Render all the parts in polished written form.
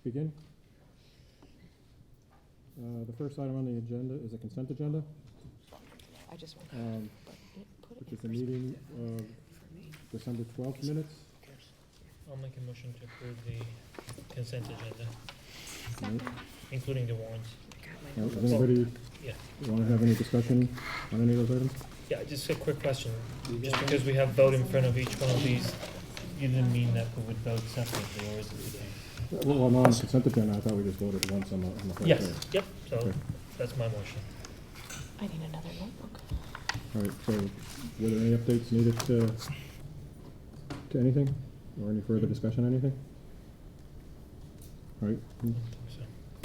begin. The first item on the agenda is a consent agenda, I just want which is the meeting of December 12th minutes. I'll make a motion to approve the consent agenda, Right. including the warrants. Does anybody Yeah. want to have any discussion on any of those items? Yeah, just a quick question. Just because we have vote in front of each one of these, you didn't mean that we would vote separately, or is it? Well, on the consent agenda, I thought we just voted once on the whole Yes, thing. yep, so Okay. that's my motion. I need another notebook. All right, so were there any updates needed to anything? Or any further discussion on anything? All right, So,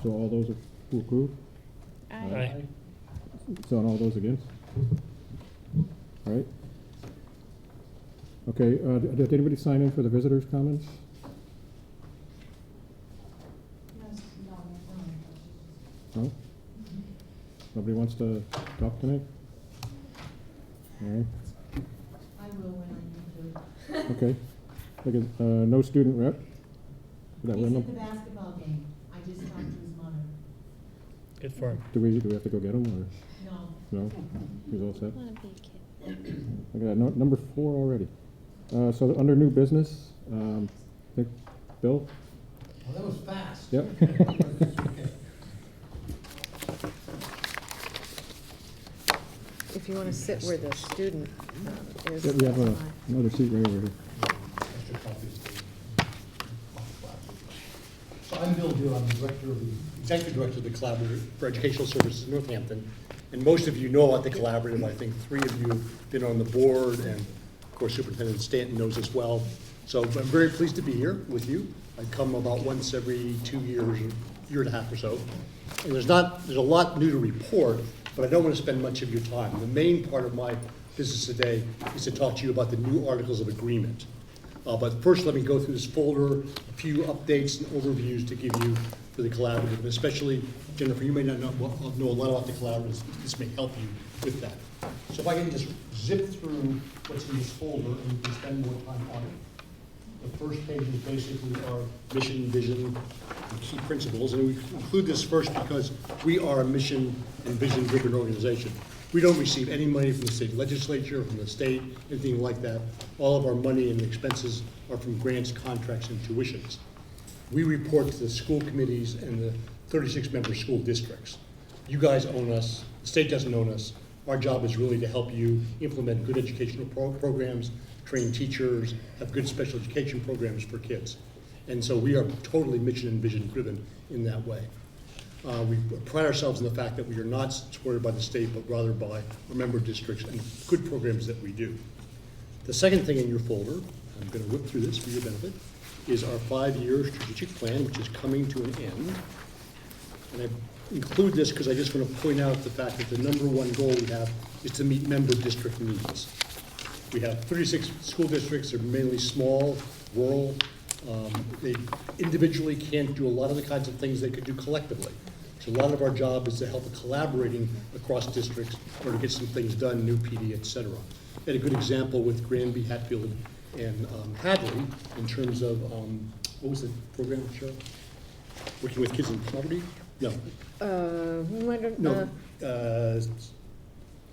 so all those who approve? Aye. So and all those against? All right. Okay, did anybody sign in for the visitors' comments? No? Nobody wants to talk tonight? All right, I will when I need to. okay. Okay, no student rep? Is that He's one at of the them? basketball game. I just talked to his mother. Good for him. Do we have to go get him, or, No, no? He's all set? I want to be a kid. Okay, number 4 already. So under new business, I think, Bill? Well, that was fast. Yep. Okay. If you want to sit where the student is. Yeah, we have that's fine. another seat right over here. Extra copies. So I'm Bill Dew, I'm the director of the, executive director of the Collaborative for Educational Services in Northampton. And most of you know about the Collaborative. I think 3 of you have been on the board, and of course Superintendent Stanton knows as well. So I'm very pleased to be here with you. I come about once every 2 years, year and a half or so. And there's a lot new to report, but I don't want to spend much of your time. The main part of my business today is to talk to you about the new articles of agreement. But first, let me go through this folder, a few updates and overviews to give you for the Collaborative, and especially, Jennifer, you may not know a lot about the Collaborative. This may help you with that. So if I can just zip through what's in this folder and we can spend more time on it. The first page is basically our mission, vision, and key principles. And we include this first because we are a mission and vision-driven organization. We don't receive any money from the state legislature, from the state, anything like that. All of our money and expenses are from grants, contracts, and tuitions. We report to the school committees and the 36-member school districts. You guys own us. The state doesn't own us. Our job is really to help you implement good educational programs, train teachers, have good special education programs for kids. And so we are totally mission and vision driven in that way. We pride ourselves in the fact that we are not supported by the state, but rather by our member districts and good programs that we do. The second thing in your folder, I'm going to whip through this for your benefit, is our 5-year strategic plan, which is coming to an end. And I include this because I just want to point out the fact that the number one goal we have is to meet member district needs. We have 36 school districts. They're mainly small, rural. They individually can't do a lot of the kinds of things they could do collectively. So a lot of our job is to help collaborating across districts in order to get some things done, new PD, et cetera. We had a good example with Granby, Hatfield, and Hadley in terms of, what was the program, Cheryl? Working with kids in poverty? No. I don't No.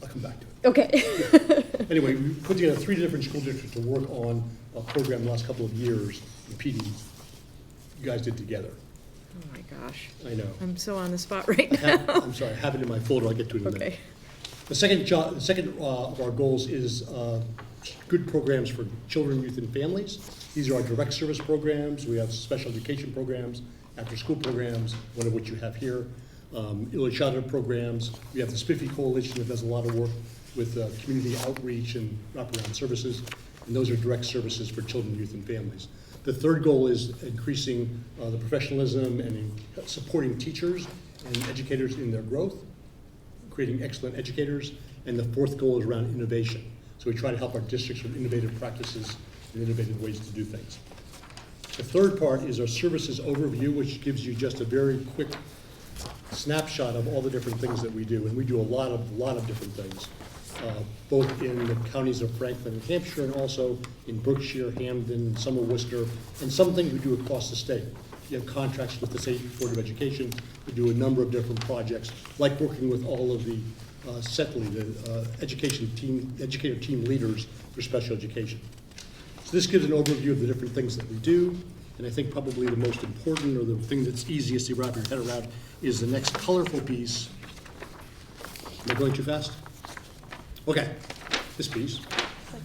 I'll come back to it. Okay. Anyway, we put together 3 different school districts to work on a program the last couple of years in PD. You guys did together. Oh my gosh. I know. I'm so on the spot right now. I'm sorry, I have it in my folder. I'll get to it in a minute. Okay. The second of our goals is good programs for children, youth, and families. These are our direct service programs. We have special education programs, after-school programs, one of which you have here. Early childhood programs. We have the Spiffy Coalition that does a lot of work with community outreach and wraparound services, and those are direct services for children, youth, and families. The third goal is increasing the professionalism and supporting teachers and educators in their growth, creating excellent educators, and the fourth goal is around innovation. So we try to help our districts with innovative practices and innovative ways to do things. The third part is our services overview, which gives you just a very quick snapshot of all the different things that we do, and we do a lot of different things, both in the counties of Franklin and Hampshire, and also in Berkshire, Hamden, some of Worcester, and some things we do across the state. you have contracts with the State Board of Education to do a number of different projects, like working with all of the educator team leaders for special education. So this gives an overview of the different things that we do, and I think probably the most important, or the thing that's easiest to wrap your head around, is the next colorful piece. Am I going too fast? Okay, this piece.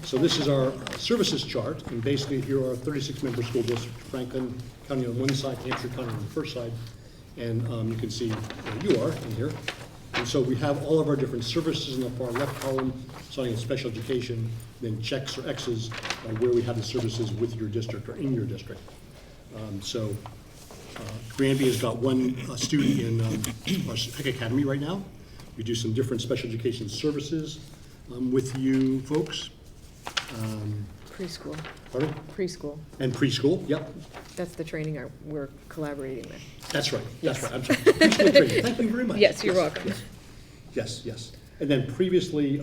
So this is our services chart, and basically here are 36-member school district, Franklin County on one side, Hampshire County on the first side, and you can see where you are in here. And so we have all of our different services in the far left column, starting in special education, then checks or X's where we have the services with your district or in your district. Granby has got one student in our Tech Academy right now. We do some different special education services with you folks. Preschool, Pardon? preschool. And preschool, yep. That's the training we're collaborating with. That's right, that's Yes. right, I'm sorry. Preschool training, thank you very much. Yes, you're welcome. Yes. And then previously,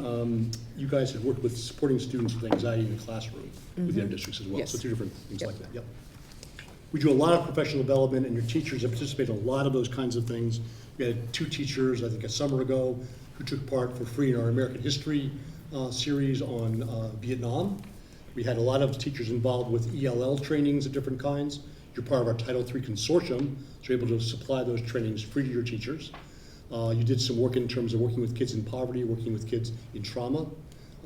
you guys had worked with supporting students with anxiety in the classroom within districts as well. Yes. So two different things Yep. like that, yep. We do a lot of professional development, and your teachers have participated in a lot of those kinds of things. We had 2 teachers, I think a summer ago, who took part for free in our American History series on Vietnam. We had a lot of teachers involved with ELL trainings of different kinds. You're part of our Title III consortium, so you're able to supply those trainings free to your teachers. You did some work in terms of working with kids in poverty, working with kids in trauma.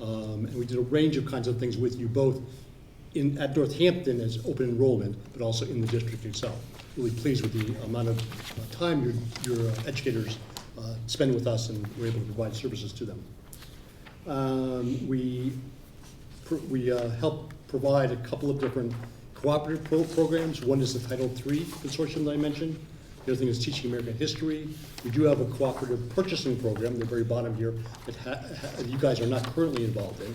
And we did a range of kinds of things with you, both at Northampton as open enrollment, but also in the district itself. Really pleased with the amount of time your educators spend with us, and we're able to provide services to them. We help provide a couple of different cooperative programs. One is the Title III consortium that I mentioned. The other thing is teaching American history. We do have a cooperative purchasing program at the very bottom here that you guys are not currently involved in.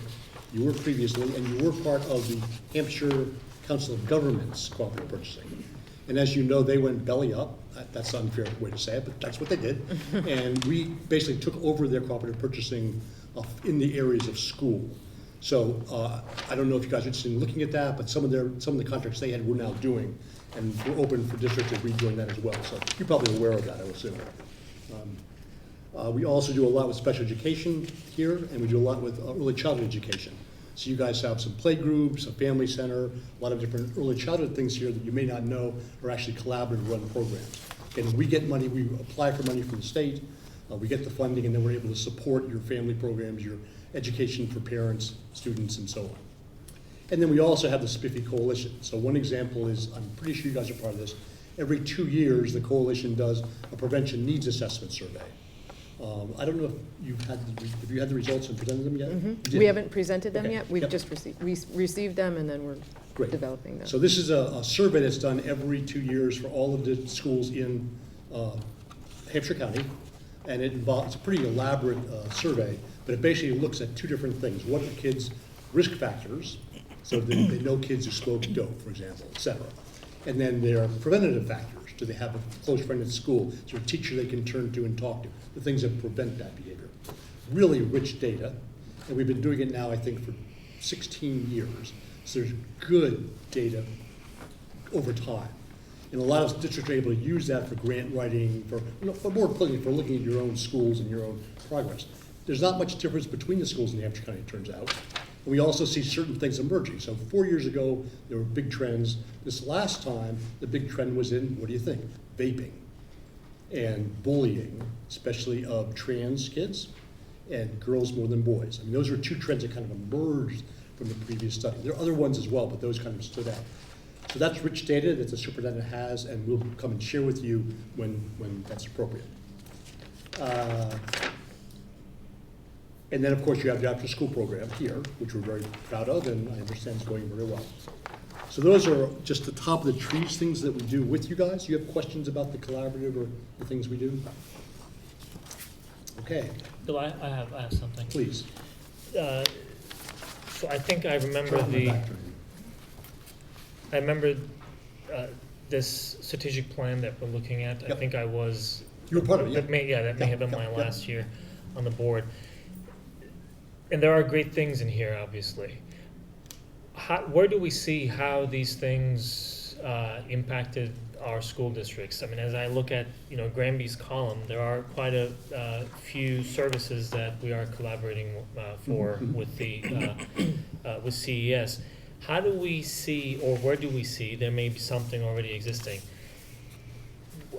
You were previously, and you were part of the Hampshire Council of Governments cooperative purchasing. And as you know, they went belly up. That's an unfair way to say it, but that's what they did. And we basically took over their cooperative purchasing in the areas of school. So I don't know if you guys are interested in looking at that, but some of the contracts they had we're now doing, and we're open for districts to rejoin that as well. So you're probably aware of that, I would assume. We also do a lot with special education here, and we do a lot with early childhood education. So you guys have some play groups, a family center, a lot of different early childhood things here that you may not know are actually collaborative run programs. And we get money, we apply for money from the state, we get the funding, and then we're able to support your family programs, your education for parents, students, and so on. And then we also have the Spiffy Coalition. So one example is, I'm pretty sure you guys are part of this, every 2 years the coalition does a prevention needs assessment survey. I don't know if have you had the results and presented them yet? You did. We haven't presented them Okay. yet. We've Yep. just received them, and then we're Great. developing them. So this is a survey that's done every 2 years for all of the schools in Hampshire County, and it's a pretty elaborate survey, but it basically looks at 2 different things. What are kids' risk factors? So they know kids who smoke dope, for example, et cetera. And then their preventative factors. Do they have a close friend at school? Is there a teacher they can turn to and talk to? The things that prevent that behavior. Really rich data, and we've been doing it now, I think, for 16 years. So there's good data over time. And a lot of districts are able to use that for grant writing, but more importantly, for looking at your own schools and your own progress. There's not much difference between the schools in Hampshire County, it turns out. And we also see certain things emerging. So 4 years ago, there were big trends. This last time, the big trend was in, what do you think? Vaping and bullying, especially of trans kids and girls more than boys. I mean, those are 2 trends that kind of emerged from the previous study. There are other ones as well, but those kind of stood out. So that's rich data that the superintendent has, and we'll come and share with you when that's appropriate. And then, of course, you have the after-school program here, which we're very proud of, and I understand is going very well. So those are just the top of the trees, things that we do with you guys. You have questions about the collaborative or the things we do? Okay, Bill, I have something. please. So I think I remember Turn the back to me. I remember this strategic plan that we're looking at. I Yep. think I was. You were part of it, That may have been Yep, my yep. last year on the board. And there are great things in here, obviously. Where do we see how these things impacted our school districts. I mean, as I look at, Granby's column, there are quite a few services that we are collaborating for with with CES. How do we see, or where do we see, there may be something already existing,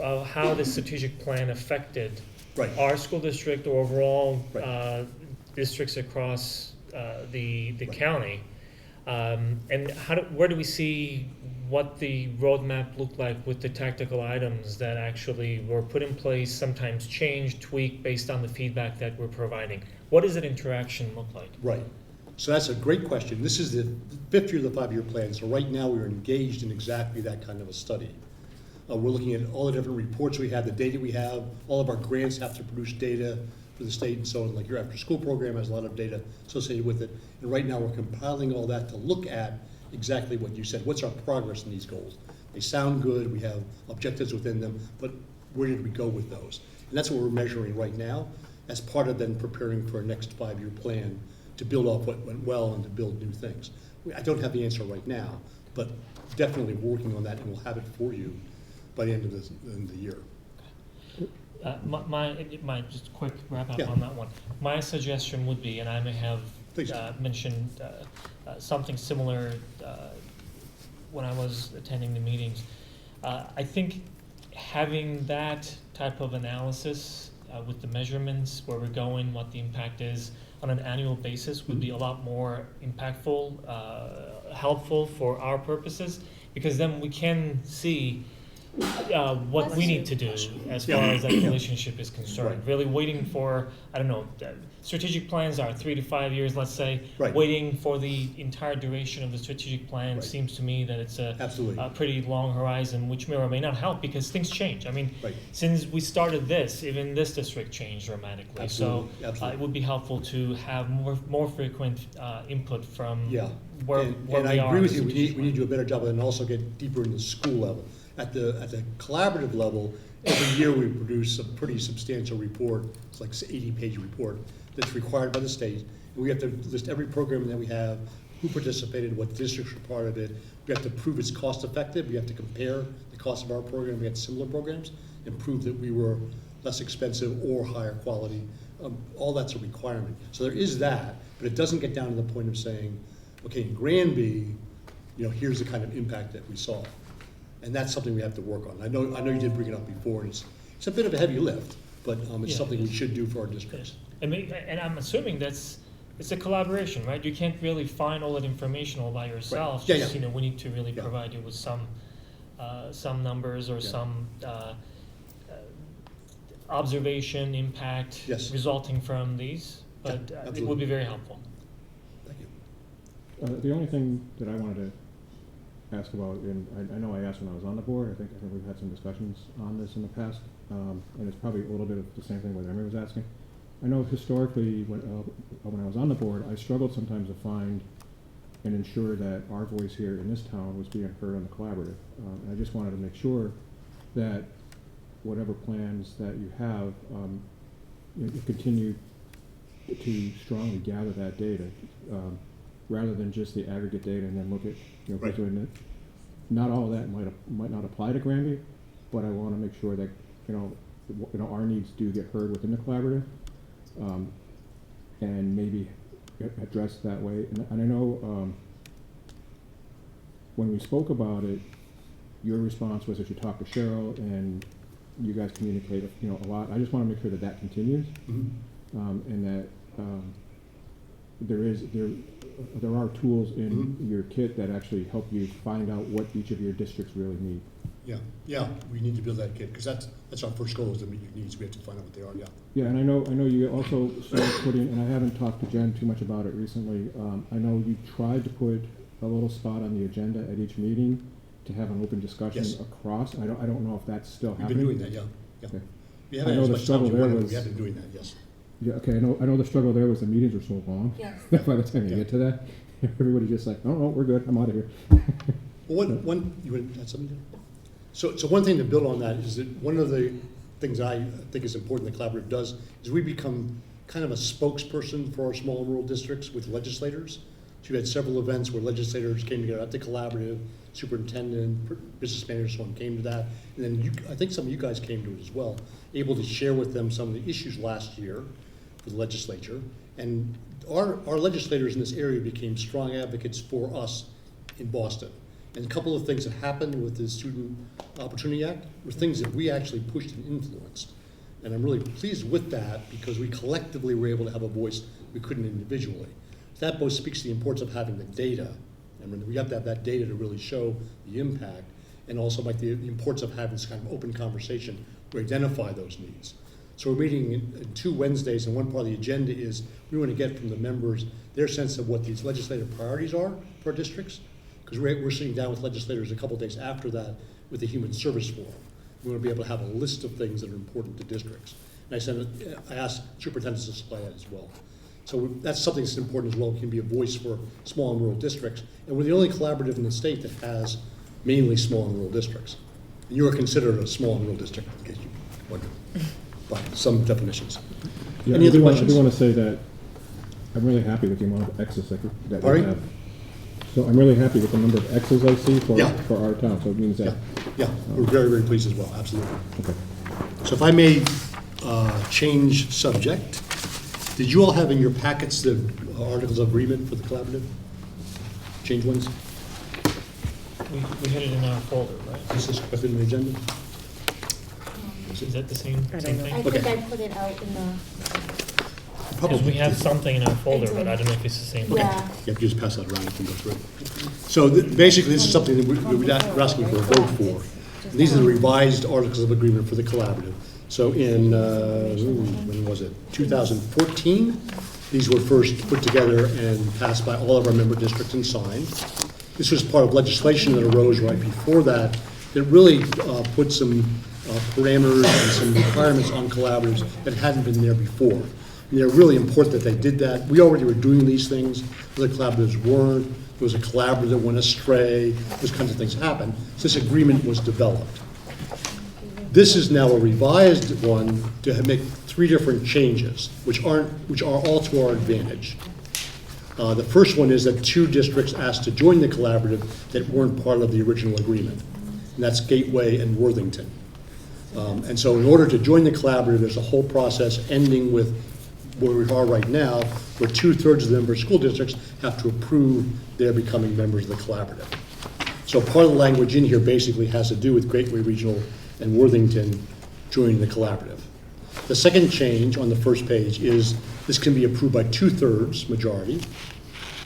how the strategic plan affected Right. our school district or overall Right. districts across the Right. county? And where do we see what the roadmap looked like with the tactical items that actually were put in place, sometimes changed, tweaked based on the feedback that we're providing? What does that interaction look like? Right. So that's a great question. This is the fifth year of the 5-year plan, so right now we're engaged in exactly that kind of a study. We're looking at all the different reports we have, the data we have. All of our grants have to produce data for the state and so on. Like your after-school program has a lot of data associated with it. And right now we're compiling all that to look at exactly what you said. What's our progress in these goals? They sound good, we have objectives within them, but where did we go with those? And that's what we're measuring right now as part of then preparing for our next 5-year plan to build off what went well and to build new things. I don't have the answer right now, but definitely working on that, and we'll have it for you by the end of the year. My just quick wrap up Yeah. on that one. My suggestion would be, and I may have Please. mentioned something similar when I was attending the meetings. I think having that type of analysis with the measurements, where we're going, what the impact is on an annual basis would be a lot more impactful, helpful for our purposes, because then we can see what we need to do as far as that relationship is concerned. Right. Really waiting for, I don't know, strategic plans are 3 to 5 years, let's say. Right. Waiting for the entire duration of the strategic plan Right. seems to me that it's Absolutely. a pretty long horizon, which may or may not help because things change. I mean, Right. since we started this, even this district changed dramatically. Absolutely. So Absolutely. it would be helpful to have more frequent input from Yeah. where And we I are. agree in with the you, we strategic need to do a better job and also get deeper in the school level. At the collaborative level, every year we produce a pretty substantial report. It's like an 80-page report that's required by the state. And we have to list every program that we have, who participated, what districts were part of it. We have to prove it's cost effective. We have to compare the cost of our program against similar programs and prove that we were less expensive or higher quality. All that's a requirement. So there is that, but it doesn't get down to the point of saying, okay, in Granby, here's the kind of impact that we saw. And that's something we have to work on. I know you did bring it up before, and it's a bit of a heavy lift, but it's Yeah, something it we is. should do for our districts. And I'm assuming it's a collaboration, right? You can't really find all that information all by yourself. Yeah, Just, yeah. we need to really Yeah. provide you with some numbers or Yeah. some observation, impact Yes. resulting from these. But it absolutely. would be very helpful. Thank you. The only thing that I wanted to ask about, and I know I asked when I was on the board, I think we've had some discussions on this in the past, and it's probably a little bit of the same thing what Emery was asking. I know historically, when I was on the board, I struggled sometimes to find and ensure that our voice here in this town was being heard on the collaborative. And I just wanted to make sure that whatever plans that you have, you continue to strongly gather that data, rather than just the aggregate data and then look at, Right. doing it. Not all of that might not apply to Granby, but I want to make sure that, our needs do get heard within the collaborative, and maybe addressed that way. And I know, when we spoke about it, your response was that you talked to Cheryl and you guys communicate, a lot. I just want to make sure that that continues, Mhm. and that there are tools in Mhm. your kit that actually help you find out what each of your districts really need. Yeah, we need to build that kit, because that's our first goal, is to meet your needs. We have to find out what they are, yeah. Yeah, and I know you also started putting, and I haven't talked to Jen too much about it recently. I know you tried to put a little spot on the agenda at each meeting to have an open discussion Yes. across. I don't know if that's still We've happening. been doing that, yeah. Okay. We I haven't know had as the much time struggle as we there wanted, but was- we have been doing that, yes. Yeah, okay, I know the struggle there was the meetings were so long. Yes. By the time you Yeah. get to that, everybody's just like, oh, no, we're good, I'm out of here. Well, you want to add something? So one thing to build on that is that one of the things I think is important the collaborative does is we become kind of a spokesperson for our small and rural districts with legislators. So you had several events where legislators came together at the collaborative, superintendent, business manager, so on came to that. And then I think some of you guys came to it as well, able to share with them some of the issues last year for the legislature. And our legislators in this area became strong advocates for us in Boston. And a couple of things that happened with the Student Opportunity Act were things that we actually pushed and influenced. And I'm really pleased with that because we collectively were able to have a voice we couldn't individually. That both speaks to the importance of having the data. And we have to have that data to really show the impact, and also like the importance of having this kind of open conversation where we identify those needs. So we're meeting in 2 Wednesdays, and one part of the agenda is we want to get from the members their sense of what these legislative priorities are for our districts, because we're sitting down with legislators a couple days after that with the Human Service Forum. We want to be able to have a list of things that are important to districts. And I asked superintendents to supply that as well. So that's something that's important as well. It can be a voice for small and rural districts. And we're the only collaborative in the state that has mainly small and rural districts. And you are considered a small and rural district, in case you wonder, by some definitions. Yeah, Any I other do questions? want to say that I'm really happy with the amount of X's that we Pardon? have. So I'm really happy with the number of X's I see for Yeah. our town, so it means Yeah, that. yeah, we're very, very pleased as well, absolutely. Okay. So if I may change subject, did you all have in your packets the articles of agreement for the collaborative? Change ones? We had it in our folder, right? This is within the agenda? Is that the same I don't same know. thing? I Okay. think I put it out in the, Because we have something in our folder, but I don't know if it's the same. one. yeah. Yeah, you just pass that around and can go through it. So basically, this is something that we're asking for a vote for. And these are the revised articles of agreement for the collaborative. So in, when was it, 2014, these were first put together and passed by all of our member districts and signed. This was part of legislation that arose right before that really put some parameters and some requirements on collaboratives that hadn't been there before. And they're really important that they did that. We already were doing these things, other collaboratives weren't. There was a collaborative that went astray, those kinds of things happened. So this agreement was developed. This is now a revised one to make 3 different changes, which are all to our advantage. The first one is that 2 districts asked to join the collaborative that weren't part of the original agreement, and that's Gateway and Worthington. And so in order to join the collaborative, there's a whole process ending with where we are right now, where 2/3 of the member school districts have to approve their becoming members of the collaborative. So part of the language in here basically has to do with Gateway Regional and Worthington joining the collaborative. The second change on the first page is this can be approved by 2/3 majority.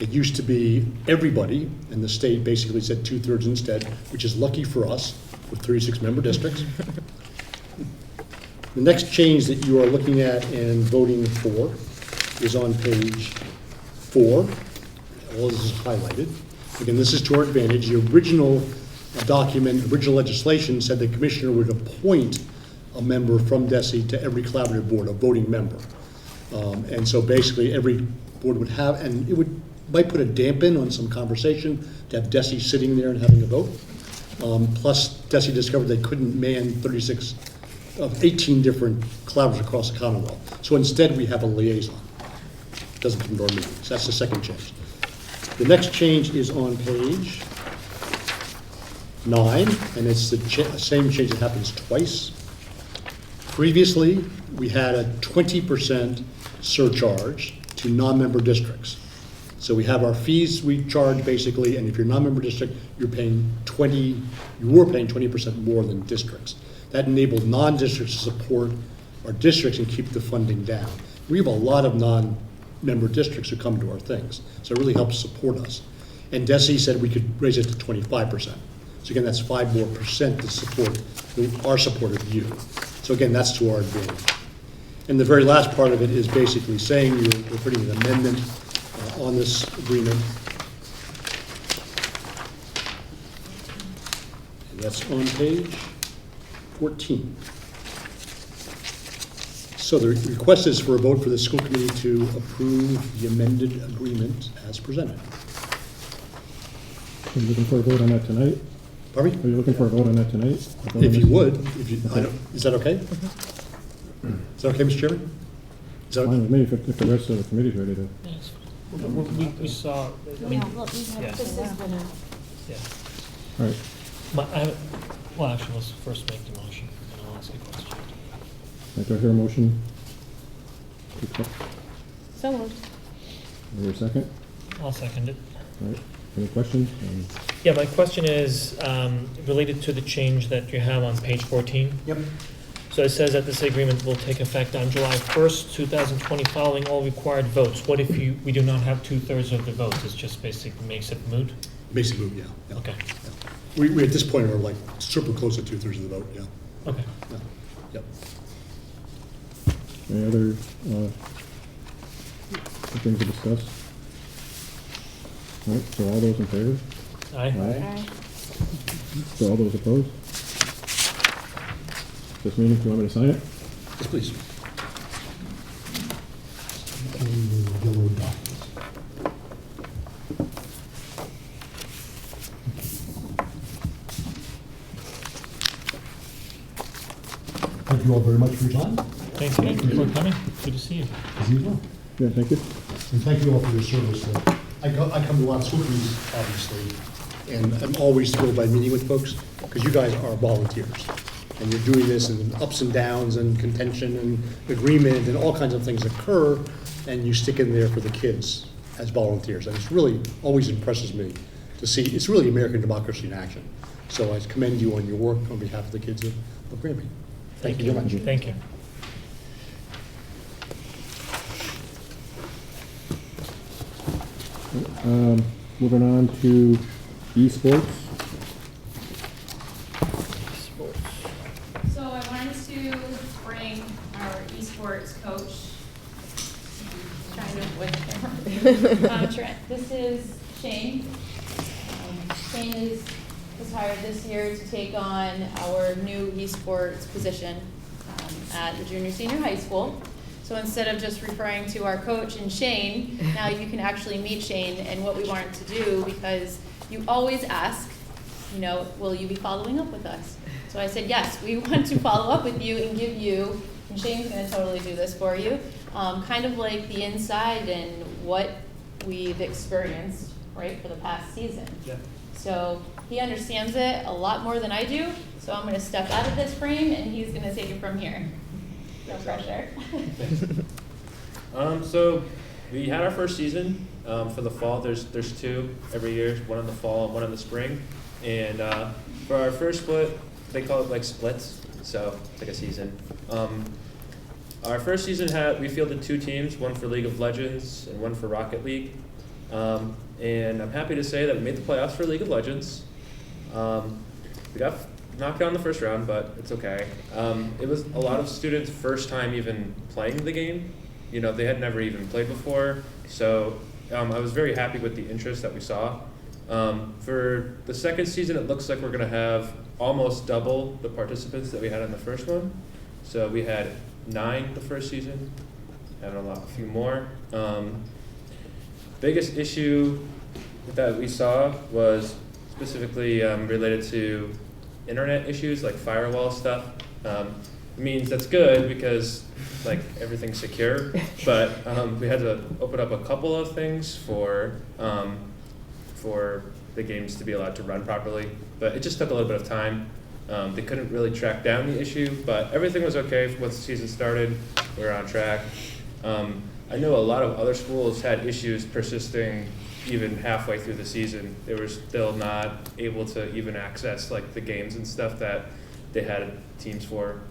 It used to be everybody, and the state basically said 2/3 instead, which is lucky for us with 36 member districts. The next change that you are looking at and voting for is on page 4. All this is highlighted. Again, this is to our advantage. The original document, original legislation said the commissioner would appoint a member from DESI to every collaborative board, a voting member. And so basically every board would have, and it might put a dampen on some conversation to have DESI sitting there and having a vote. Plus, DESI discovered they couldn't man 36 of 18 different collaboratives across the Commonwealth. So instead, we have a liaison. Doesn't come to our meetings. That's the second change. The next change is on page 9, and it's the same change that happens twice. Previously, we had a 20% surcharge to non-member districts. So we have our fees we charge basically, and if you're a non-member district, you were paying 20% more than districts. That enabled non-districts to support our districts and keep the funding down. We have a lot of non-member districts who come to our things, so it really helps support us. And DESI said we could raise it to 25%. So again, that's 5% more to support our support of you. So again, that's to our advantage. And the very last part of it is basically saying we're putting an amendment on this agreement. That's on page 14. So the request is for a vote for the school committee to approve the amended agreement as presented. Are you looking for a vote on that tonight? Pardon me? Are you looking for a vote on that tonight? A vote on If you this? would, is that okay? Is that okay, Mr. Chairman? Is that Fine with me, if the rest of the committee's ready to. Yes. We saw, I mean, yeah, This is gonna, yeah. All right, Well, actually, let's first make the motion, and I'll ask a question. do I hear a motion? to accept? So moved. Is there a second? I'll second it. All right, any questions? Yeah, my question is related to the change that you have on page 14. Yep. So it says that this agreement will take effect on July 1st, 2020, following all required votes. What if we do not have 2/3 of the votes? It just basically makes it moot? Basic move, yeah. Okay, We at this point are like super close to 2/3 of the vote, yeah. okay. Yep. Any other things to discuss? All right, so all those in favor? Aye. So all those opposed? This meeting, do you want me to sign it? Yes, please. Yellow dot. Thank you all very much for your time. Thank you for coming. Good to see you. As usual. Yeah, thank you. And thank you all for your service. I come to a lot of school committees, obviously, and I'm always thrilled by meeting with folks, because you guys are volunteers. And you're doing this, and ups and downs, and contention, and agreement, and all kinds of things occur, and you stick in there for the kids as volunteers. And it's really, always impresses me to see, it's really American democracy in action. So I commend you on your work on behalf of the kids of Granby. Thank you very much. Thank you. Moving on to esports. So I wanted to bring our esports coach, kind of with him. Trent. This is Shane. Shane was hired this year to take on our new esports position at the junior senior high school. So instead of just referring to our coach and Shane, now you can actually meet Shane and what we wanted to do, because you always ask, you know, will you be following up with us? So I said, yes, we want to follow up with you and give you, and Shane's gonna totally do this for you, kind of like the inside and what we've experienced, right, for the past season. Yeah. So he understands it a lot more than I do, so I'm gonna step out of this frame and he's gonna take it from here. No pressure. So we had our first season for the fall. There's two every year, one in the fall and one in the spring. And for our first split, they call it like splits, so it's like a season. Our first season we fielded 2 teams, one for League of Legends and one for Rocket League. And I'm happy to say that we made the playoffs for League of Legends. We got knocked out in the first round, but it's okay. It was a lot of students' first time even playing the game. You know, they had never even played before. So I was very happy with the interest that we saw. For the second season, it looks like we're gonna have almost double the participants that we had in the first one. So we had 9 the first season, had a few more. Biggest issue that we saw was specifically related to internet issues, like firewall stuff. It means that's good because like everything's secure, but we had to open up a couple of things for the games to be allowed to run properly, but it just took a little bit of time. They couldn't really track down the issue, but everything was okay once the season started. We were on track. I know a lot of other schools had issues persisting even halfway through the season. They were still not able to even access like the games and stuff that they had teams for.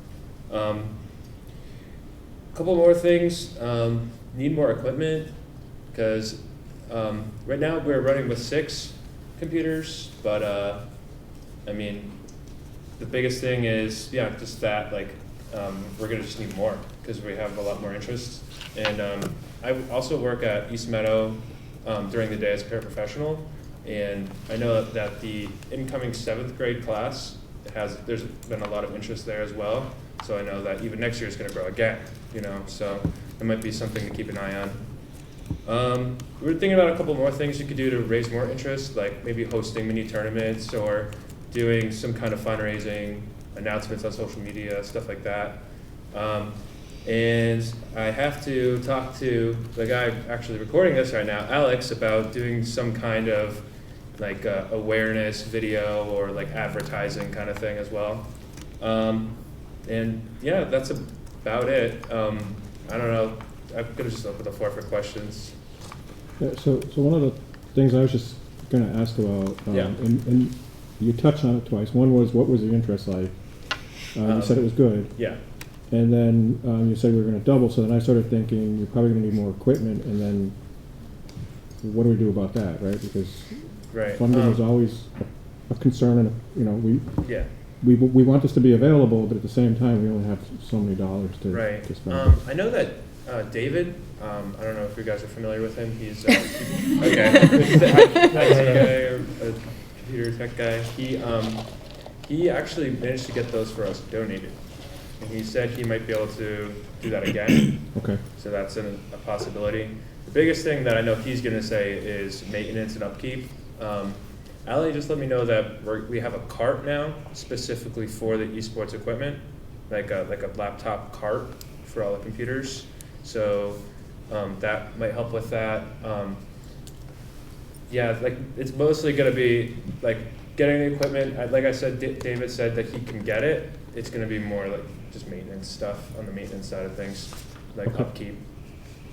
Couple more things, need more equipment, because right now we're running with 6 computers, but I mean, the biggest thing is, yeah, just that, like, we're gonna just need more, because we have a lot more interest. And I also work at East Meadow during the day as a paraprofessional, and I know that the incoming 7th grade class there's been a lot of interest there as well. So I know that even next year is going to grow again, you know. So it might be something to keep an eye on. We were thinking about a couple more things you could do to raise more interest, like maybe hosting mini tournaments or doing some kind of fundraising, announcements on social media, stuff like that. And I have to talk to the guy actually recording this right now, Alex, about doing some kind of like awareness video or like advertising kind of thing as well. And yeah, that's about it. I don't know. I'm gonna just open the floor for questions. Yeah, so one of the things I was just gonna ask about, Yeah. and you touched on it twice. One was, what was the interest like? You said it was good. Yeah. And then you said we were gonna double, so then I started thinking, you're probably gonna need more equipment, and then what do we do about that, right? Because Right. funding is always a concern, and, you know, Yeah. we want this to be available, but at the same time, we only have so many dollars to Right. spend. I know that David, I don't know if you guys are familiar with him. He's okay. IT guy or a computer tech guy. He actually managed to get those for us donated, and he said he might be able to do that again. Okay. So that's a possibility. The biggest thing that I know he's going to say is maintenance and upkeep. Allie just let me know that we have a cart now specifically for the esports equipment, like a laptop cart for all the computers. So that might help with that. Yeah, like it's mostly going to be like getting the equipment. Like I said, David said that he can get it. It's going to be more like just maintenance stuff on the maintenance side of things, like Okay. upkeep.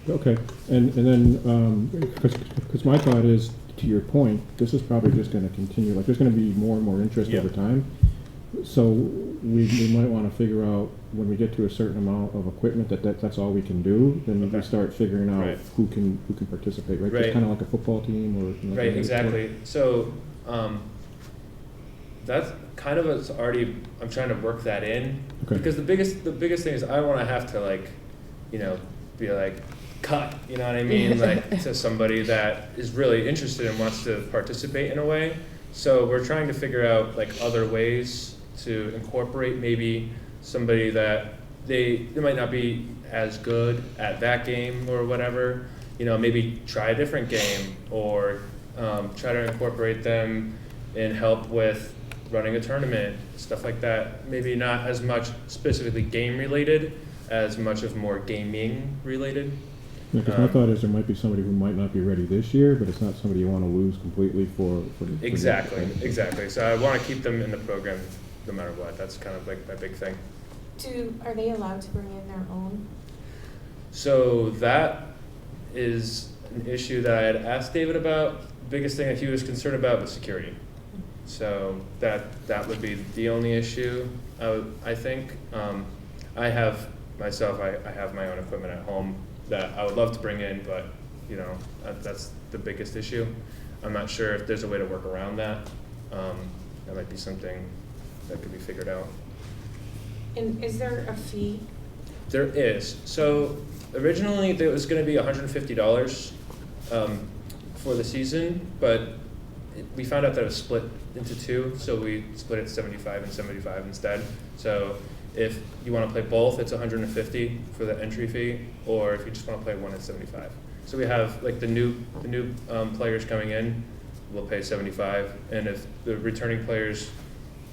Okay, and then, because my thought is, to your point, this is probably just gonna continue, like, there's gonna be more and more interest Yeah. over time. So we might wanna figure out, when we get to a certain amount of equipment, that's all we can do, then we Okay. start figuring out Right. who can participate, right? Right. Just kinda like a football team or. you know, Right, like a exactly. So, that's kind of what's already, I'm trying to work that in. Okay. Because the biggest thing is I don't wanna have to like, you know, be like, cut, you know what I mean? Like to somebody that is really interested and wants to participate in a way. So we're trying to figure out like other ways to incorporate maybe somebody that they might not be as good at that game or whatever, you know, maybe try a different game or try to incorporate them and help with running a tournament, stuff like that. Maybe not as much specifically game related, as much of more gaming related. Yeah, 'cause my thought is there might be somebody who might not be ready this year, but it's not somebody you wanna lose completely for the. Exactly, exactly. So I want to keep them in the program no matter what. That's kind of like my big thing. Are they allowed to bring in their own? So that is an issue that I had asked David about. The biggest thing that he was concerned about was security. So that would be the only issue, I think. I have myself, I have my own equipment at home that I would love to bring in, but you know, that's the biggest issue. I'm not sure if there's a way to work around that. That might be something that could be figured out. And is there a fee? There is. So originally there was going to be $150 for the season, but we found out that it was split into two, so we split it 75 and 75 instead. So if you want to play both, it's $150 for the entry fee, or if you just want to play one, it's $75. So we have like the new players coming in, we'll pay $75, and if the returning players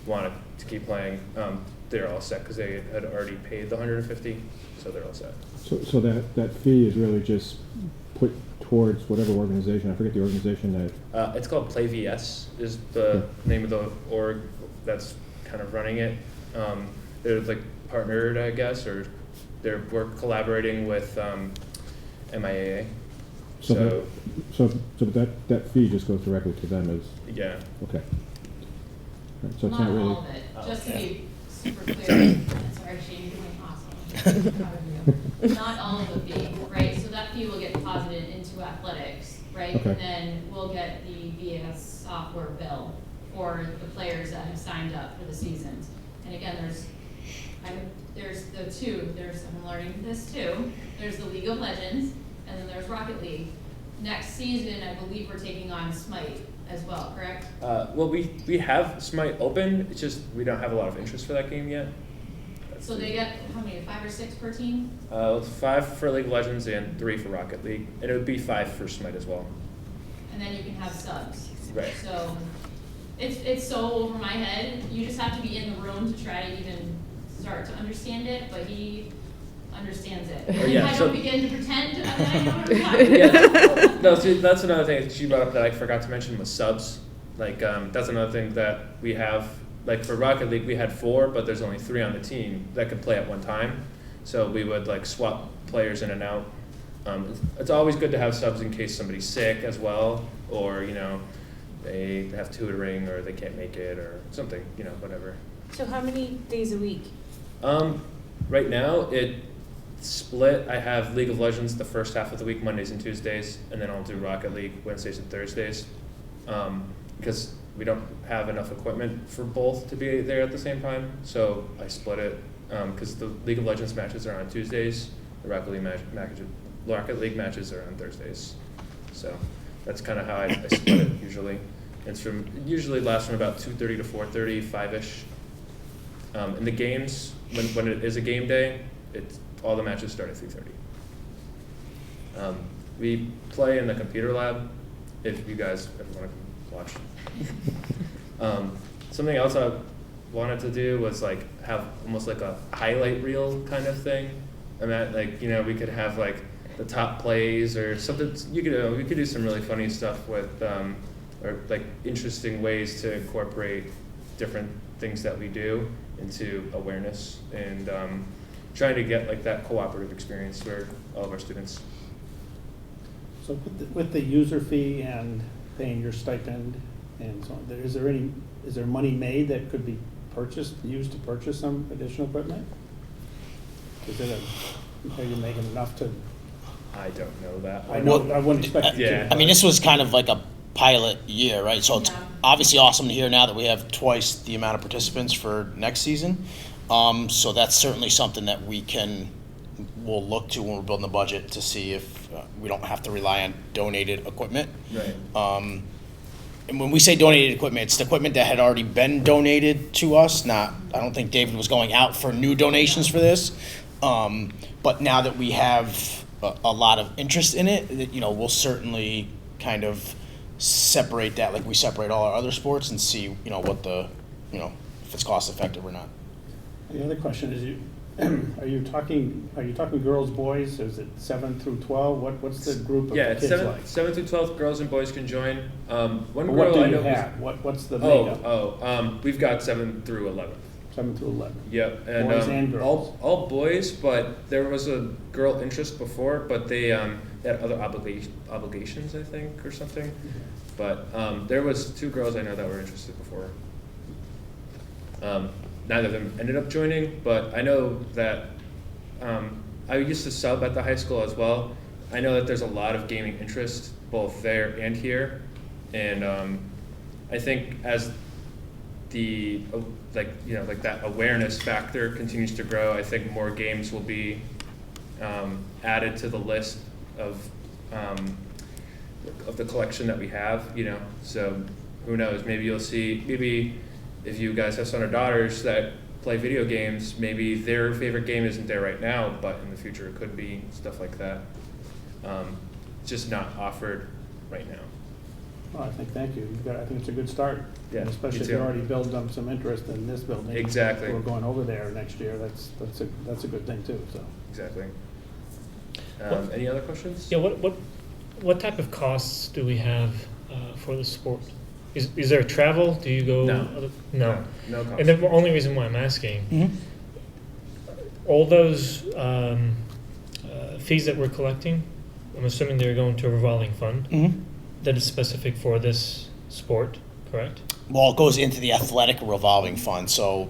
want to keep playing, they're all set because they had already paid the $150, so they're all set. So that fee is really just put towards whatever organization, I forget the organization that. It's called Play VS is the name of the org that's kind of running it. They're like partnered, I guess, or we're collaborating with MIAA. So that fee just goes directly to them as, Yeah. okay. Right, so it's not really. Not all of it, Oh, just to okay. be super clear, sorry, Shane, you're doing awesome. Proud of you. Not all of the fee, right, so that fee will get deposited into athletics, right? Okay. And then we'll get the VS software bill for the players that have signed up for the seasons. And again, there's the two, I'm learning this too, there's the League of Legends, and then there's Rocket League. Next season, I believe we're taking on Smite as well, correct? Well, we have Smite open. It's just we don't have a lot of interest for that game yet. So they get, how many, 5 or 6 per team? It's 5 for League of Legends and 3 for Rocket League, and it would be 5 for Smite as well. And then you can have subs. Right. So it's so over my head. You just have to be in the room to try to even start to understand it. But he understands it. Oh, And yeah, I so- don't begin to pretend I know what I'm talking about. Yeah, no, see, that's another thing that she brought up that I forgot to mention was subs. Like, that's another thing that we have. Like for Rocket League, we had 4, but there's only 3 on the team that could play at one time. So we would like swap players in and out. It's always good to have subs in case somebody's sick as well, or they have tutoring or they can't make it or something, whatever. So how many days a week? Right now, it's split. I have League of Legends the first half of the week, Mondays and Tuesdays, and then I'll do Rocket League Wednesdays and Thursdays. Because we don't have enough equipment for both to be there at the same time, so I split it. Because the League of Legends matches are on Tuesdays, the Rocket League matches are on Thursdays. So that's kind of how I split it usually. Usually lasts from about 2:30 to 4:30, 5-ish. In the games, when it is a game day, all the matches start at 3:30. We play in the computer lab, if you guys ever want to watch. Something else I wanted to do was like have almost like a highlight reel kind of thing. And that we could have like the top plays or something. We could do some really funny stuff with or like interesting ways to incorporate different things that we do into awareness and trying to get like that cooperative experience for all of our students. So with the user fee and paying your stipend and so on, is there money made that could be used to purchase some additional equipment? Are you making enough to? I don't know that. I know, I wouldn't expect you Yeah. to. I mean, this was kind of like a pilot year, right? So it's Yeah. obviously awesome to hear now that we have twice the amount of participants for next season. So that's certainly something that we'll look to when we're building the budget to see if we don't have to rely on donated equipment. Right. And when we say donated equipment, it's the equipment that had already been donated to us. I don't think David was going out for new donations for this. But now that we have a lot of interest in it, we'll certainly kind of separate that like we separate all our other sports and see, what if it's cost effective or not. The other question is, are you talking girls, boys? Is it 7 through 12? What's the group of Yeah, kids like? 7 through 12, girls and boys can join. One Or girl what do I you know. have? What's the makeup? We've got 7 through 11. 7 through 11. Yep, and Boys and girls. all boys, but there was a girl interest before, but they had other obligations, I think, or something. But there was 2 girls I know that were interested before. Neither of them ended up joining, but I know that I used to sub at the high school as well. I know that there's a lot of gaming interest both there and here, and I think as the that awareness factor continues to grow, I think more games will be added to the list of the collection that we have. So who knows? Maybe you'll see. If you guys have sons or daughters that play video games, maybe their favorite game isn't there right now, but in the future it could be, stuff like that. It's just not offered right now. Well, thank you. I think it's a good start. Yeah, And especially me if you too. already built up some interest in this building. Exactly. We're going over there next year. That's a good thing too, so. Exactly. What- Any other questions? Yeah, what type of costs do we have for the sport? Is there travel? Do you go? No. No. No cost. And the only reason why I'm asking, Mm-hmm. all those fees that we're collecting, I'm assuming they're going to a revolving fund Mm-hmm. that is specific for this sport, correct? Well, it goes into the athletic revolving fund, so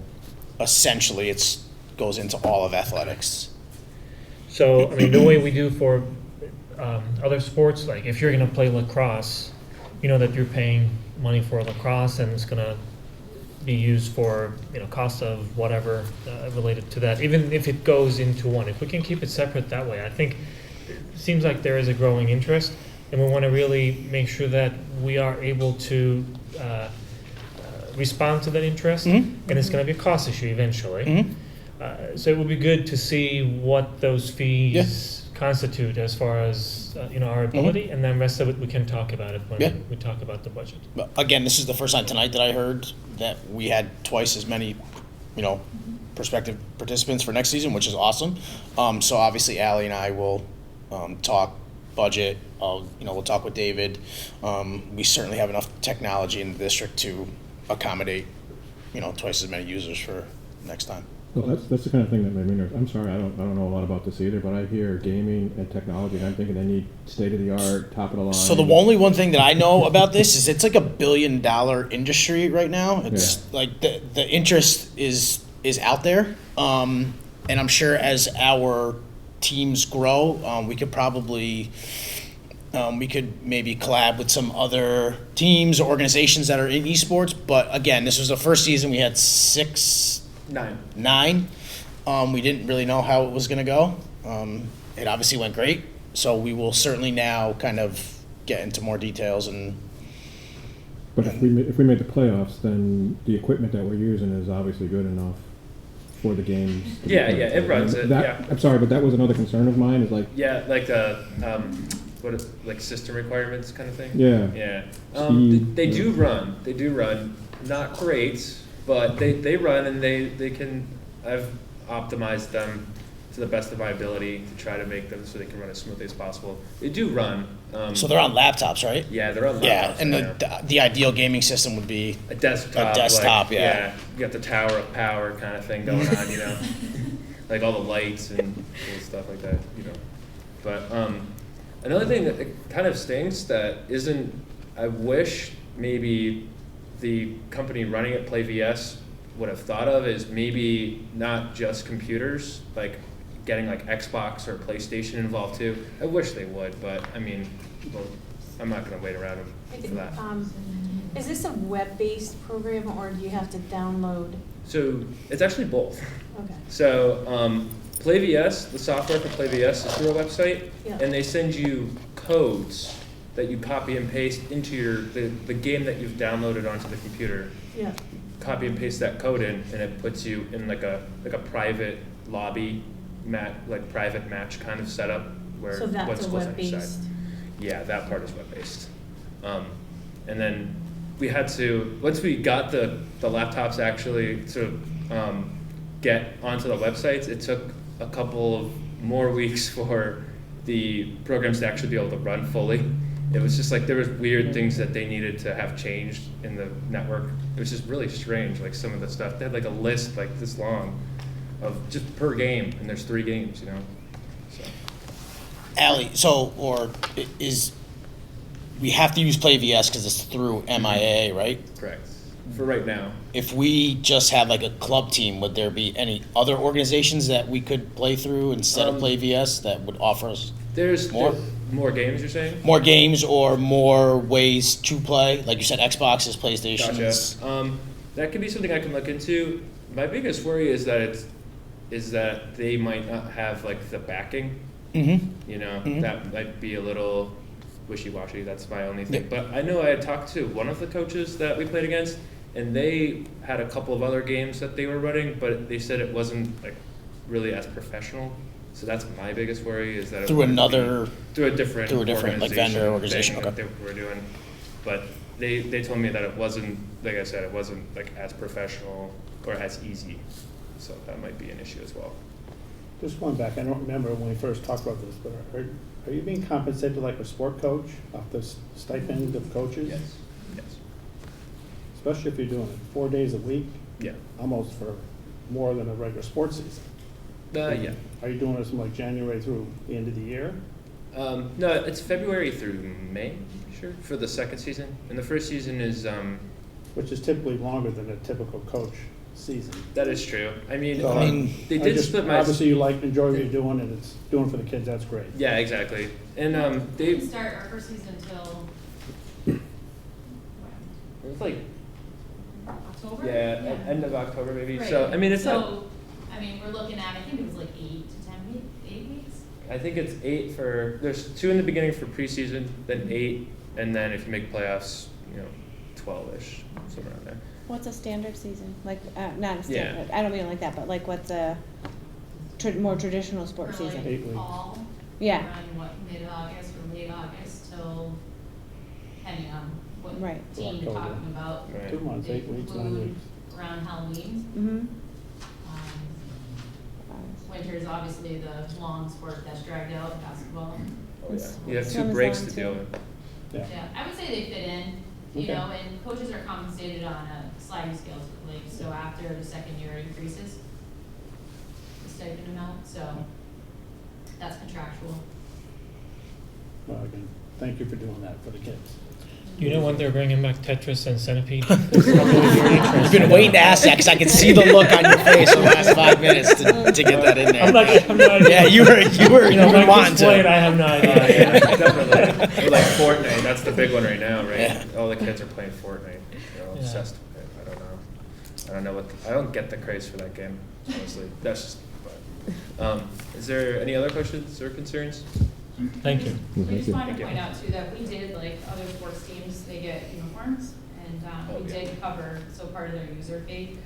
essentially it goes into all of athletics. So, I mean, the way we do for other sports, like if you're going to play lacrosse, you know that you're paying money for lacrosse and it's going to be used for, cost of whatever related to that, even if it goes into one. If we can keep it separate that way, I think it seems like there is a growing interest, and we want to really make sure that we are able to respond to that interest, Mhm. and it's going to be a cost issue eventually. Mm-hmm. So it would be good to see what those fees constitute as far as our ability, and then rest of it we can talk about it when Yeah. we talk about the budget. But again, this is the first time tonight that I heard that we had twice as many prospective participants for next season, which is awesome. So obviously Ally and I will talk budget. We'll talk with David. We certainly have enough technology in the district to accommodate, twice as many users for next time. Well, that's the kind of thing that made me nervous. I'm sorry, I don't know a lot about this either, but I hear gaming and technology, and I'm thinking they need state-of-the-art, top-of-the-line. So the only one thing that I know about this is it's like $1 billion industry right now. It's like the interest is out there, and I'm sure as our teams grow, we could probably we could maybe collab with some other teams or organizations that are in esports. But again, this was the first season. We had 9. We didn't really know how it was going to go. It obviously went great. So we will certainly now kind of get into more details. But if we made the playoffs, then the equipment that we're using is obviously good enough for the games. It runs it. I'm sorry, but that was another concern of mine. Is like like system requirements kind of thing. Yeah. They do run. Not great, but they run, and they can. I've optimized them to the best of my ability to try to make them so they can run as smoothly as possible. They do run. So they're on laptops, right? Yeah, they're on laptops. Yeah, and the ideal gaming system would be a desktop. Like, yeah. You got the tower of power kind of thing going on, like all the lights and cool stuff like that, But another thing that kind of stinks that isn't. I wish maybe the company running it, Play VS, would have thought of is maybe not just computers, like getting like Xbox or PlayStation involved too. I wish they would, but I mean, I'm not going to wait around for that. Is this a web-based program, or do you have to download? So it's actually both. Okay. So Play VS, the software for Play VS is through a website, and they send you codes that you copy and paste into the game that you've downloaded onto the computer. Yeah. Copy and paste that code in, and it puts you in like a private lobby, private match kind of setup where So that's one's a close on each web-based. side. Yeah, that part is web-based. And then we had to, once we got the laptops actually to get onto the websites, it took a couple of more weeks for the programs to actually be able to run fully. It was just like there was weird things that they needed to have changed in the network. It was just really strange, like some of the stuff. They had like a list like this long of just per game, and there's 3 games, So. Allie, we have to use Play VS because it's through MIA, right? Correct. For right now. If we just had like a club team, would there be any other organizations that we could play through instead of Play VS that would offer us more games, you're saying? More games or more ways to play? Like you said, Xboxes, PlayStations. Gotcha. That could be something I can look into. My biggest worry is that they might not have like the backing. Mm-hmm. That might be a little wishy-washy. That's my only thing. But I know I had talked to one of the coaches that we played against, and they had a couple of other games that they were running, but they said it wasn't like really as professional. So that's my biggest worry is that through a different like vendor organization that they were doing. But they told me that it wasn't, like I said, it wasn't like as professional or as easy. So that might be an issue as well. Just one back, I don't remember when we first talked about this, but are you being compensated like a sport coach off the stipend of coaches? Yes. Especially if you're doing it 4 days a week? Yeah. Almost for more than a regular sports season. Yeah. Are you doing this from like January through the end of the year? No, it's February through May, sure, for the second season. And the first season is which is typically longer than a typical coach season. That is true. I mean, they I did just, split my. obviously you enjoy what you're doing, and it's doing for the kids, that's great. Yeah, exactly. And We they. didn't start our first season until It was like October? end of October maybe. Right. So I mean, it's not. I mean, we're looking at, I think it was like 8 to 10 weeks, 8 weeks? I think it's 8 for. There's 2 in the beginning for preseason, then 8, and then if you make playoffs, 12ish, somewhere around there. What's a standard season? Like, not a Yeah. standard, I don't mean it like that, but like what's a more traditional sports For, like, season? 8 weeks. Fall. Yeah. Around mid-August or late August till, depending on what Right. team you're October. talking about. Right. 2 months, They 8 weeks, 9 conclude weeks. Around Halloween. Mm-hmm. winter's obviously the long sport that's dragged out, basketball. Oh, yeah. You have two Summer's breaks on to too. deal with. Yeah. Yeah, I would say they fit in, you Okay. know, and coaches are compensated on a sliding scale typically, so after the second year it increases the stipend amount, so that's contractual. Well, again, thank you for doing that for the kids. You know when they're bringing back Tetris and Centipede? It's probably very I've interesting. been waiting to ask that because I could see the look on your face for the last 5 minutes to get that in there. I'm not, I have no idea. Yeah, you were You know, wanting Mike just played, to. I have no idea. Yeah, definitely. Or like Fortnite, that's the big one right now, right? Yeah. All the kids are playing Fortnite. They're all Yeah. obsessed with it. I don't know. I don't get the craze for that game, honestly. That's just, but, is there any other questions or concerns? Thank you. We Thank just you. wanted Thank to you. point out too that we did, like, other sports teams, they get uniforms, and, Oh, we yeah. did cover, so part of their user fee,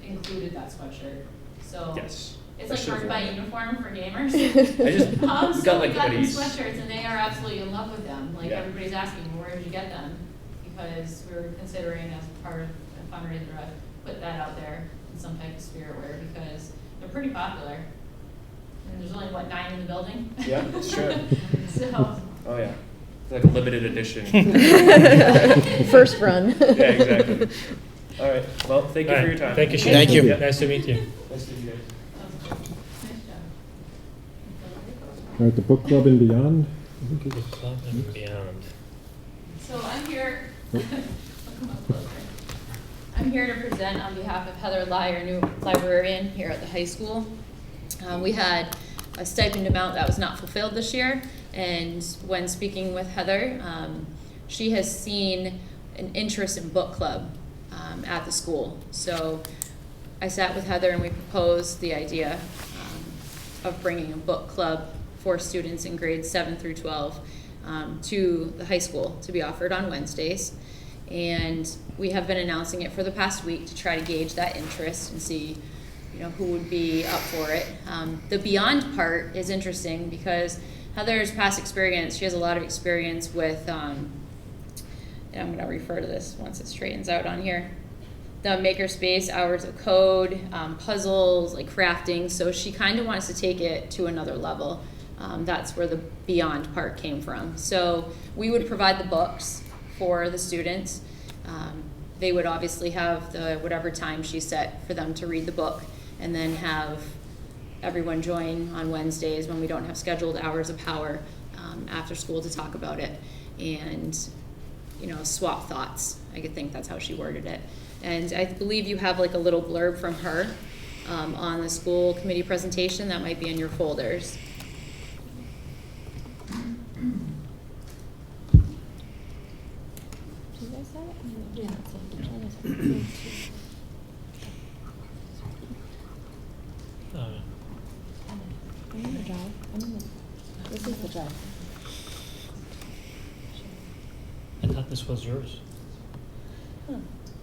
included that sweatshirt, so. Yes. It's I like should've hard by worn it. uniform for gamers. I just, we So got we like got them hoodies. sweatshirts and they are absolutely in love with them, like Yeah. everybody's asking, well, where did you get them? Because we were considering as part of a fundraiser to put that out there in some type of spirit wear, because they're pretty popular. And there's only, what, 9 in the building? Yeah, it's true. So, Oh, yeah. It's like a limited edition. First run. Yeah, exactly. All right, well, thank you All for right. your time. Thank you, Shane. Thank you. Yeah. Nice to meet you. Nice to meet you guys. nice job. All right, the book club and beyond. I think it's- Club and beyond. So I'm here, I'll come up closer. I'm here to present on behalf of Heather Lai, our new librarian here at the high school. We had a stipend amount that was not fulfilled this year, and when speaking with Heather, she has seen an interest in book club at the school. So I sat with Heather and we proposed the idea of bringing a book club for students in grades 7 through 12 to the high school to be offered on Wednesdays. And we have been announcing it for the past week to try to gauge that interest and see, you know, who would be up for it. The beyond part is interesting because Heather's past experience, she has a lot of experience with, and I'm going to refer to this once it straightens out on here, the makerspace, hours of code, puzzles, like crafting. So she kind of wants to take it to another level. That's where the beyond part came from. So we would provide the books for the students. They would obviously have the whatever time she set for them to read the book, and then have everyone join on Wednesdays when we don't have scheduled hours of power after school to talk about it and, you know, swap thoughts. I could think that's how she worded it. And I believe you have like a little blurb from her on the school committee presentation that might be in your folders. This is the job. I thought this was yours. Huh.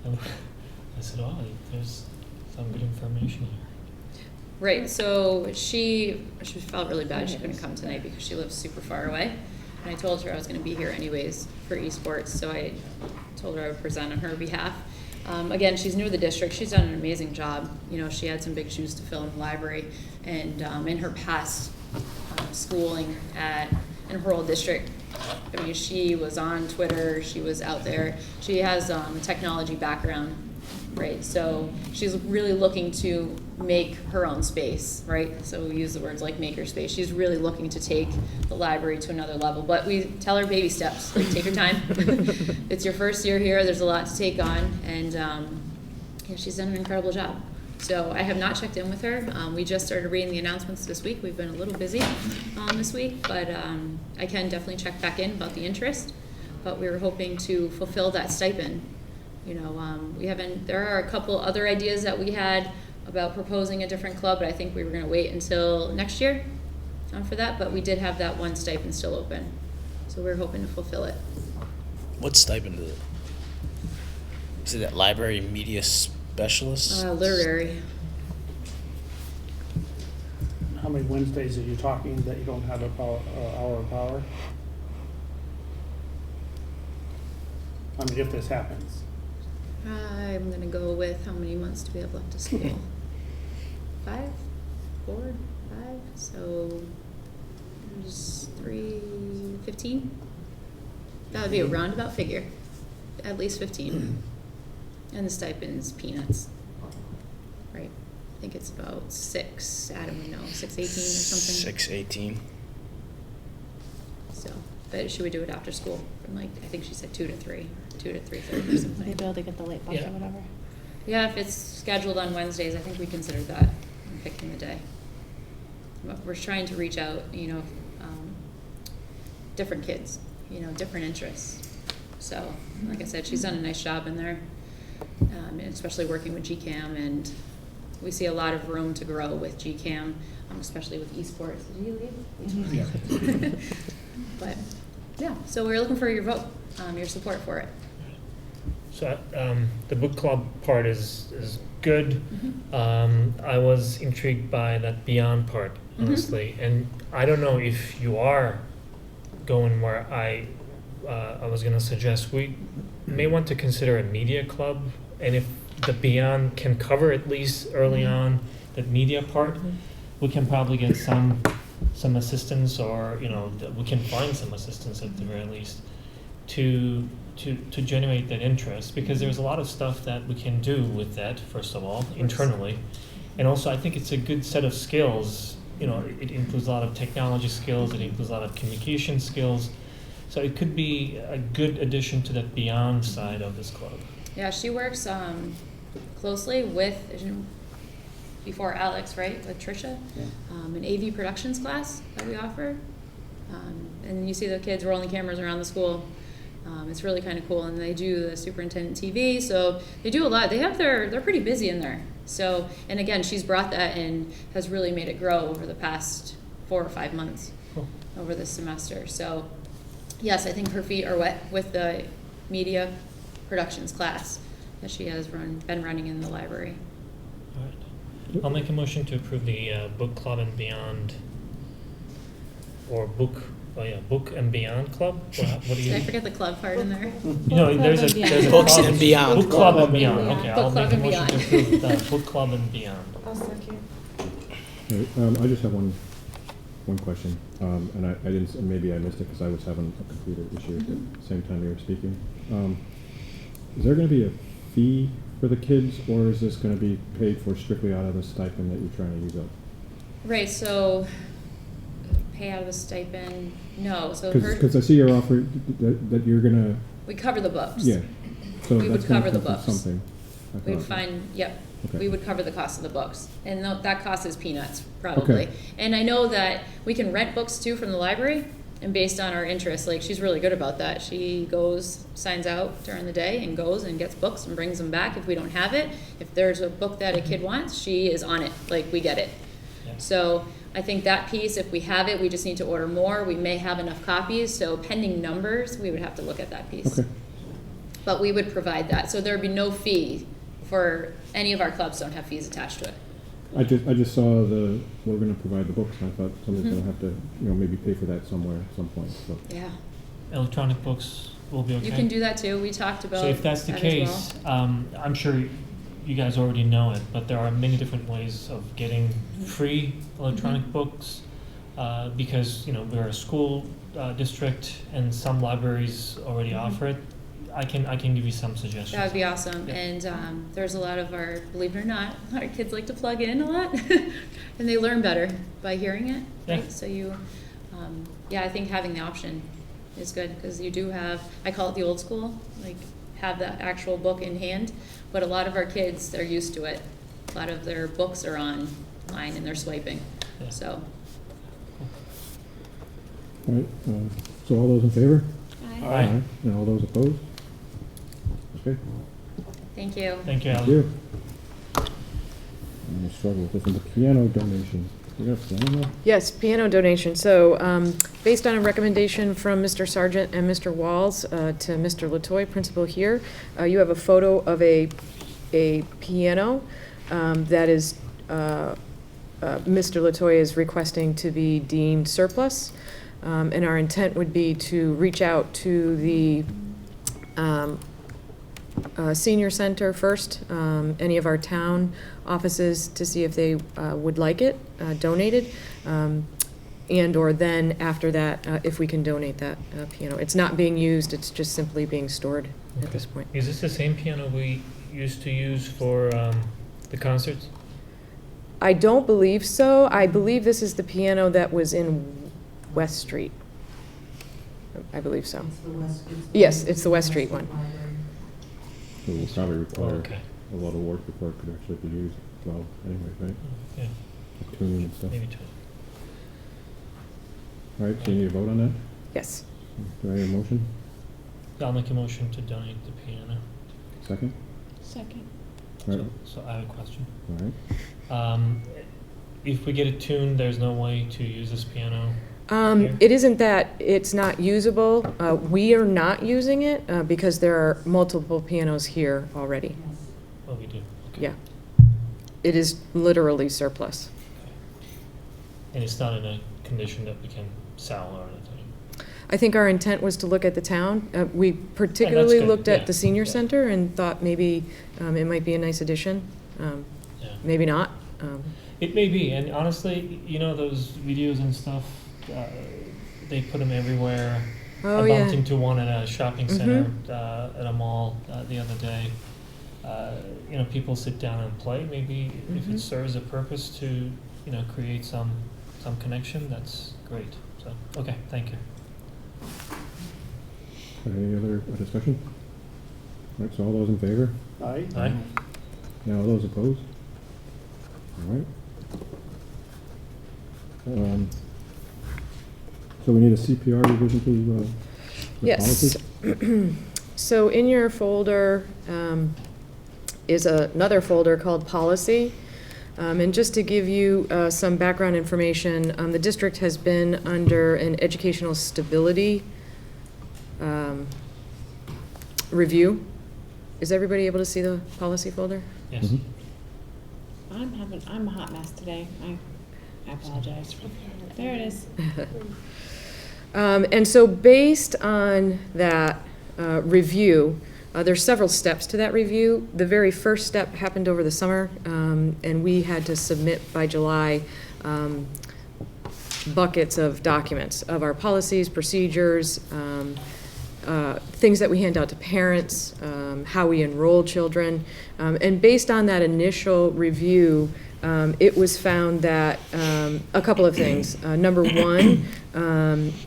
I said, oh, there's some good information here. Right, so she felt really bad she couldn't come tonight because she lives super far away. And I told her I was gonna be here anyways for esports, so I told her I would present on her behalf. Again, she's new to the district, she's done an amazing job. You know, she had some big shoes to fill in the library, and in her past schooling in her old district, I mean, she was on Twitter, she was out there. She has a technology background, right? So she's really looking to make her own space, right? So we use the words like makerspace. She's really looking to take the library to another level. But we tell her baby steps, like take your time. It's your first year here, there's a lot to take on, and yeah, she's done an incredible job. So I have not checked in with her. We just started reading the announcements this week. We've been a little busy this week, but I can definitely check back in about the interest. But we were hoping to fulfill that stipend. You know, there are a couple other ideas that we had about proposing a different club, but I think we were gonna wait until next year for that, but we did have that one stipend still open. So we're hoping to fulfill it. What stipend is it? Is it that library media specialist? Literary. How many Wednesdays are you talking that you don't have a hour of power? I mean, if this happens. I'm gonna go with how many months do we have left to school? 5? 4, 5, so there's 3:15. That would be a roundabout figure, at least 15. And the stipend's peanuts, right? I think it's about 6, Adam would know, 6:18 or something. 6:18. So, but should we do it after school from like, I think she said 2 to 3, 2 to 3:30 or something. Maybe able to get the late bus Yeah. or whatever. Yeah, if it's scheduled on Wednesdays, I think we consider that in picking the day. But we're trying to reach out, different kids, different interests. So, like I said, she's done a nice job in there, and especially working with GCAM, and we see a lot of room to grow with GCAM, especially with esports. Did you leave? Yeah. But, yeah, so we're looking for your vote, your support for it. So the book club part is good. Mm-hmm. I was intrigued by that Beyond part, honestly, and I don't know if you are going where I was going to suggest. We may want to consider a media club, and if the Beyond can cover at least early on the media part, we can probably get some assistance, or we can find some assistance at the very least to generate that interest, because there's a lot of stuff that we can do with that, first of all, internally. And also, I think it's a good set of skills. It includes a lot of technology skills, it includes a lot of communication skills. So it could be a good addition to that Beyond side of this club. Yeah, she works closely with, before Alex, right, with Tricia, an AV productions class that we offer. And you see the kids rolling cameras around the school. It's really kind of cool, and they do the superintendent TV, so they do a lot. They're pretty busy in there. So, and again, she's brought that and has really made it grow over the past 4 or 5 months over this semester. So, yes, I think her feet are wet with the media productions class that she has been running in the library. All right. I'll make a motion to approve the book club and beyond, or book and beyond club. What do you? Did I forget the club part in there? There's a Books club, and beyond. Book club and beyond. Okay, Book I'll club make a and motion to beyond. approve the book club and beyond. I'll second. Okay, I just have one question, and I didn't, and maybe I missed it because I was having a computer issue at the same time you were speaking. Is there going to be a fee for the kids, or is this going to be paid for strictly out of the stipend that you're trying to use up? Right, so pay out of the stipend, no, so her, Because I see your offer that you're going to, we cover the books. yeah. So We that's would gonna cover the come from books. something. I We would thought. find, yep, Okay. we would cover the cost of the books, and that cost is peanuts, probably. Okay. And I know that we can rent books too from the library, and based on our interests, like, she's really good about that. She goes, signs out during the day and goes and gets books and brings them back if we don't have it. If there's a book that a kid wants, she is on it, like, we get it. Yeah. So I think that piece, if we have it, we just need to order more. We may have enough copies, so pending numbers, we would have to look at that piece. Okay. But we would provide that, so there'd be no fee for, any of our clubs don't have fees attached to it. I just saw we're going to provide the books, and I thought somebody's going to have to, maybe pay for that somewhere at some point, so. Yeah, Electronic books will be okay. you can do that too, we talked about So if that's the that as case, well. I'm sure you guys already know it, but there are many different ways of getting free electronic books, because we're a school district and some libraries already offer it. I can give you some suggestions. That would be awesome, Yeah. and there's a lot of our, believe it or not, our kids like to plug in a lot, and they learn better by hearing it, right? Yeah. So you, I think having the option is good, because you do have, I call it the old school, like, have the actual book in hand, but a lot of our kids, they're used to it. A lot of their books are online and they're swiping, Yeah. so. All right, so all those in favor? Aye. And all those opposed? Okay, Thank you. Thank you, thank Ally. you. I'm going to struggle with this one, the piano donation. You got a piano now? Yes, piano donation. So, based on a recommendation from Mr. Sargent and Mr. Walls to Mr. Latoy, principal here, you have a photo of a piano that is, Mr. Latoy is requesting to be deemed surplus. And our intent would be to reach out to the senior center first, any of our town offices to see if they would like it donated, and/or then after that, if we can donate that piano. It's not being used, it's just simply being stored at this point. Is this the same piano we used to use for the concerts? I don't believe so. I believe this is the piano that was in West Street. I believe so. It's the West. Yes, it's the West Street one. So it will probably require Okay. a lot of work before it could actually be used well anyway, right? Yeah, Like tuning and stuff. maybe two. All right, so you need a vote on that? Yes. Do I hear a motion? I'll make a motion to donate the piano. Second? Second. All right, So I have a question. all right. If we get it tuned, there's no way to use this piano? Here? It isn't that it's not usable. We are not using it because there are multiple pianos here already. Yes. Oh, we do? Okay. Yeah. It is literally surplus. And it's not in a condition that we can sell or anything? I think our intent was to look at the town. We particularly good, looked yeah, at the senior yeah. center and thought maybe it might be a nice addition. Yeah. Maybe not. It may be, and honestly, you know, those videos and stuff, they put them everywhere. Oh, I bumped yeah. into one at a shopping center, at a mall, the other day. You know, people sit down and play, maybe if Mhm. it serves a purpose to, you know, create some connection, that's great. So, okay, thank you. Any other discussion? All right, so all those in favor? Aye? Aye? Now, all those opposed? All right. So we need a CPR revision to the Yes. policy? So in your folder is another folder called Policy. And just to give you some background information, the district has been under an educational stability review. Is everybody able to see the policy folder? Yes. Mhm. I'm a hot mess today. I apologize. There it is. And so based on that review, there's several steps to that review. The very first step happened over the summer, and we had to submit by July buckets of documents of our policies, procedures, things that we hand out to parents, how we enroll children. And based on that initial review, it was found that a couple of things. Number one,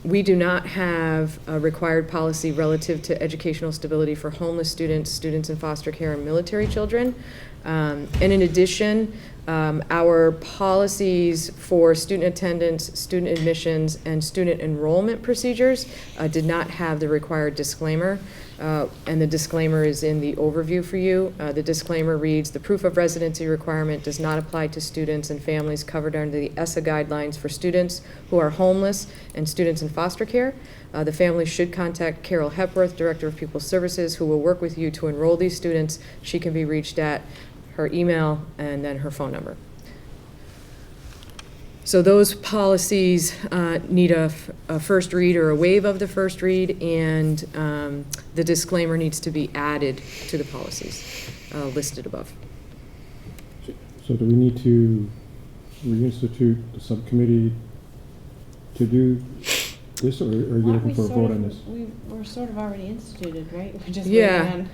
we do not have a required policy relative to educational stability for homeless students, students in foster care, and military children. And in addition, our policies for student attendance, student admissions, and student enrollment procedures did not have the required disclaimer. And the disclaimer is in the overview for you. The disclaimer reads, "The proof of residency requirement does not apply to students and families covered under the ESSA guidelines for students who are homeless and students in foster care. The family should contact Carol Hepworth, Director of Pupil Services, who will work with you to enroll these students. She can be reached at her email and then her phone number." So those policies need a first read or a waive of the first read, and the disclaimer needs to be added to the policies listed above. So do we need to reinstitute the subcommittee to do this, or are you looking for a vote on this? We're sort of already instituted, right? We're just Yeah. waiting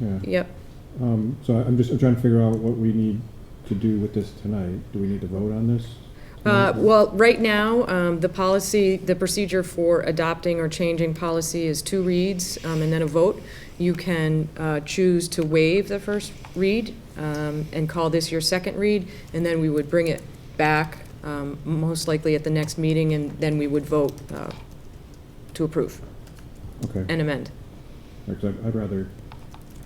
on. Yeah. Yep. So I'm trying to figure out what we need to do with this tonight. Do we need to vote on this? Well, right now, the policy, the procedure for adopting or changing policy is 2 reads and then a vote. You can choose to waive the first read and call this your second read, and then we would bring it back most likely at the next meeting, and then we would vote to approve Okay. and amend. Because I'd rather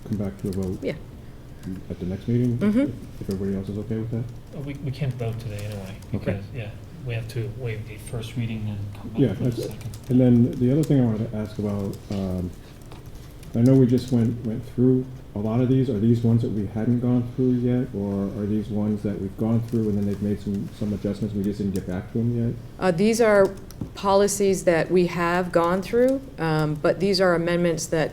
come back to a vote Yeah. at the next meeting, Mhm. if everybody else is okay with that. We can't vote today anyway, Okay. because, yeah, we have to waive the first reading and come Yeah, back for the that's it. second. And then the other thing I wanted to ask about, I know we just went through a lot of these. Are these ones that we hadn't gone through yet, or are these ones that we've gone through and then they've made some adjustments, we just didn't get back to them yet? These are policies that we have gone through, but these are amendments that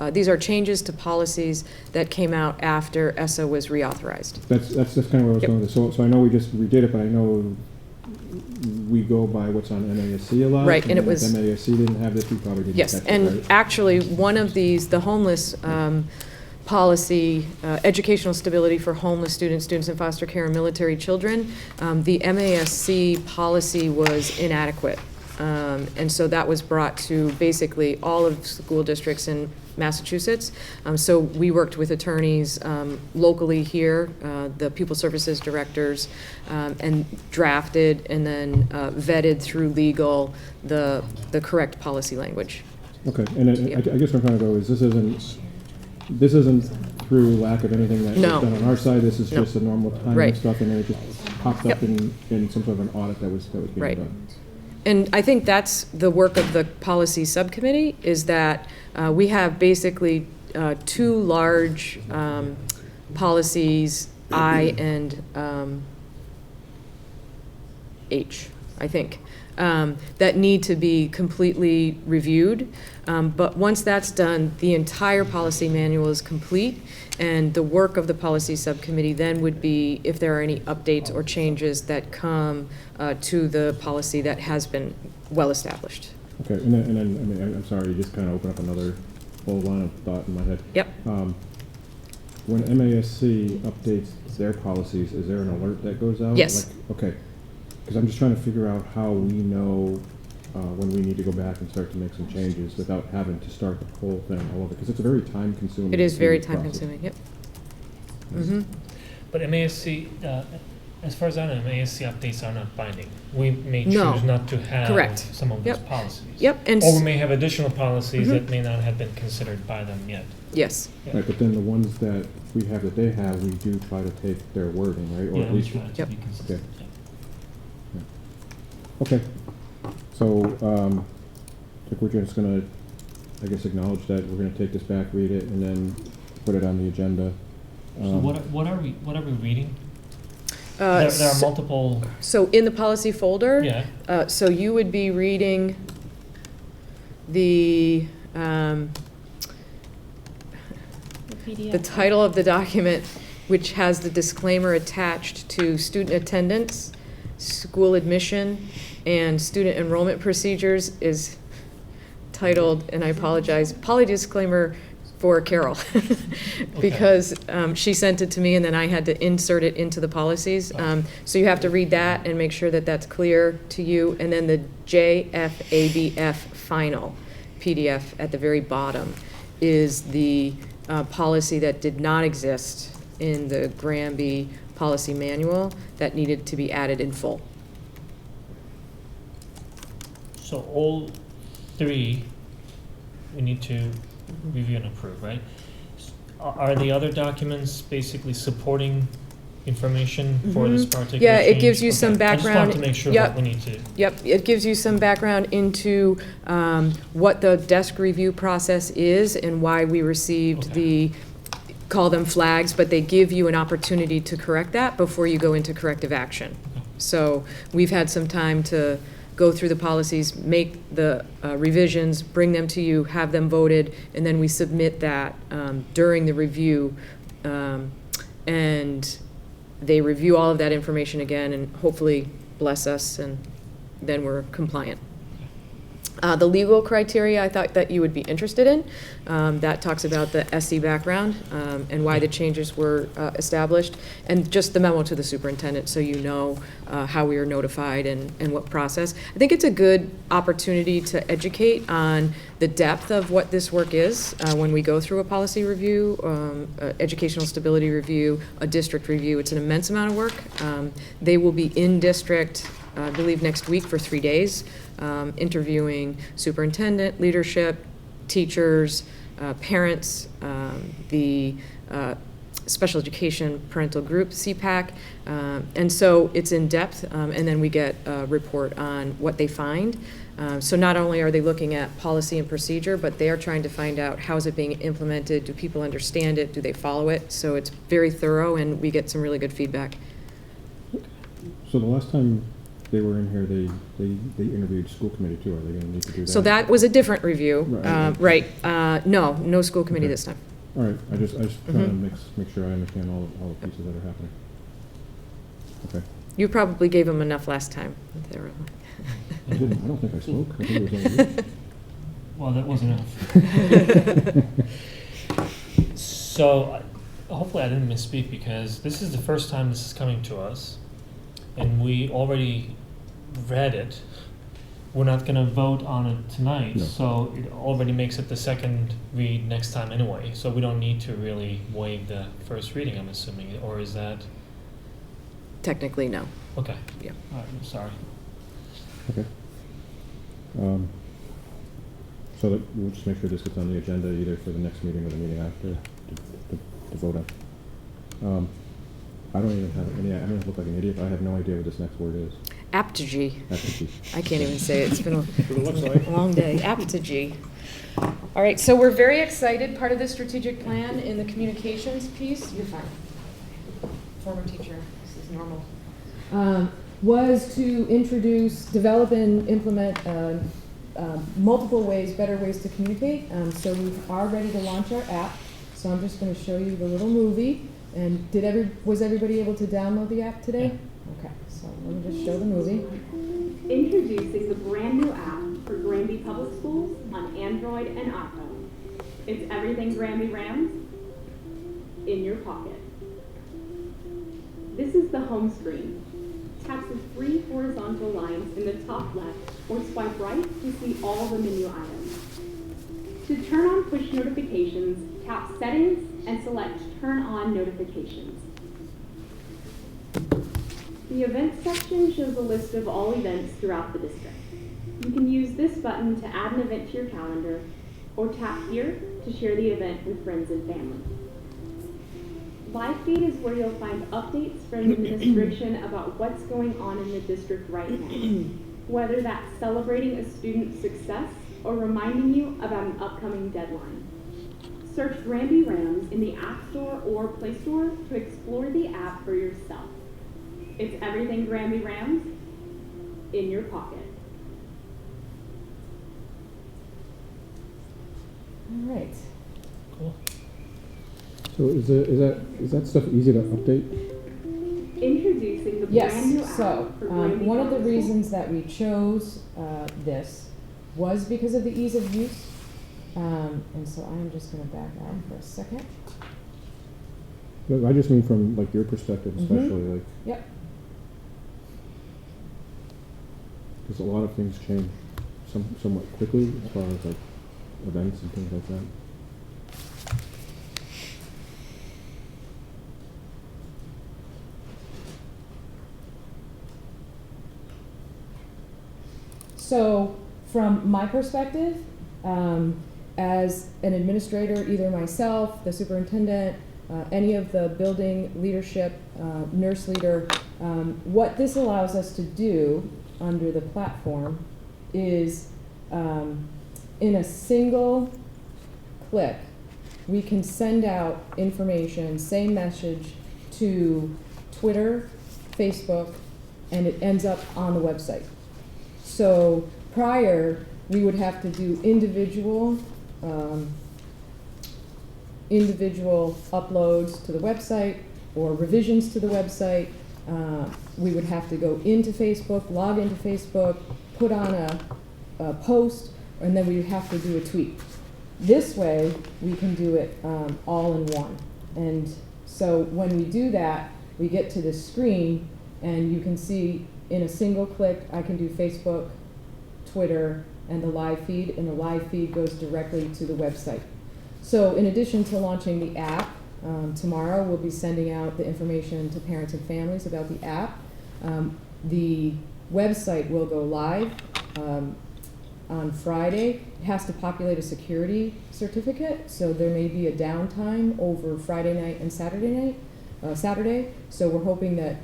these are changes to policies that came out after ESSA was reauthorized. That's kind of where I was Yep. going with this. So I know we did it, but I know we go by what's on MASC a lot. Right, and it if was- MASC didn't have this, we probably didn't Yes, catch it, and right? actually, one of these, the homeless policy, educational stability for homeless students, students in foster care, and military children, the MASC policy was inadequate. And so that was brought to basically all of school districts in Massachusetts. So we worked with attorneys locally here, the pupil services directors, and drafted and then vetted through legal the correct policy language. Okay, and I guess what I'm trying to go is this isn't through lack of anything that was No. done on our side. This is No. just a normal time Right. and stuff, and then it just popped up Yep. in some sort of an audit that was being Right. done. And I think that's the work of the policy subcommittee, is that we have basically two large policies, I and H, I think, that need to be completely reviewed. But once that's done, the entire policy manual is complete, and the work of the policy subcommittee then would be if there are any updates or changes that come to the policy that has been well-established. Okay, and then, I mean, I'm sorry, you just kind of opened up another whole line of thought in my head. Yep. When MASC updates their policies, is there an alert that goes out? Yes. Like, okay, because I'm just trying to figure out how we know when we need to go back and start to make some changes without having to start the whole thing all over, because it's a very time-consuming. It is very process. time-consuming, yep. Mm-hmm. But MASC, as far as I know, MASC updates are not binding. We may No. choose not to have Correct. some of those Yep. policies. Yep, and Or we may have additional policies Mhm. that may not have been considered by them yet. yes. Yeah. Right, but then the ones that we have that they have, we do try to take their wording, right? Or Yeah, at we least, try to Yep. be consistent. yeah. okay. So, I think we're just gonna, I guess, acknowledge that we're gonna take this back, read it, and then put it on the agenda. So what are we reading? Uh, There are multiple, So in the policy folder, yeah, so you would be reading the title of the document, which has the disclaimer attached to student attendance, school admission, and student enrollment procedures, is titled, and I apologize, poly disclaimer for Carol, because she sent it to me and then I had to insert it into the policies. So you have to read that and make sure that that's clear to you. And then the JFABF final PDF at the very bottom is the policy that did not exist in the Granby policy manual that needed to be added in full. so all three, we need to review and approve, right? Are the other documents basically supporting information for this particular Yeah, it change? gives you some Okay. I just background. wanted to make sure Yep. that we need to, Yep, it gives you some background into what the desk review process is and why we received the, call them flags, but they give you an opportunity to correct that before you go into corrective action. So we've had some time to go through the policies, make the revisions, bring them to you, have them voted, and then we submit that during the review. And they review all of that information again and hopefully bless us, and then we're compliant. The legal criteria I thought that you would be interested in. That talks about the SE background and why the changes were established, and just the memo to the superintendent so you know how we are notified and what process. I think it's a good opportunity to educate on the depth of what this work is when we go through a policy review, educational stability review, a district review. It's an immense amount of work. They will be in district, I believe, next week for 3 days. Interviewing superintendent, leadership, teachers, parents, the special education parental group, CPAC. And so it's in depth, and then we get a report on what they find. So not only are they looking at policy and procedure, but they are trying to find out how is it being implemented, do people understand it, do they follow it? So it's very thorough, and we get some really good feedback. So the last time they were in here, they interviewed school committee too. Are they gonna need to do that? So that was a different review. Right. No school committee Okay. this time. All right, I just trying to Mhm. make sure I understand all the pieces that are happening. Okay. You probably gave them enough last time. They were I don't think I spoke. I think it was only you. Well, that was enough. So, hopefully I didn't misspeak, because this is the first time this is coming to us, and we already read it. We're not gonna vote on it tonight, No. so it already makes it the second read next time anyway, so we don't need to really waive the first reading, I'm assuming, or is that, Technically, no. okay. Yeah. All right, I'm sorry. Okay. So that we'll just make sure this gets on the agenda either for the next meeting or the meeting after to vote on. I don't even have any, I'm gonna look like an idiot, but I have no idea what this next word is. Apogee. Apogee. I can't even say it. It's been What it looks like. a long day. Apogee. All right, so we're very excited. Part of the strategic plan in the communications piece, you're fine. Former teacher, this is normal. Was to introduce, develop, and implement multiple ways, better ways to communicate. So we are ready to launch our app. So I'm just going to show you the little movie. And was everybody able to download the app today? Okay, so let me just show the movie. Introducing the brand new app for Granby Public Schools on Android and iPhone. It's everything Granby Rams in your pocket. This is the home screen. Tap the 3 horizontal lines in the top left or swipe right to see all the menu items. To turn on push notifications, tap Settings and select Turn on Notifications. The Events section shows a list of all events throughout the district. You can use this button to add an event to your calendar, or tap here to share the event with friends and family. Live feed is where you'll find updates from the administration about what's going on in the district right now, whether that's celebrating a student's success or reminding you about an upcoming deadline. Search Granby Rams in the App Store or Play Store to explore the app for yourself. It's everything Granby Rams in your pocket. All right. Cool. So is that stuff easy to update? Introducing the Yes, brand new app so for Granby one of the Public reasons that we chose this was because of the ease of use. And so I'm just going to back out for a second. But I just mean from like your perspective, especially like. Yep. Because a lot of things change somewhat quickly as far as like events and things like that. So from my perspective, as an administrator, either myself, the superintendent, any of the building leadership, nurse leader, what this allows us to do under the platform is in a single click, we can send out information, same message to Twitter, Facebook, and it ends up on the website. So prior, we would have to do individual uploads to the website or revisions to the website. We would have to go into Facebook, log into Facebook, put on a post, and then we would have to do a tweet. This way, we can do it all in one. And so when we do that, we get to this screen, and you can see in a single click, I can do Facebook, Twitter, and the live feed, and the live feed goes directly to the website. So in addition to launching the app, tomorrow we'll be sending out the information to parents and families about the app. The website will go live on Friday. It has to populate a security certificate, so there may be a downtime over Friday night and Saturday. So we're hoping that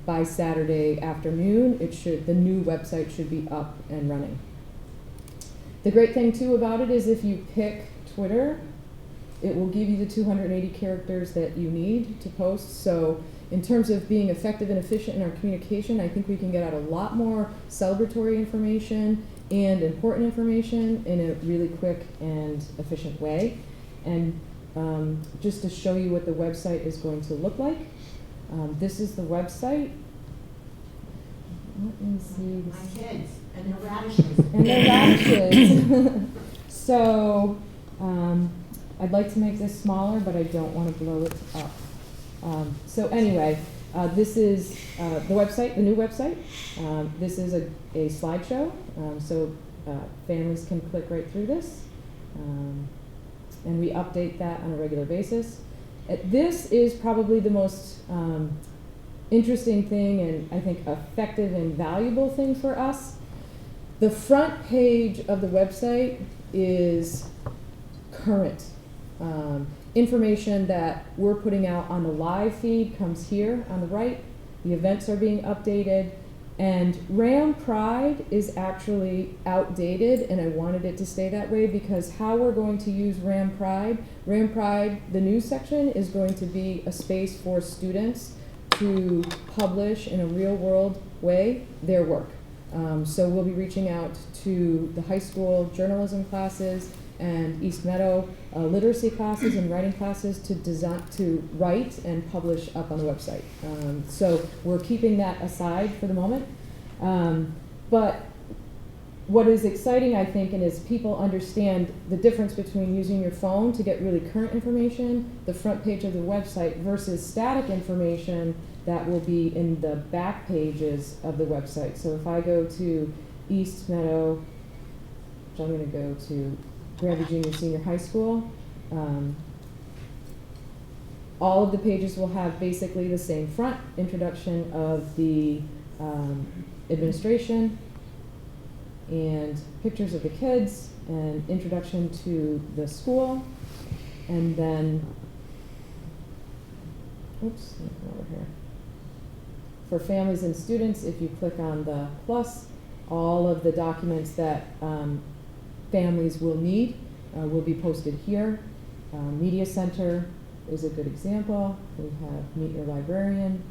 by Saturday afternoon, the new website should be up and running. The great thing too about it is if you pick Twitter, it will give you the 280 characters that you need to post. So in terms of being effective and efficient in our communication, I think we can get out a lot more celebratory information and important information in a really quick and efficient way. And just to show you what the website is going to look like, this is the website. Let me see. My kids and their radishes. And their radishes. So I'd like to make this smaller, but I don't want to blow it up. So anyway, this is the website, the new website. This is a slideshow, so families can click right through this. And we update that on a regular basis. This is probably the most interesting thing and I think effective and valuable thing for us. The front page of the website is current. Information that we're putting out on the live feed comes here on the right. The events are being updated. And Ram Pride is actually outdated, and I wanted it to stay that way because how we're going to use Ram Pride, the news section, is going to be a space for students to publish in a real world way their work. So we'll be reaching out to the high school journalism classes and East Meadow literacy classes and writing classes to write and publish up on the website. So we're keeping that aside for the moment. But what is exciting, I think, and as people understand the difference between using your phone to get really current information, the front page of the website, versus static information that will be in the back pages of the website. So if I go to East Meadow, which I'm going to go to Granby Junior Senior High School, all of the pages will have basically the same front, introduction of the administration and pictures of the kids and introduction to the school, and then, oops, let me come over here. For families and students, if you click on the plus, all of the documents that families will need will be posted here. Media Center is a good example. We have Meet Your Librarian.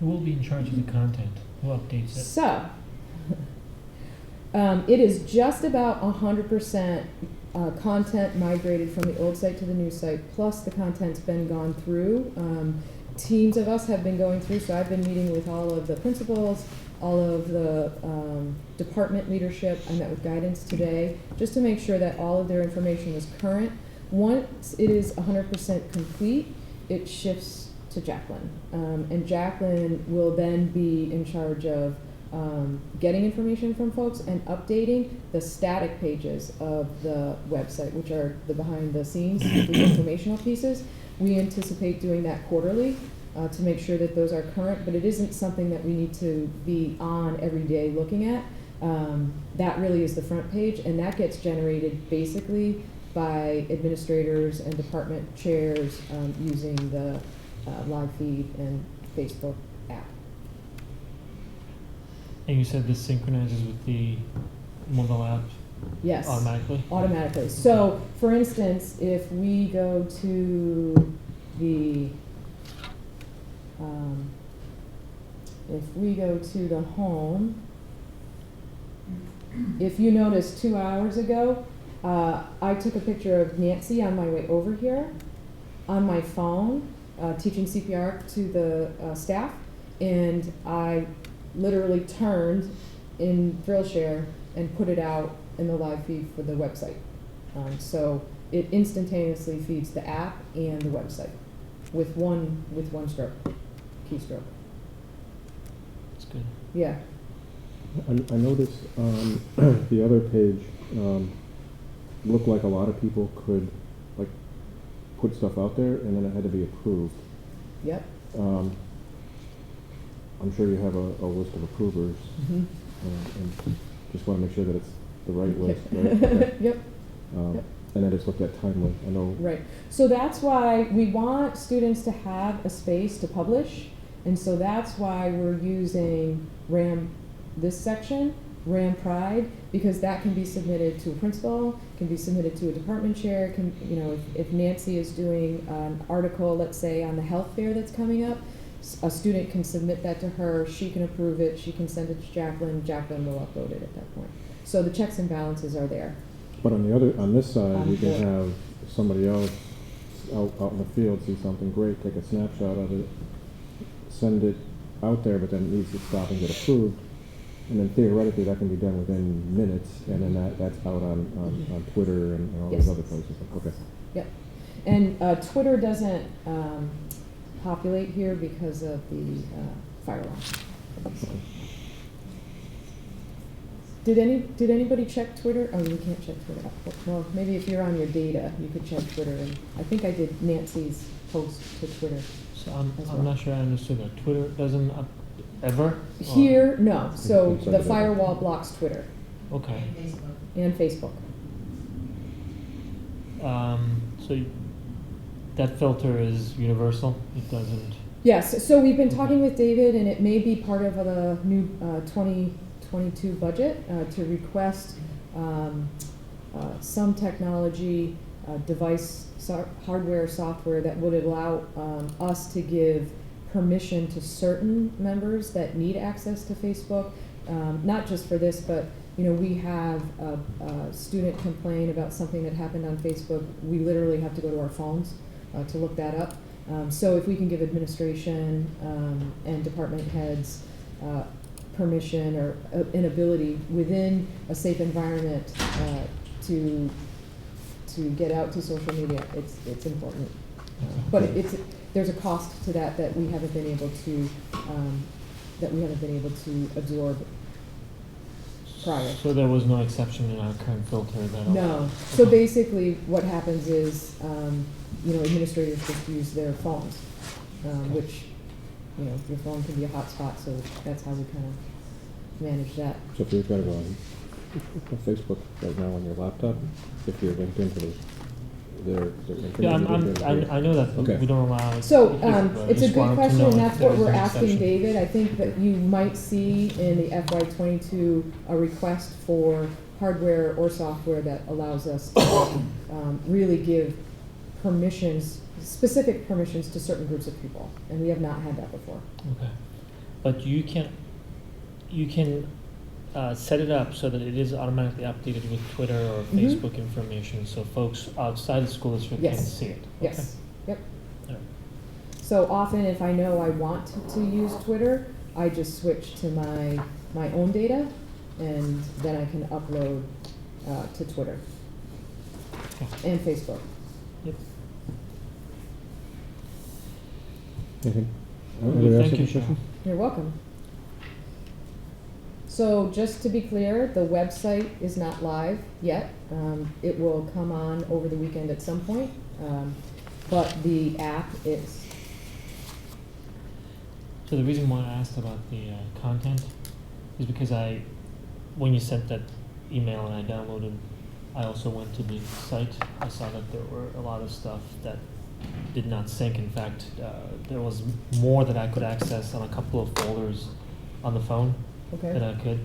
Who will be in charge of the content? Who updates it? So, it is just about 100% content migrated from the old site to the new site, plus the content's been gone through. Teams of us have been going through, so I've been meeting with all of the principals, all of the department leadership. I met with guidance today, just to make sure that all of their information is current. Once it is 100% complete, it shifts to Jacqueline. And Jacqueline will then be in charge of getting information from folks and updating the static pages of the website, which are the behind the scenes, the informational pieces. We anticipate doing that quarterly to make sure that those are current, but it isn't something that we need to be on every day looking at. That really is the front page, and that gets generated basically by administrators and department chairs using the live feed and Facebook app. And you said this synchronizes with the mobile app? Yes. Automatically? Automatically. So, for instance, if we go to the home, if you notice 2 hours ago, I took a picture of Nancy on my way over here on my phone, teaching CPR to the staff, and I literally turned in ThrillShare and put it out in the live feed for the website. So it instantaneously feeds the app and the website with one stroke, keystroke. That's good. Yeah. I noticed the other page looked like a lot of people could like put stuff out there, and then it had to be approved. Yep. I'm sure you have a list of approvers, and just want to make sure that it's the right list, right? Okay. Yep. Yep. And I just looked at timely. I know. Right. So that's why we want students to have a space to publish, and so that's why we're using RAM, this section, Ram Pride, because that can be submitted to a principal, can be submitted to a department chair, can, you know, if Nancy is doing an article, let's say, on the health fair that's coming up, a student can submit that to her, she can approve it, she can send it to Jacqueline will upload it at that point. So the checks and balances are there. But on this side, you can have somebody else out in the field see something great, take a snapshot of it, send it out there, but then it needs to stop and get approved. And then theoretically, that can be done within minutes, and then that's out on Twitter and all those other places. Okay. Yep. And Twitter doesn't populate here because of the firewall. Did anybody check Twitter? Oh, you can't check Twitter. Well, maybe if you're on your data, you could check Twitter. And I think I did Nancy's post to Twitter. So I'm not sure I understood that. Twitter doesn't ever? Here, no. So the firewall blocks Twitter. Okay. And Facebook. That filter is universal? It doesn't? Yes. So we've been talking with David, and it may be part of the new 2022 budget to request some technology, device, hardware, software that would allow us to give permission to certain members that need access to Facebook, not just for this, but you know, we have a student complain about something that happened on Facebook. We literally have to go to our phones to look that up. So if we can give administration and department heads permission or an ability within a safe environment to get out to social media, it's important. But there's a cost to that we haven't been able to absorb prior. So there was no exception in our current filter that? No. So basically, what happens is, you know, administrators just use their phones, which, you know, your phone can be a hotspot. So that's how we kind of manage that. So if you've got to go on Facebook right now on your laptop, if you're linked into their yeah, I know that we don't allow it. So it's a good question, and that's what we're asking David. I think that you might see in the FY22 a request for hardware or software that allows us to really give permissions, specific permissions to certain groups of people, and we have not had that before. Okay, but you can set it up so that it is automatically updated with Twitter or Facebook information, so folks outside the school district can see it. Yes. Okay. Yep. So often, if I know I want to use Twitter, I just switch to my own data, and then I can upload to Twitter and Facebook. Yep. Anything? Thank you, Sharon. You're welcome. So just to be clear, the website is not live yet. It will come on over the weekend at some point, but the app is. So the reason why I asked about the content is because when you sent that email and I downloaded, I also went to the site. I saw that there were a lot of stuff that did not sync. In fact, there was more that I could access on a couple of folders on the phone. Okay. That I could,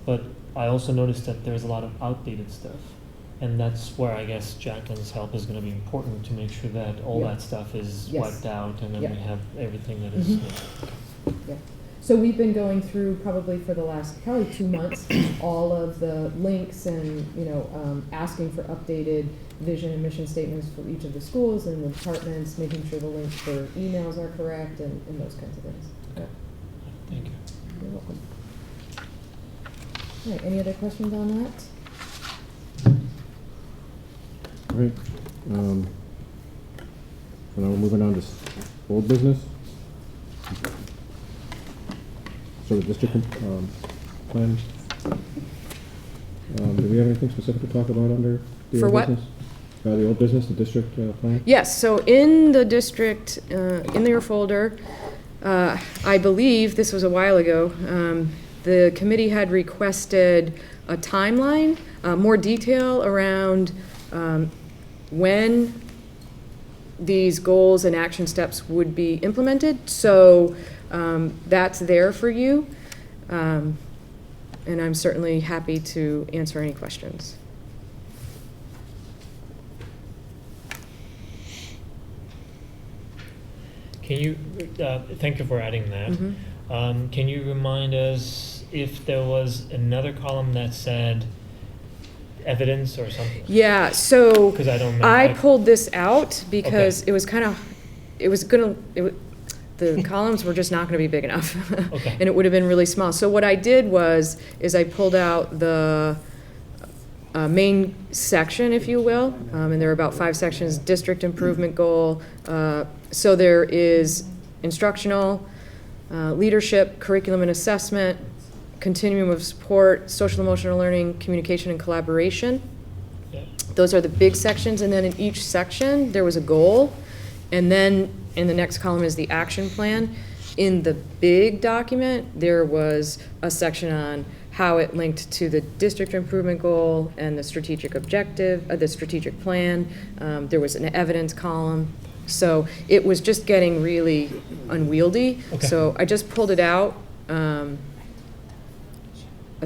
but I also noticed that there's a lot of outdated stuff, and that's where I guess Jacqueline's help is going to be important to make sure that all that stuff is wiped out, and then we have everything that is. Yeah. So we've been going through probably for the last 2 months all of the links and asking for updated vision and mission statements for each of the schools and the departments, making sure the links for emails are correct and those kinds of things. Okay. Thank you. You're welcome. All right, any other questions on that? All right. So now we're moving on to old business. So the district plan. Do we have anything specific to talk about under the For old what? business? The old business, the district plan? Yes, so in the district, in your folder, I believe, this was a while ago, the committee had requested a timeline, more detail around when these goals and action steps would be implemented. So that's there for you. and I'm certainly happy to answer any questions. Can you, thank you for adding that. Mhm. Can you remind us if there was another column that said evidence or something? Yeah, so 'Cause I don't remember. I pulled this out because it was kind of, the columns were just not gonna be big enough. Okay. And it would have been really small. So what I did is I pulled out the main section, if you will, and there are about 5 sections: district improvement goal. So there is instructional, leadership, curriculum and assessment, continuum of support, social emotional learning, communication and collaboration. Yeah. Those are the big sections, and then in each section, there was a goal, and then in the next column is the action plan. In the big document, there was a section on how it linked to the district improvement goal and the strategic objective, the strategic plan. There was an evidence column. So it was just getting really unwieldy. Okay. So I just pulled it out. I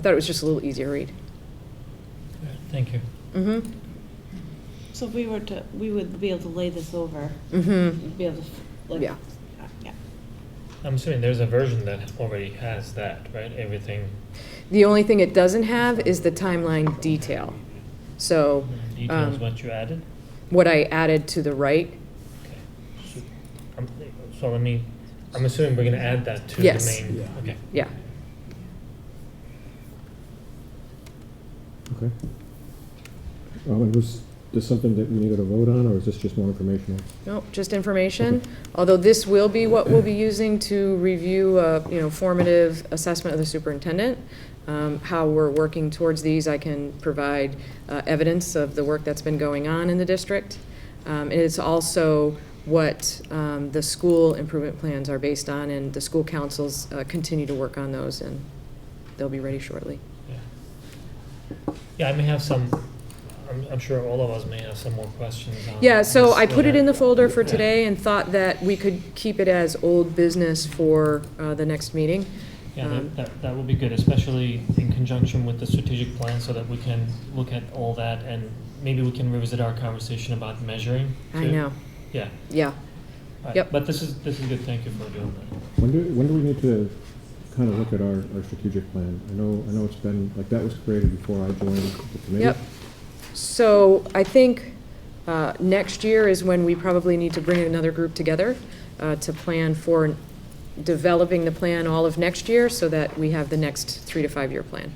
thought it was just a little easier to read. All right, thank you. Mm-hmm. So if we were to, we would be able to lay this over, Mm-hmm. be able to, like. Yeah. Yeah. I'm assuming there's a version that already has that, right? Everything, The only thing it doesn't have is the timeline detail. So details what you added? what I added to the right. Okay. So I'm assuming we're gonna add that to the Yes. main, okay. Yeah. Okay. And was this something that we needed to vote on, or is this just more informational? Nope, just information. Although this will be what we'll be using to review a, formative assessment of the superintendent. How we're working towards these, I can provide evidence of the work that's been going on in the district. And it's also what the school improvement plans are based on, and the school councils continue to work on those, and they'll be ready shortly. Yeah, I may have some, I'm sure all of us may have some more questions on. Yeah, so this I put it later. in the folder for Yeah. today and thought that we could keep it as old business for the next meeting. Yeah, that would be good, especially in conjunction with the strategic plan, so that we can look at all that, and maybe we can revisit our conversation about measuring. I too. know, Yeah. yeah. All right. Yep. But this is good, thank you for doing that. When do we need to kind of look at our strategic plan? I know it's been, like, that was created before I joined the committee. Yep. So I think next year is when we probably need to bring another group together to plan for developing the plan all of next year, so that we have the next 3 to 5 year plan.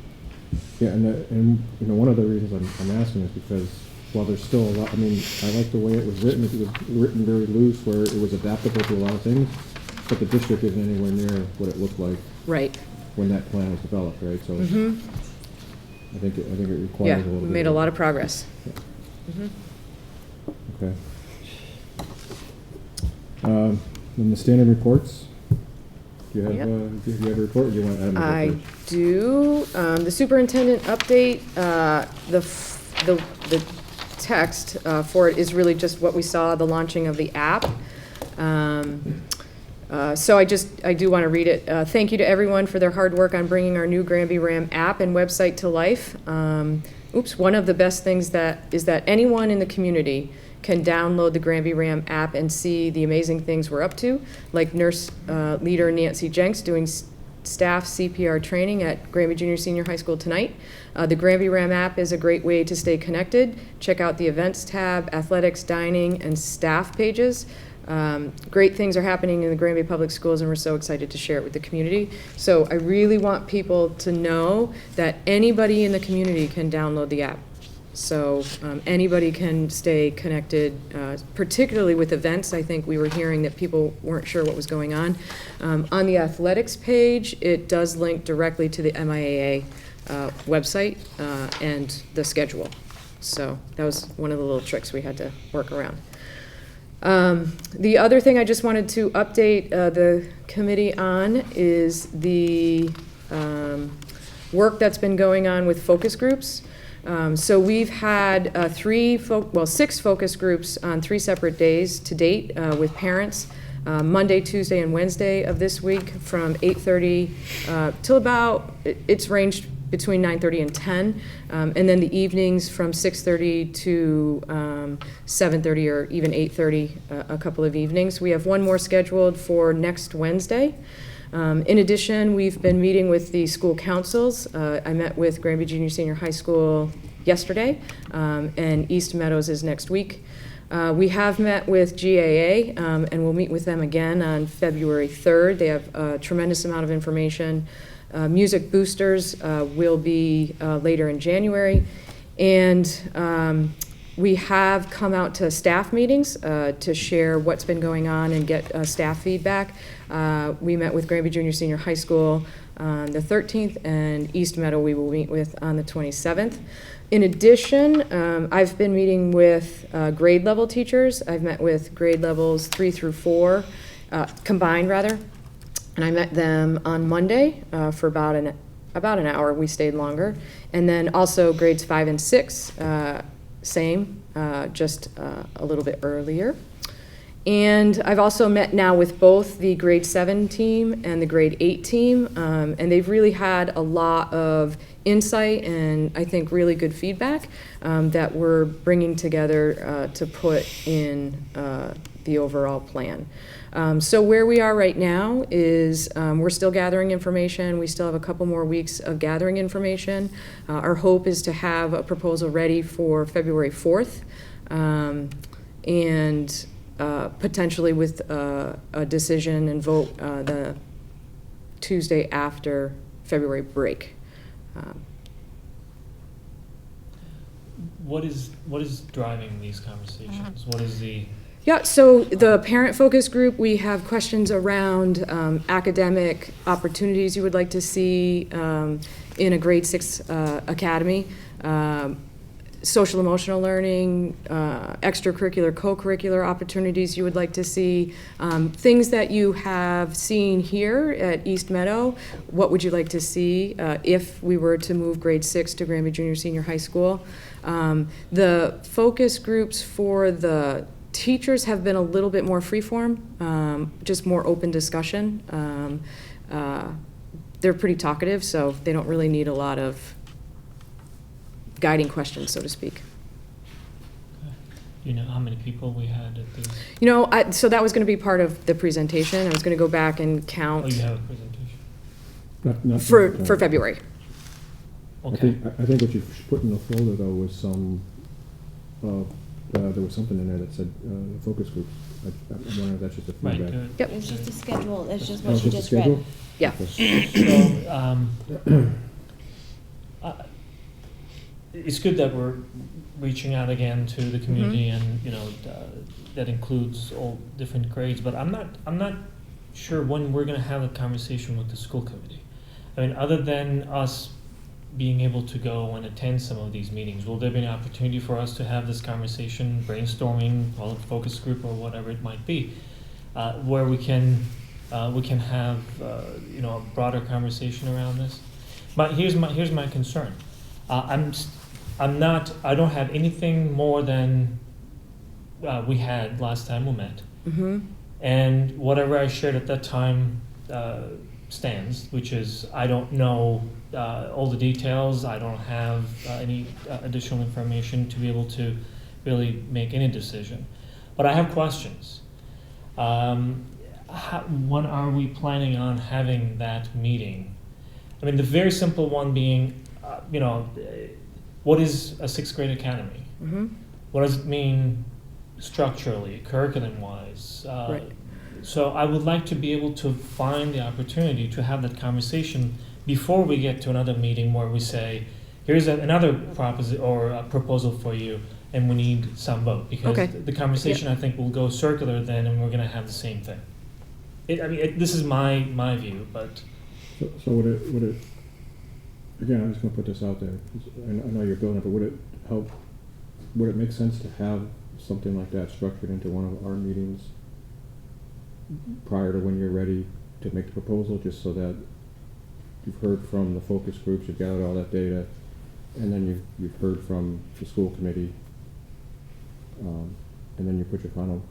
Yeah, and one of the reasons I'm asking is because while there's still a lot, I mean, I like the way it was written. It was written very loose, where it was adaptable to a lot of things, but the district isn't anywhere near what it looked like Right. when that plan was developed, right? So Mm-hmm. I think it requires Yeah, a little we bit. made a lot of progress. Yeah. Mm-hmm. Okay. Then the standard reports. Do you have, Yep. do you have a report, or do you want Adam to go I first? do. The superintendent update, the text for it is really just what we saw, the launching of the app. So I do want to read it. Thank you to everyone for their hard work on bringing our new Granby Ram app and website to life. One of the best things is that anyone in the community can download the Granby Ram app and see the amazing things we're up to, like nurse leader Nancy Jenks doing staff CPR training at Granby Junior Senior High School tonight. The Granby Ram app is a great way to stay connected. Check out the events tab, athletics, dining, and staff pages. Great things are happening in the Granby Public Schools, and we're so excited to share it with the community. So I really want people to know that anybody in the community can download the app. So anybody can stay connected, particularly with events. I think we were hearing that people weren't sure what was going on. On the athletics page, it does link directly to the MIAA website and the schedule. So that was one of the little tricks we had to work around. The other thing I just wanted to update the committee on is the work that's been going on with focus groups. So we've had 6 focus groups on 3 separate days to date with parents. Monday, Tuesday, and Wednesday of this week from 8:30 till about, it's ranged between 9:30 and 10, and then the evenings from 6:30 to 7:30 or even 8:30, a couple of evenings. We have one more scheduled for next Wednesday. In addition, we've been meeting with the school councils. I met with Granby Junior Senior High School yesterday, and East Meadows is next week. We have met with GAA, and we'll meet with them again on February 3rd. They have a tremendous amount of information. Music Boosters will be later in January. And we have come out to staff meetings to share what's been going on and get staff feedback. We met with Granby Junior Senior High School on the 13th, and East Meadow we will meet with on the 27th. In addition, I've been meeting with grade level teachers. I've met with grade levels 3 through 4, combined rather. And I met them on Monday for about an hour. We stayed longer. And then also grades 5 and 6, same, just a little bit earlier. And I've also met now with both the grade 7 team and the grade 8 team, and they've really had a lot of insight and I think really good feedback that we're bringing together to put in the overall plan. So where we are right now is we're still gathering information. We still have a couple more weeks of gathering information. Our hope is to have a proposal ready for February 4th, and potentially with a decision and vote the Tuesday after February break. What is driving these conversations? What is the... Yeah, so the parent focus group, we have questions around academic opportunities you would like to see in a grade 6 academy, social emotional learning, extracurricular, co-curricular opportunities you would like to see, things that you have seen here at East Meadow. What would you like to see if we were to move grade 6 to Granby Junior Senior High School? The focus groups for the teachers have been a little bit more freeform, just more open discussion. They're pretty talkative, so they don't really need a lot of guiding questions, so to speak. You know how many people we had at this? You know, so that was going to be part of the presentation. I was going to go back and count. Oh, you have a presentation? Not for February. Okay. I think what you put in the folder though was some, there was something in there that said focus groups. I wonder if that's just a feedback. Right. Yep, it's just a schedule, it's just Oh, what you just a just read. schedule? Yeah. So, it's good that we're reaching out again to the community, and you know that includes all different grades. But I'm not sure when we're going to have a conversation with the school committee. I mean, other than us being able to go and attend some of these meetings, will there be an opportunity for us to have this conversation, brainstorming, call it focus group or whatever it might be, where we can have you know, a broader conversation around this? But here's my concern. I don't have anything more than we had last time we met. Mm-hmm. And whatever I shared at that time stands, which is I don't know all the details. I don't have any additional information to be able to really make any decision. But I have questions. When are we planning on having that meeting? I mean, the very simple one being, you know, what is a 6th grade academy? Mm-hmm. What does it mean structurally, curriculum-wise? Right. So I would like to be able to find the opportunity to have that conversation before we get to another meeting where we say, here's another proposal for you, and we need some vote. Because Okay. the conversation, I think, will go circular then, and we're going to have the same thing. This is my view, but... So would it, again, I'm just going to put this out there. I know you're building it, but would it make sense to have something like that structured into one of our meetings prior to when you're ready to make the proposal, just so that you've heard from the focus groups, you've gathered all that data, and then you've heard from the school committee, and then you put your final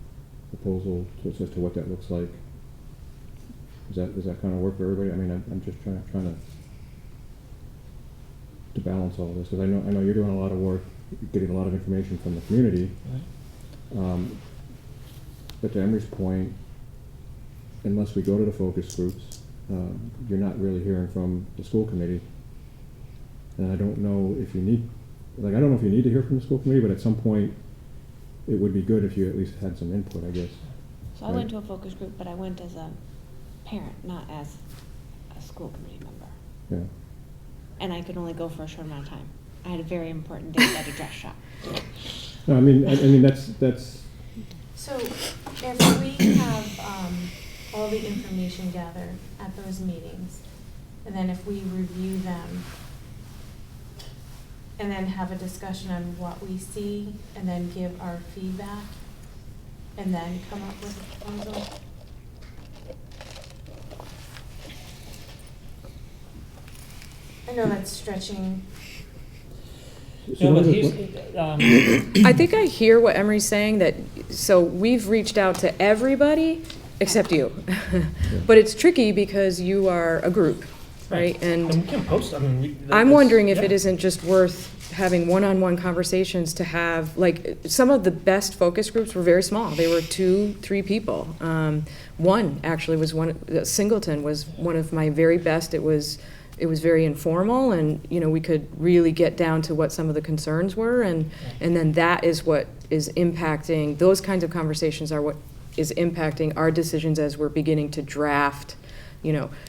proposal as to what that looks like? Does that kind of work for everybody? I mean, I'm just trying to to balance all this, because I know you're doing a lot of work, getting a lot of information from the community. But to Emery's point, unless we go to the focus groups, you're not really hearing from the school committee. And I don't know if you need, I don't know if you need to hear from the school committee, but at some point, it would be good if you at least had some input, I guess. So I went to a focus group, but I went as a parent, not as a school committee member. Yeah. And I could only go for a short amount of time. I had a very important date at a dress shop. No, I mean that's. So if we have all the information gathered at those meetings, and then if we review them, and then have a discussion on what we see, and then give our feedback, and then come up with a proposal. I know that's stretching. Yeah, but he's, I think I hear what Emery's saying, that, so we've reached out to everybody except you. But it's tricky because you are a group, right? And we can post, I mean, I'm wondering if it isn't just worth having one-on-one conversations to have, like, some of the best focus groups were very small. They were 2-3 people. One actually was Singleton was one of my very best. It was very informal, and we could really get down to what some of the concerns were, and then that is what is impacting, those kinds of conversations are what is impacting our decisions as we're beginning to draft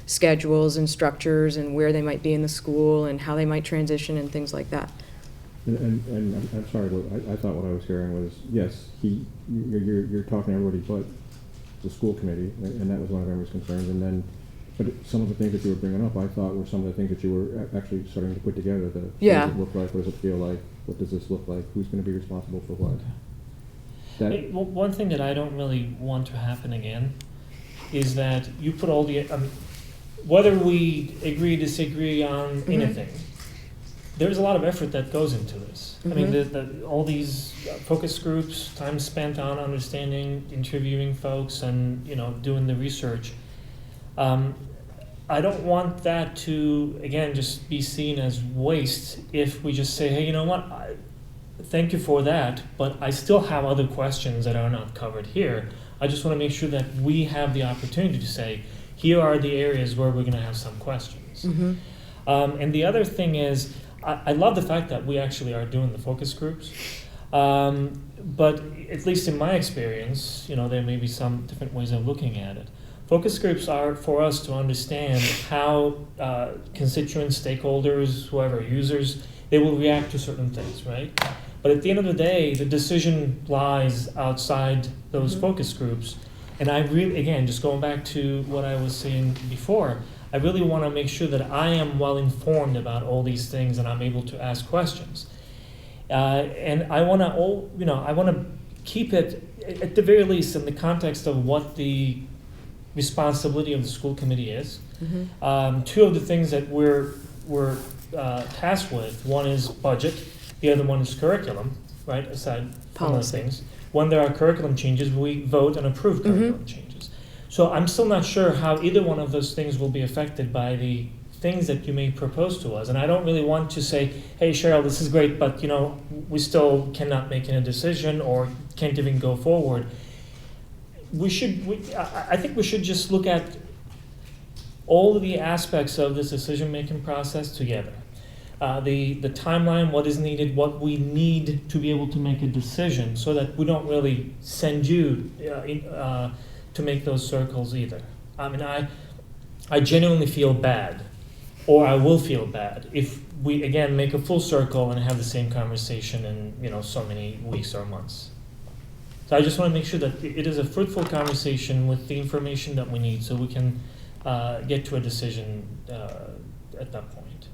schedules and structures and where they might be in the school and how they might transition and things like that. And I'm sorry, but I thought what I was hearing was, yes, you're talking to everybody but the school committee, and that was one of Emery's concerns, and then but some of the things that you were bringing up, I thought were some of the things that you were actually starting to put together. What does it look like? What does it feel like? What does this look like? Who's going to be responsible for what? One thing that I don't really want to happen again is that you put all the, whether we agree, disagree on anything, there's a lot of effort that goes into this. I mean, all these focus groups, time spent on understanding, interviewing folks, and doing the research. I don't want that to, again, just be seen as waste if we just say, hey, you know what, thank you for that, but I still have other questions that are not covered here. I just want to make sure that we have the opportunity to say, here are the areas where we're going to have some questions. And the other thing is, I love the fact that we actually are doing the focus groups, but at least in my experience, there may be some different ways of looking at it. Focus groups are for us to understand how constituents, stakeholders, whoever, users, they will react to certain things, right? But at the end of the day, the decision lies outside those focus groups. And I really, again, just going back to what I was saying before, I really want to make sure that I am well informed about all these things and I'm able to ask questions. And I want to, I want to keep it, at the very least, in the context of what the responsibility of the school committee is. Two of the things that we're tasked with, one is budget, the other one is curriculum, right, aside from those things. When there are curriculum changes, we vote and approve curriculum changes. So I'm still not sure how either one of those things will be affected by the things that you may propose to us. And I don't really want to say, hey, Cheryl, this is great, but we still cannot make any decision or can't even go forward. I think we should just look at all of the aspects of this decision-making process together. The timeline, what is needed, what we need to be able to make a decision, so that we don't really send you to make those circles either. I mean, I genuinely feel bad, or I will feel bad, if we, again, make a full circle and have the same conversation in so many weeks or months. So I just want to make sure that it is a fruitful conversation with the information that we need, so we can get to a decision at that point.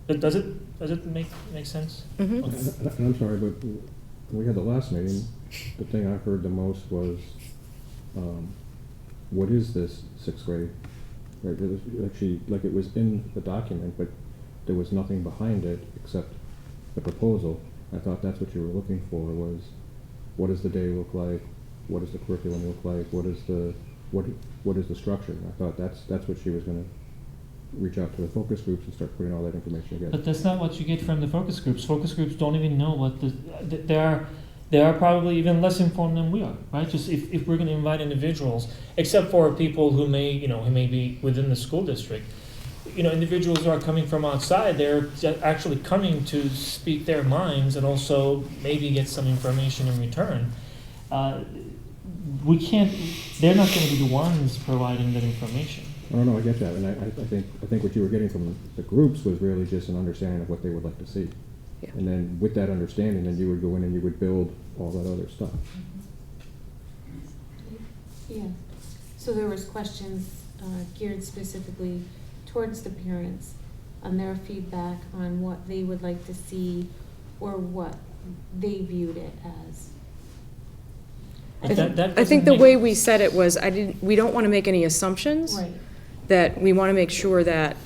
But does it make sense? Okay. And I'm sorry, but when we had the last meeting, the thing I heard the most was, what is this 6th grade? Right, it was actually, like, it was in the document, but there was nothing behind it except the proposal. I thought that's what you were looking for, was what does the day look like? What does the curriculum look like? What is the structure? I thought that's what she was going to reach out to the focus groups and start putting all that information together. But that's not what you get from the focus groups. Focus groups don't even know what they are probably even less informed than we are, right? Just if we're gonna invite individuals, except for people who may be within the school district, individuals who are coming from outside, they're actually coming to speak their minds and also maybe get some information in return. They're not gonna be the ones providing that information. Oh, no, I get that, and I think what you were getting from the groups was really just an understanding of what they would like to see. Yeah. And then with that understanding, then you would go in and you would build all that other stuff. Yeah, so there was questions geared specifically towards the parents on their feedback on what they would like to see or what they viewed it as. I think the way we said it was, we don't want to make any assumptions. Right. That we want to make sure that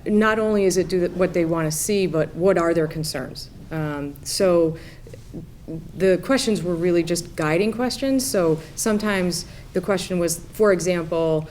not only is it what they want to see, but what are their concerns. So the questions were really just guiding questions. So sometimes the question was, for example,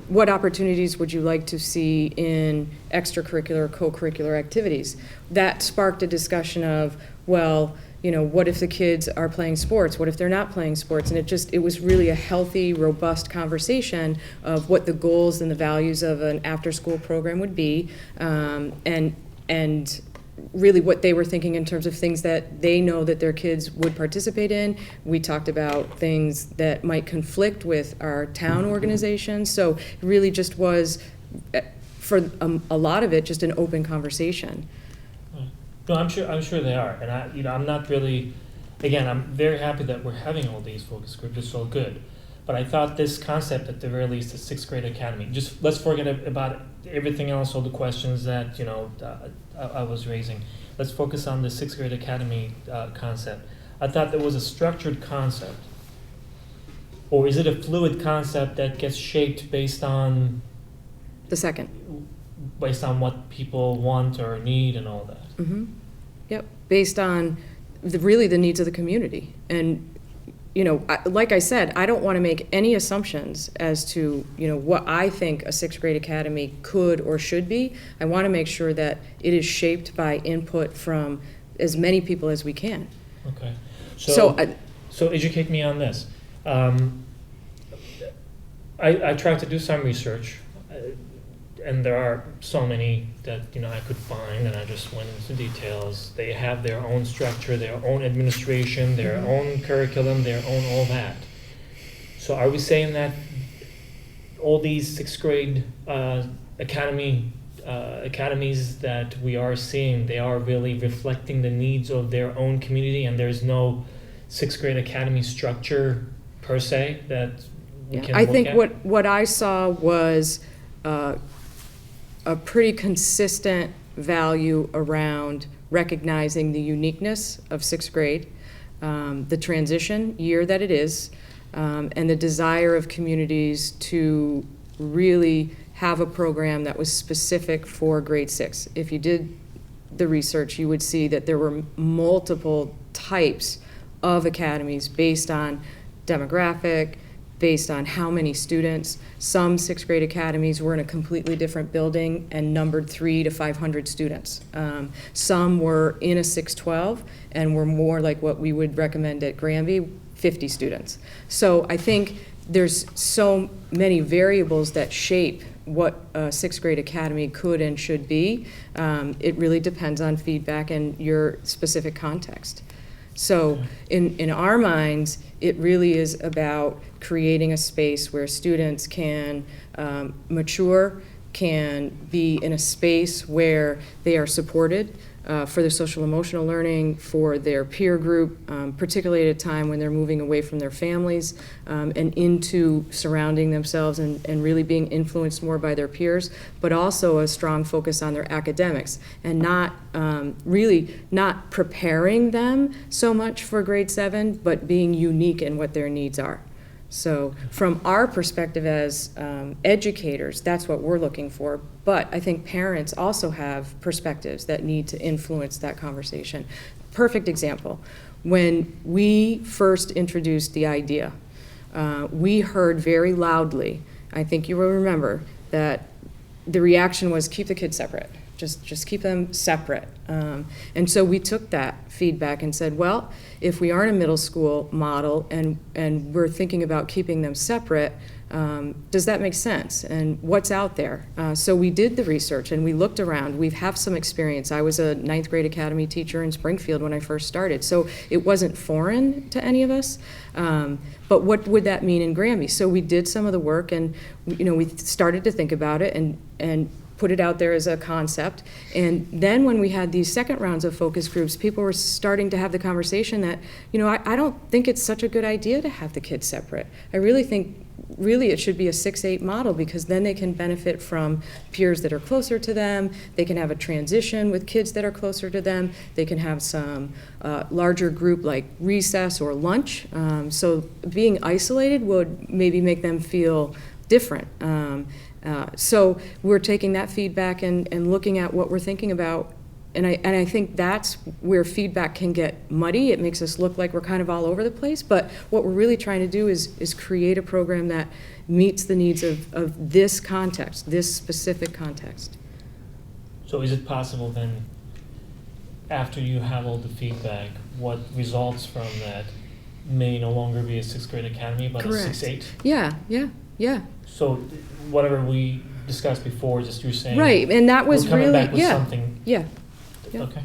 what opportunities would you like to see in extracurricular, co-curricular activities? That sparked a discussion of, well, what if the kids are playing sports? What if they're not playing sports? And it was really a healthy, robust conversation of what the goals and the values of an after-school program would be, and really what they were thinking in terms of things that they know that their kids would participate in. We talked about things that might conflict with our town organization. So it really just was, for a lot of it, just an open conversation. No, I'm sure they are, and I'm not really. Again, I'm very happy that we're having all these focus groups. It's so good, but I thought this concept, at the very least, the sixth grade academy. Just let's forget about everything else, all the questions that I was raising. Let's focus on the sixth grade academy concept. I thought there was a structured concept, or is it a fluid concept that gets shaped based on the second, based on what people want or need and all that? Mm-hmm. Yep, based on really the needs of the community. And, like I said, I don't want to make any assumptions as to, what I think a sixth grade academy could or should be. I want to make sure that it is shaped by input from as many people as we can. Okay. So educate me on this. I tried to do some research, and there are so many that I could find, and I just went into details. They have their own structure, their own administration, their own curriculum, their own all that. So are we saying that all these sixth grade academies that we are seeing, they are really reflecting the needs of their own community, and there's no sixth grade academy structure per se that we can I look think at? what I saw was a pretty consistent value around recognizing the uniqueness of sixth grade, the transition year that it is, and the desire of communities to really have a program that was specific for grade 6. If you did the research, you would see that there were multiple types of academies based on demographic, based on how many students. Some sixth grade academies were in a completely different building and numbered 300 to 500 students. Some were in a 612 and were more like what we would recommend at Granby, 50 students. So I think there's so many variables that shape what a sixth grade academy could and should be. It really depends on feedback and your specific context. So in our minds, it really is about creating a space where students can mature, can be in a space where they are supported for their social emotional learning, for their peer group, particularly at a time when they're moving away from their families and into surrounding themselves and really being influenced more by their peers, but also a strong focus on their academics and not really not preparing them so much for grade 7, but being unique in what their needs are. So from our perspective as educators, that's what we're looking for. But I think parents also have perspectives that need to influence that conversation. Perfect example. When we first introduced the idea, we heard very loudly, I think you will remember, that the reaction was keep the kids separate. Just keep them separate. And so we took that feedback and said, well, if we are in a middle school model and we're thinking about keeping them separate, does that make sense? And what's out there? So we did the research and we looked around. We have some experience. I was a 9th grade academy teacher in Springfield when I first started, so it wasn't foreign to any of us. But what would that mean in Granby? So we did some of the work, and we started to think about it and put it out there as a concept. And then when we had these second rounds of focus groups, people were starting to have the conversation that, I don't think it's such a good idea to have the kids separate. I really think it should be a 6-8 model, because then they can benefit from peers that are closer to them. They can have a transition with kids that are closer to them. They can have some larger group like recess or lunch. So being isolated would maybe make them feel different. So we're taking that feedback and looking at what we're thinking about. And I think that's where feedback can get muddy. It makes us look like we're kind of all over the place. But what we're really trying to do is create a program that meets the needs of this context, this specific context. So is it possible then, after you have all the feedback, what results from that may no longer be a 6th grade academy, but Correct. a 6-8? Yeah. So whatever we discussed before, just you're saying. Right, and that was we're coming really, back with something. Yeah. Okay.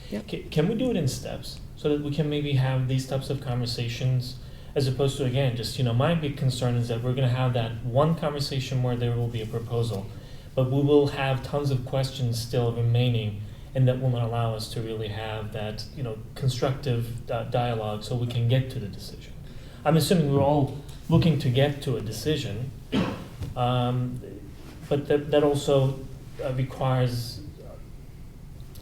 Yep. Can we do it in steps so that we can maybe have these types of conversations, as opposed to, again, just, my big concern is that we're going to have that one conversation where there will be a proposal, but we will have tons of questions still remaining, and that will not allow us to really have that, constructive dialogue so we can get to the decision. I'm assuming we're all looking to get to a decision, but that also requires,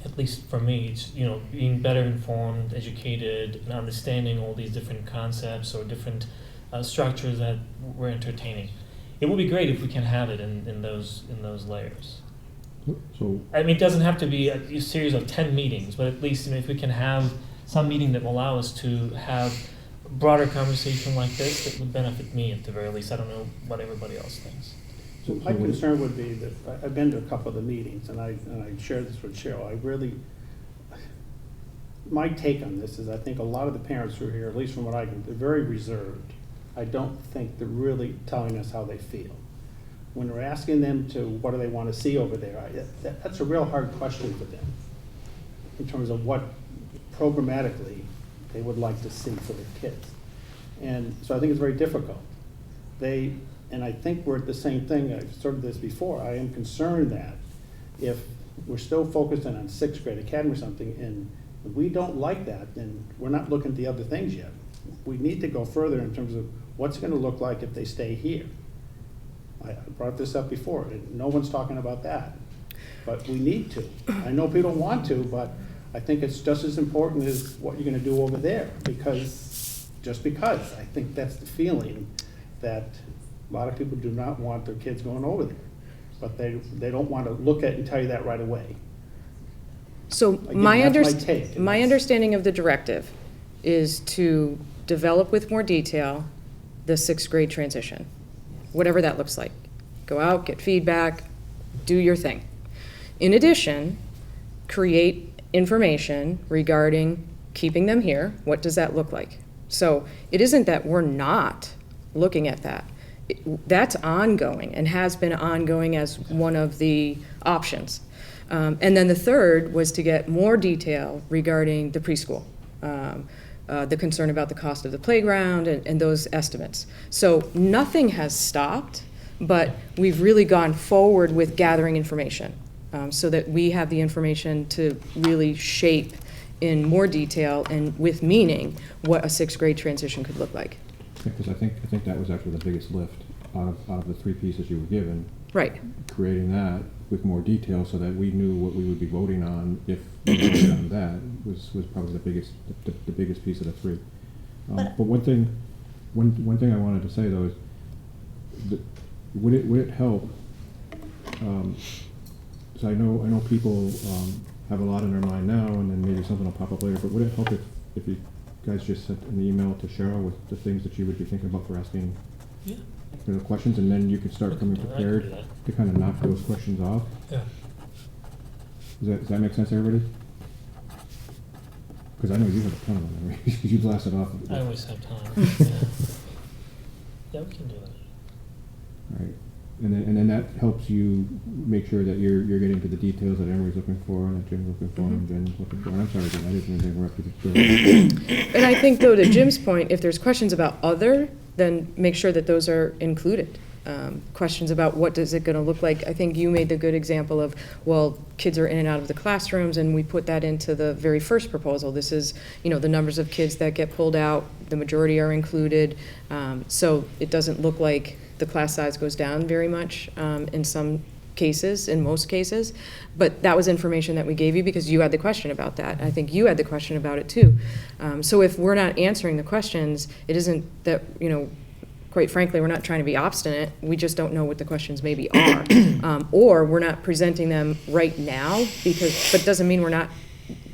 at least for me, it's, being better informed, educated, and understanding all these different concepts or different structures that we're entertaining. It would be great if we can have it in those layers. So, I mean, it doesn't have to be a series of 10 meetings, but at least if we can have some meeting that will allow us to have a broader conversation like this, that would benefit me at the very least. I don't know what everybody else thinks. So my concern would be that, I've been to a couple of the meetings, and I shared this with Cheryl, my take on this is I think a lot of the parents who are here, at least from what I can, they're very reserved. I don't think they're really telling us how they feel. When we're asking them to, what do they want to see over there, that's a real hard question for them, in terms of what programmatically they would like to see for their kids. And so I think it's very difficult. And I think we're at the same thing, I've started this before, I am concerned that if we're still focused on 6th grade academy or something, and we don't like that, then we're not looking at the other things yet. We need to go further in terms of what's it going to look like if they stay here. I brought this up before, and no one's talking about that, but we need to. I know people want to, but I think it's just as important as what you're going to do over there, because I think that's the feeling that a lot of people do not want their kids going over there, but they don't want to look at and tell you that right away. So Again, my that's my take. understanding of the directive is to develop with more detail the 6th grade transition, whatever that looks like. Go out, get feedback, do your thing. In addition, create information regarding keeping them here. What does that look like? So it isn't that we're not looking at that. That's ongoing and has been ongoing as one of the options. And then the third was to get more detail regarding the preschool, the concern about the cost of the playground and those estimates. So nothing has stopped, but we've really gone forward with gathering information so that we have the information to really shape in more detail and with meaning what a 6th grade transition could look like. because I think that was actually the biggest lift out of the 3 pieces you were given. Right. Creating that with more detail so that we knew what we would be voting on if we voted on that was probably the biggest piece of the 3. But one thing I wanted to say though is that would it help? So I know people have a lot in their mind now, and then maybe something will pop up later. But would it help if you guys just sent an email to Cheryl with the things that you would be thinking about for asking you know, questions, and then you can start coming I can do prepared that. to kind of knock those questions off. Yeah. Does that make sense to everybody? Because I know you have a ton of them, because you blasted off. I always have time. Yeah. Yeah, we can do that. Right, and then that helps you make sure that you're getting to the details that Emery's looking for, and that Jim's looking for, and Jen's looking for. And I'm sorry, Jen, I didn't mean to interrupt you. And I think, though, to Jim's point, if there's questions about other, then make sure that those are included. Questions about what is it going to look like. I think you made the good example of, well, kids are in and out of the classrooms, and we put that into the very first proposal. This is, you know, the numbers of kids that get pulled out, the majority are included. So it doesn't look like the class size goes down very much in some cases, in most cases. But that was information that we gave you because you had the question about that. I think you had the question about it too. So if we're not answering the questions, it isn't that, you know, quite frankly, we're not trying to be obstinate. We just don't know what the questions maybe are. Or we're not presenting them right now, but doesn't mean we're not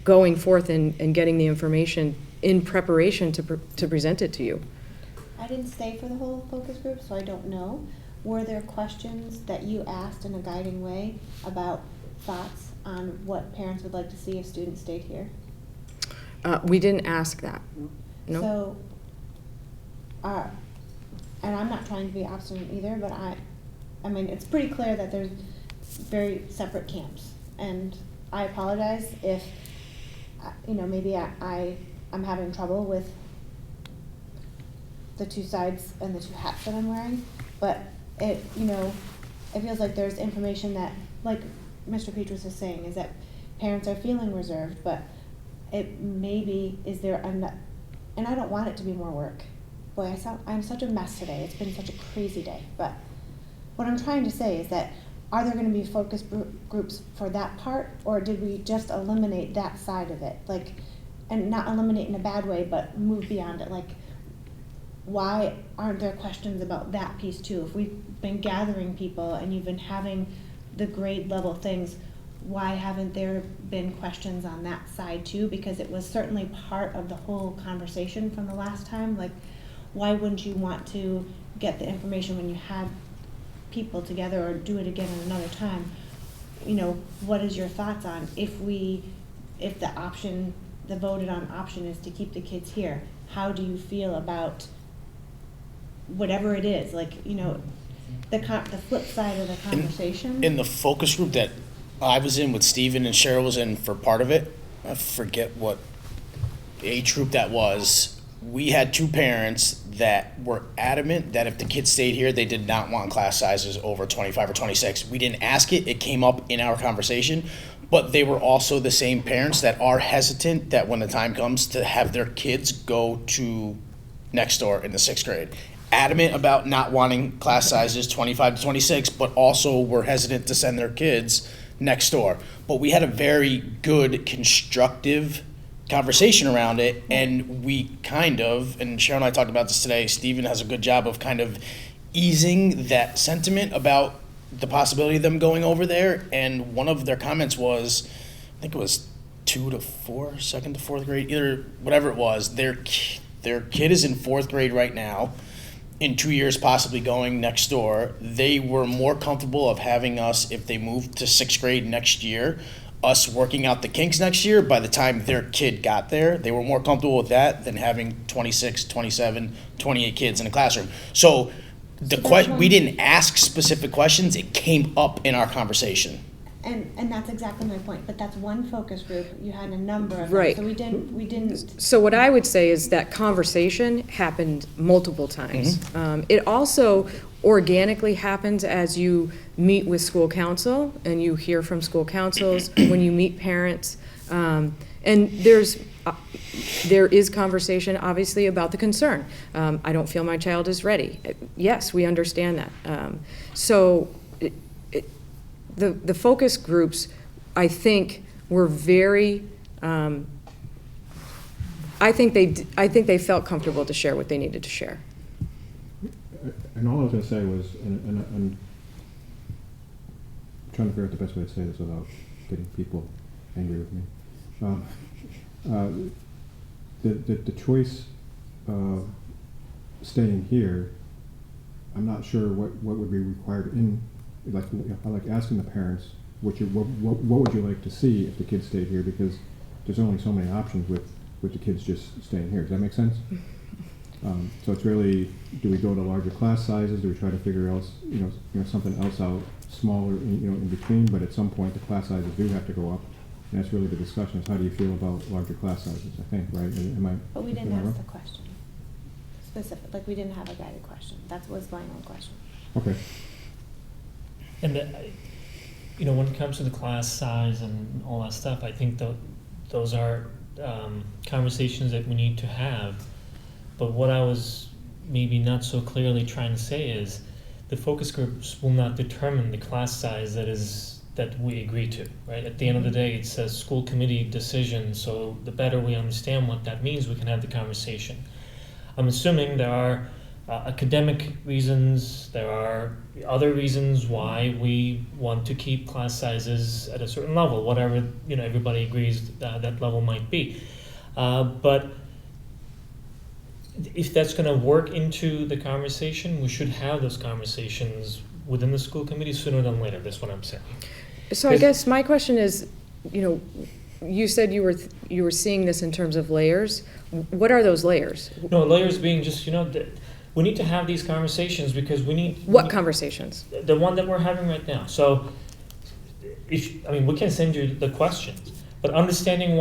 going forth and getting the information in preparation to present it to you. I didn't stay for the whole focus group, so I don't know. Were there questions that you asked in a guiding way about thoughts on what parents would like to see if students stayed here? We didn't ask that. No. So, and I'm not trying to be obstinate either, but I mean, it's pretty clear that there's very separate camps. And I apologize if, you know, maybe I'm having trouble with the two sides and the two hats that I'm wearing, but it, you know, it feels like there's information that, like Mr. Petrus is saying, is that parents are feeling reserved, but it maybe is there, and I don't want it to be more work. Boy, I'm such a mess today. It's been such a crazy day. But what I'm trying to say is that, are there going to be focus groups for that part, or did we just eliminate that side of it? Like, and not eliminate in a bad way, but move beyond it. Like, why aren't there questions about that piece too? If we've been gathering people and you've been having the grade level things, why haven't there been questions on that side too? Because it was certainly part of the whole conversation from the last time. Like, why wouldn't you want to get the information when you had people together, or do it again at another time? You know, what is your thoughts on if the option, the voted on option is to keep the kids here? How do you feel about whatever it is? Like, you know, the flip side of the conversation. In the focus group that I was in with Steven and Cheryl was in for part of it, I forget what age group that was. We had two parents that were adamant that if the kids stayed here, they did not want class sizes over 25 or 26. We didn't ask it. It came up in our conversation. But they were also the same parents that are hesitant that when the time comes to have their kids go to next door in the 6th grade. Adamant about not wanting class sizes 25 to 26, but also were hesitant to send their kids next door. But we had a very good, constructive conversation around it, and we kind of, and Cheryl and I talked about this today, Stephen has a good job of kind of easing that sentiment about the possibility of them going over there. And one of their comments was, I think it was 2 to 4, 2nd to 4th grade, either whatever it was, their kid is in 4th grade right now, in 2 years possibly going next door. They were more comfortable of having us, if they moved to 6th grade next year, us working out the kinks next year. By the time their kid got there, they were more comfortable with that than having 26, 27, 28 kids in a classroom. So we didn't ask specific questions. It came up in our conversation. And that's exactly my point. But that's one focus group. You had a number of them. Right. So we didn't. So what I would say is that conversation happened multiple times. It also organically happens as you meet with school council and you hear from school councils, when you meet parents. And there is conversation, obviously, about the concern. I don't feel my child is ready. Yes, we understand that. So the focus groups, I think, were very. I think they felt comfortable to share what they needed to share. And all I was going to say was, and I'm trying to figure out the best way to say this without getting people angry with me. The choice of staying here, I'm not sure what would be required in, like, I like asking the parents, what would you like to see if the kids stayed here, because there's only so many options with the kids just staying here. Does that make sense? So it's really, do we go to larger class sizes? Do we try to figure else, something else out smaller, in between? But at some point, the class sizes do have to go up, and that's really the discussion: is how do you feel about larger class sizes? I think, right? But we didn't ask the question specific. Like, we didn't have a guided question. That was my own question. Okay. And when it comes to the class size and all that stuff, I think those are conversations that we need to have. But what I was maybe not so clearly trying to say is the focus groups will not determine the class size that we agree to, right? At the end of the day, it's a school committee decision, so the better we understand what that means, we can have the conversation. I'm assuming there are academic reasons, there are other reasons why we want to keep class sizes at a certain level, whatever everybody agrees that level might be. But if that's going to work into the conversation, we should have those conversations within the school committee sooner than later. That's what I'm saying. So I guess my question is, you said you were seeing this in terms of layers. What are those layers? No, layers being just, we need to have these conversations because we need... What conversations? The one that we're having right now. So, we can send you the questions, but understanding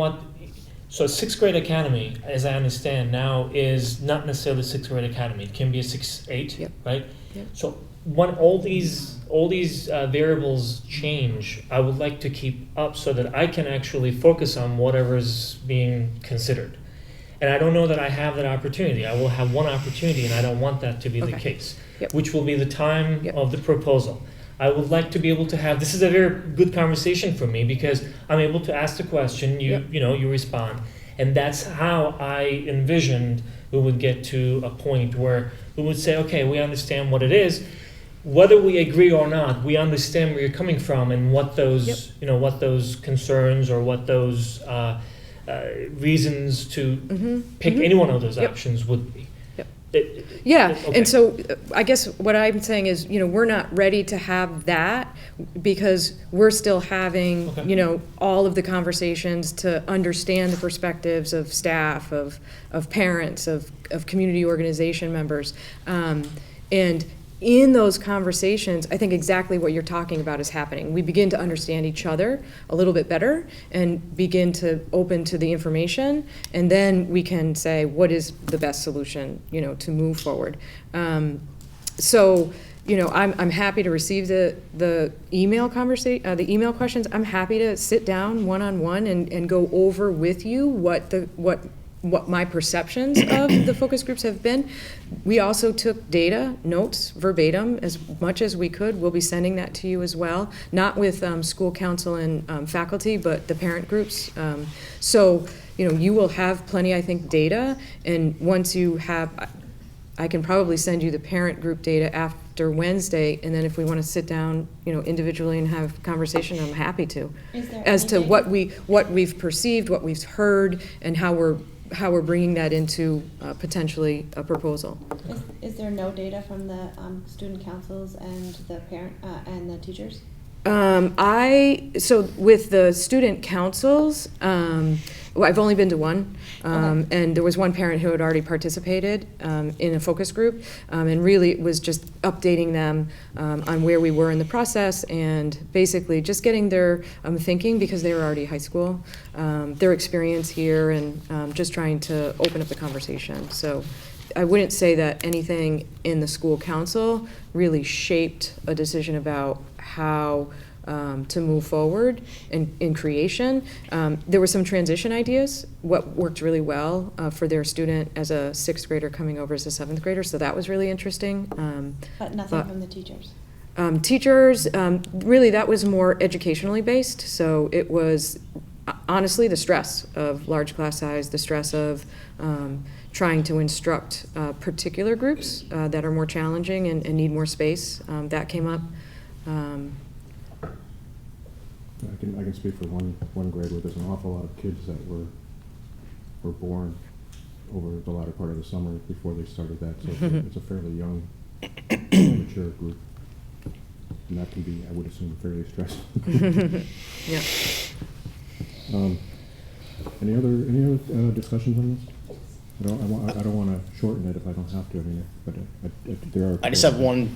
so a 6th grade academy, as I understand now, is not necessarily a 6th grade academy. It can be a 6-8, yep. right? Yep. So when all these variables change, I would like to keep up so that I can actually focus on whatever's being considered. And I don't know that I have that opportunity. I will have one opportunity, and I don't want that to be the case, yep. which will be the time yep. of the proposal. I would like to be able to have, this is a very good conversation for me because I'm able to ask the question, you respond. And that's how I envisioned we would get to a point where we would say, okay, we understand what it is. Whether we agree or not, we understand where you're coming from and what those, yep. What those concerns or what those reasons to pick any one of those yep. options would be. Yeah, okay. And so I guess what I'm saying is, we're not ready to have that because we're still having, all of the conversations to understand the perspectives of staff, of parents, of community organization members. And in those conversations, I think exactly what you're talking about is happening. We begin to understand each other a little bit better and begin to open to the information, and then we can say what is the best solution, to move forward. So, I'm happy to receive the email the email questions. I'm happy to sit down one-on-one and go over with you what my perceptions of the focus groups have been. We also took notes verbatim as much as we could. We'll be sending that to you as well, not with school council and faculty, but the parent groups. So, you will have plenty, I think, data, and once you have, I can probably send you the parent group data after Wednesday, and then if we want to sit down, individually and have a conversation, I'm happy to. As to what we've perceived, what we've heard, and how we're bringing that into potentially a proposal. Is there no data from the student councils and the parent and the teachers? So with the student councils, I've only been to one, and there was one parent who had already participated in a focus group, and really it was just updating them on where we were in the process and basically just getting their thinking, because they were already high school, their experience here, and just trying to open up the conversation. So I wouldn't say that anything in the school council really shaped a decision about how to move forward in creation. There were some transition ideas, what worked really well for their student as a 6th grader coming over as a 7th grader, so that was really interesting. But nothing from the teachers? Teachers, really that was more educationally based, so it was honestly the stress of large class size, the stress of trying to instruct particular groups that are more challenging and need more space. That came up. I can speak for one grade where there's an awful lot of kids that were born over the latter part of the summer before they started that, so it's a fairly young wheelchair group. And that can be, I would assume, fairly stressful. Yeah. Any other discussions on this? I don't want to shorten it if I don't have to. I mean, but there are. I just have one,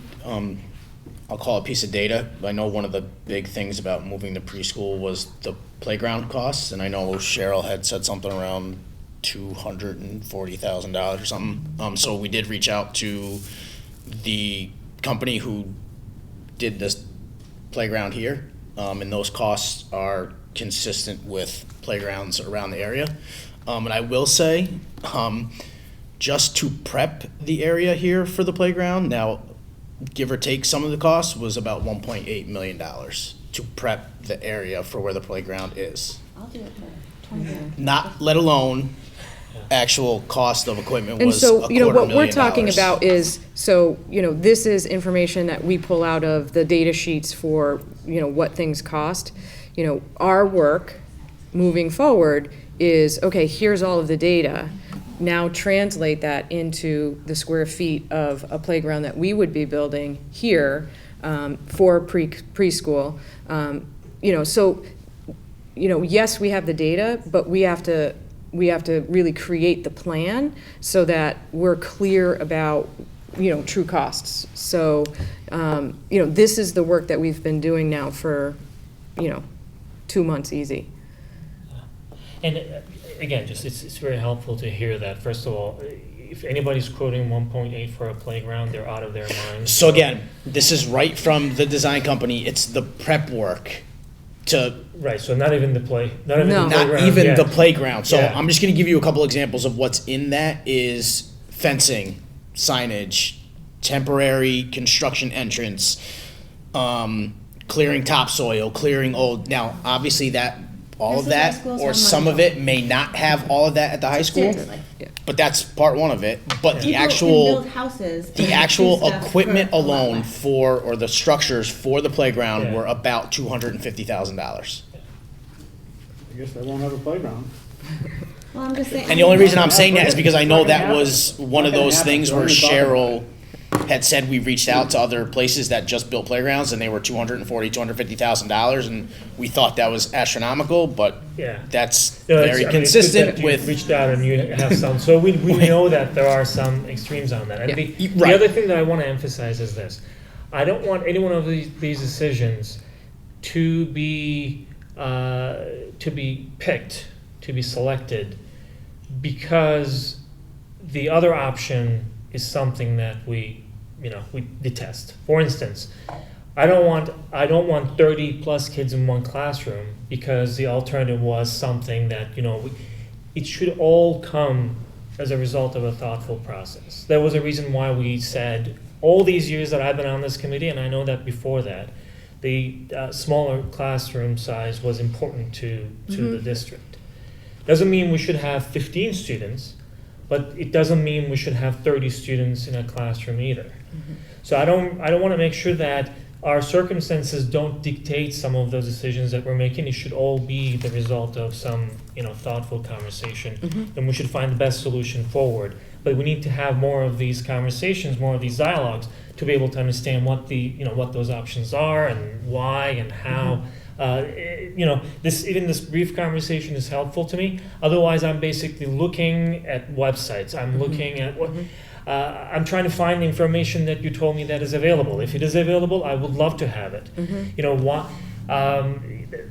I'll call it piece of data. I know one of the big things about moving the preschool was the playground costs, and I know Cheryl had said something around $240,000 or something. So we did reach out to the company who did this playground here, and those costs are consistent with playgrounds around the area. And I will say, just to prep the area here for the playground, now, give or take some of the costs, was about $1.8 million to prep the area for where the playground is. I'll do it for 20 grand. Not, let alone actual cost of equipment And was so, what we're $250,000. talking about is, so, this is information that we pull out of the data sheets for, what things cost. Our work moving forward is, okay, here's all of the data. Now translate that into the square feet of a playground that we would be building here for preschool. Yes, we have the data, but we have to really create the plan so that we're clear about, true costs. So, this is the work that we've been doing now for, 2 months easy. And again, it's very helpful to hear that. First of all, if anybody's quoting 1.8 for a playground, they're out of their minds. So again, this is right from the design company. It's the prep work to. Right, so not even the playground. Not even the playground. So Yeah. I'm just going to give you a couple examples of what's in that is fencing, signage, temporary construction entrance, clearing topsoil, clearing old. Now, obviously all This of is why that, schools or have some money. of it may not have all of that at the high school, Seriously. but that's part one of it. But the People can actual, build houses and the actual do stuff equipment for a lot alone less. or the structures for the playground Yeah. were about $250,000. I guess they won't have a playground. Well, I'm just saying. And the only reason I'm saying that is because I know that was one of those things where Cheryl had said we reached out to other places that just built playgrounds and they were $250,000, and we thought that was astronomical, but Yeah. that's No, very it's good consistent that you with. reached out and you have some, so we know that there are some extremes on that. And the Right. other thing that I want to emphasize is this: I don't want any one of these decisions to be picked, to be selected, because the other option is something that we detest. For instance, I don't want 30 plus kids in one classroom because the alternative was something that, it should all come as a result of a thoughtful process. There was a reason why we said all these years that I've been on this committee, and I know that before that, the smaller classroom size was important to the district. Doesn't mean we should have 15 students, but it doesn't mean we should have 30 students in a classroom either. So I don't want to make sure that our circumstances don't dictate some of those decisions that we're making. It should all be the result of some, thoughtful conversation, and we should find the best solution forward. But we need to have more of these conversations, more of these dialogues, to be able to understand what what those options are and why and how. This brief conversation is helpful to me. Otherwise, I'm basically looking at websites. I'm looking at what. I'm trying to find the information that you told me that is available. If it is available, I would love to have it.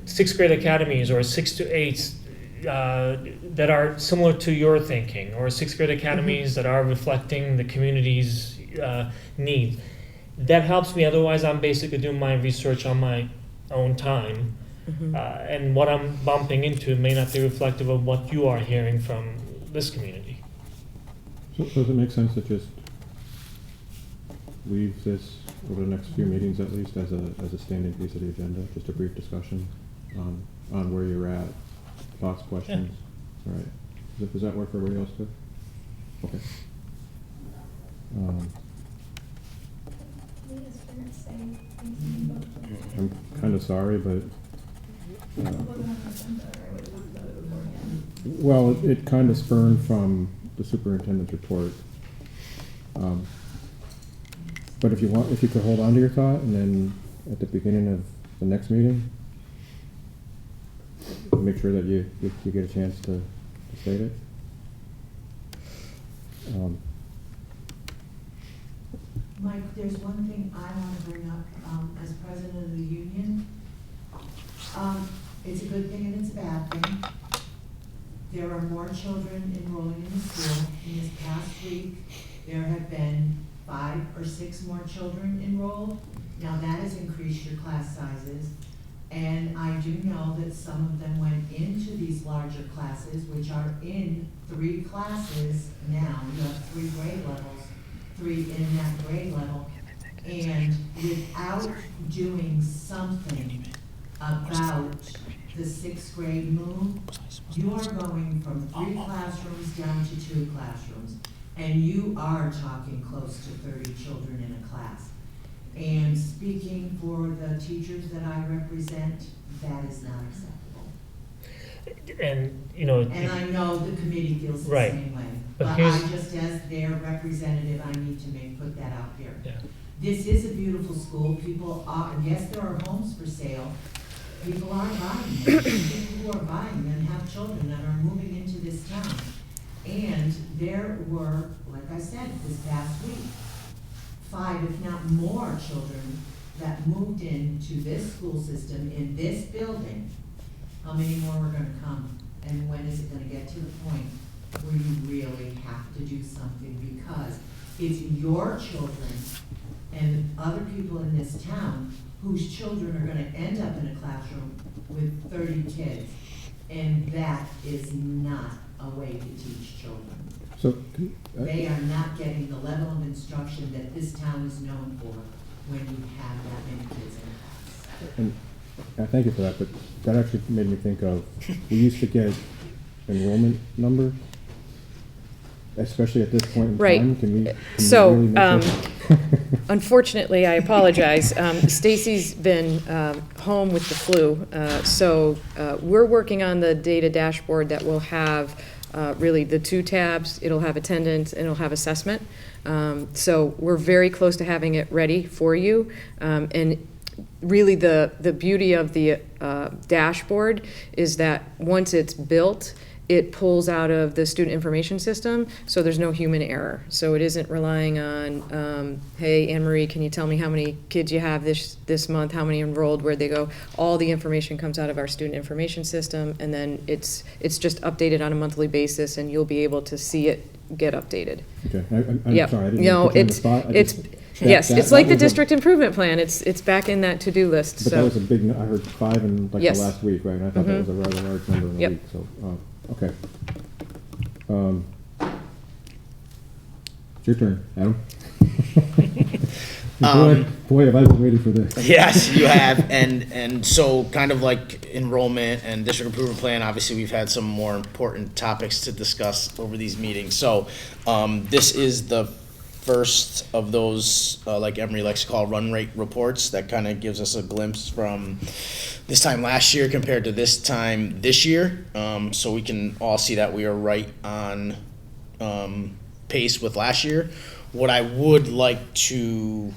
Sixth grade academies or 6 to 8s that are similar to your thinking, or sixth grade academies that are reflecting the community's needs. That helps me. Otherwise, I'm basically doing my research on my own time, and what I'm bumping into may not be reflective of what you are hearing from this community. So does it make sense to just leave this over the next few meetings at least as a standing piece of the agenda, just a brief discussion on where you're at, thoughts, questions? All right. Does that work for everybody else too? Okay. I'm kind of sorry, but well, it kind of spurned from the superintendent's report. But if you want, if you could hold on to your thought, and then at the beginning of the next meeting, make sure that you get a chance to state it. Mike, there's one thing I want to bring up, as president of the union. It's a good thing and it's a bad thing. There are more children enrolling in the school. In this past week, there have been 5 or 6 more children enrolled. Now that has increased your class sizes. And I do know that some of them went into these larger classes, which are in 3 classes now. You have 3 grade levels, 3 in that grade level. And without doing something about the 6th grade move, you are going from 3 classrooms down to 2 classrooms. And you are talking close to 30 children in a class. And speaking for the teachers that I represent, that is not acceptable. And, you know. And I know the committee feels the Right. same way. But But here's- I just, as their representative, I need to put that out there. Yeah. This is a beautiful school. People are, yes, there are homes for sale. People are buying them. People who are buying them have children that are moving into this town. And there were, like I said, this past week, 5, if not more, children that moved into this school system in this building. How many more are gonna come? And when is it gonna get to the point where you really have to do something? Because it's your children and other people in this town whose children are gonna end up in a classroom with 30 kids. And that is not a way to teach children. So, They are not getting the level of instruction that this town is known for when you have that many kids in a class. and I thank you for that, but that actually made me think of, we used to get enrollment numbers, especially at this point in Right. time. Can we So, really make sure? unfortunately, I apologize. Stacy's been home with the flu, so we're working on the data dashboard that will have really the 2 tabs. It'll have attendance and it'll have assessment. So we're very close to having it ready for you. And really the beauty of the dashboard is that once it's built, it pulls out of the student information system, so there's no human error. So it isn't relying on, hey, Anne Marie, can you tell me how many kids you have this month, how many enrolled, where'd they go? All the information comes out of our student information system, and then it's just updated on a monthly basis, and you'll be able to see it get updated. Okay, I'm Yep. sorry, I didn't No, put you on the it's, spot. it's, yes, it's like the district improvement plan. It's back in that to-do list, But that so. was a big, I heard 5 in like the Yes. last week, right? And I thought that was a rather large number in a Yep. week, so, okay. It's your turn, Adam. Boy, have I been waiting for this. Yes, you have, and so kind of like enrollment and district improvement plan, obviously we've had some more important topics to discuss over these meetings. So, this is the first of those, like Emery likes to call run rate reports, that kind of gives us a glimpse from this time last year compared to this time this year. So we can all see that we are right on pace with last year. What I would like to,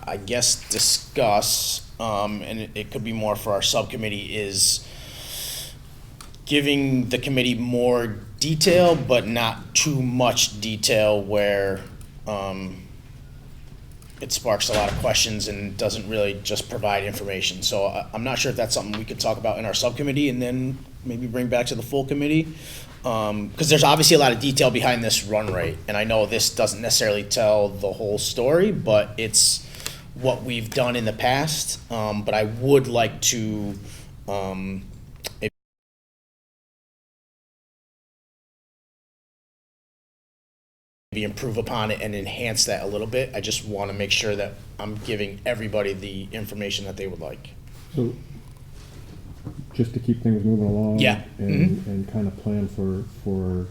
I guess, discuss, and it could be more for our subcommittee, is giving the committee more detail, but not too much detail where it sparks a lot of questions and doesn't really just provide information. So I'm not sure if that's something we could talk about in our subcommittee and then maybe bring back to the full committee. Because there's obviously a lot of detail behind this run rate. And I know this doesn't necessarily tell the whole story, but it's what we've done in the past. But I would like to maybe improve upon it and enhance that a little bit. I just want to make sure that I'm giving everybody the information that they would like. So, just to keep things moving along. Yeah. And kind of plan for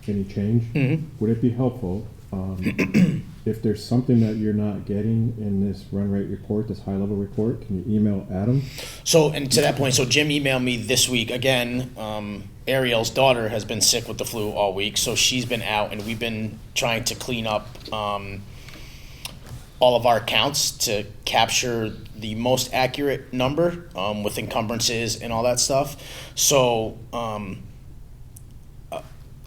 any change. Would it be helpful, if there's something that you're not getting in this run rate report, this high-level report, can you email Adam? So, and to that point, so Jim emailed me this week, again, Ariel's daughter has been sick with the flu all week, so she's been out, and we've been trying to clean up all of our accounts to capture the most accurate number with encumbrances and all that stuff. So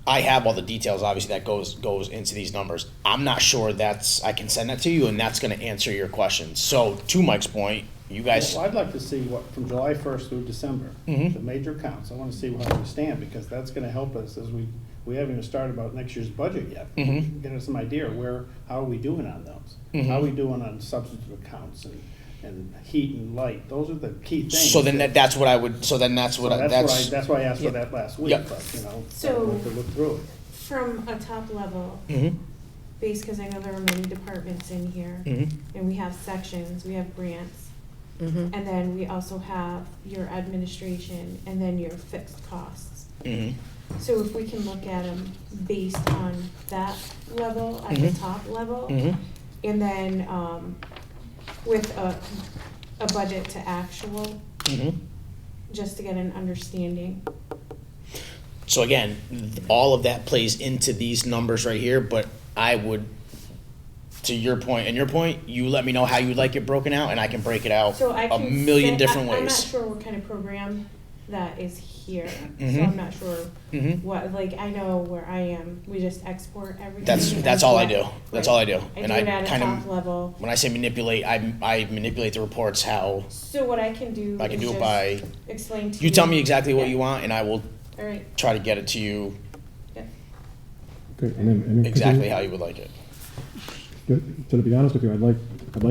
I have all the details, obviously, that goes into these numbers. I'm not sure I can send that to you, and that's going to answer your question. So to Mike's point, you guys. Well, I'd like to see what, from July 1st through December, Mhm. the major accounts. I want to see where we stand, because that's going to help us as we haven't even started about next year's budget yet. Mhm. Get us some idea of how are we doing on those? Mhm. How are we doing on substantive accounts and heat and light? Those are the key things. So then that's what I would. So then that's what. That's why I asked Yep. for that last week. Yep. But So- I want to look through it. From a top level, Mhm. base, because I know there are many departments in here, Mhm. and we have sections, we have grants, Mhm. and then we also have your administration, and then your fixed costs. Mhm. So if we can look at them based on that level, at the Mhm. top level, Mhm. and then with a budget to actual, Mhm. just to get an understanding. So again, all of that plays into these numbers right here, but I would, to your point and your point, you let me know how you'd like it broken out, and I can break it out So I a can million send- different I'm not ways. sure what kind of program that is here, so Mhm. I'm not sure Mhm. what, like, I know where I am, we just export everything. That's all I do. That's all I do. I And do I it at a kind of- top level. When I say manipulate, I manipulate the reports how So what I can do I can is do it just by. explain to you. You tell me exactly what Yeah. you want, and I will All right, try to get it to you Okay, and then exactly how you would like it. So to be honest with you, I'd like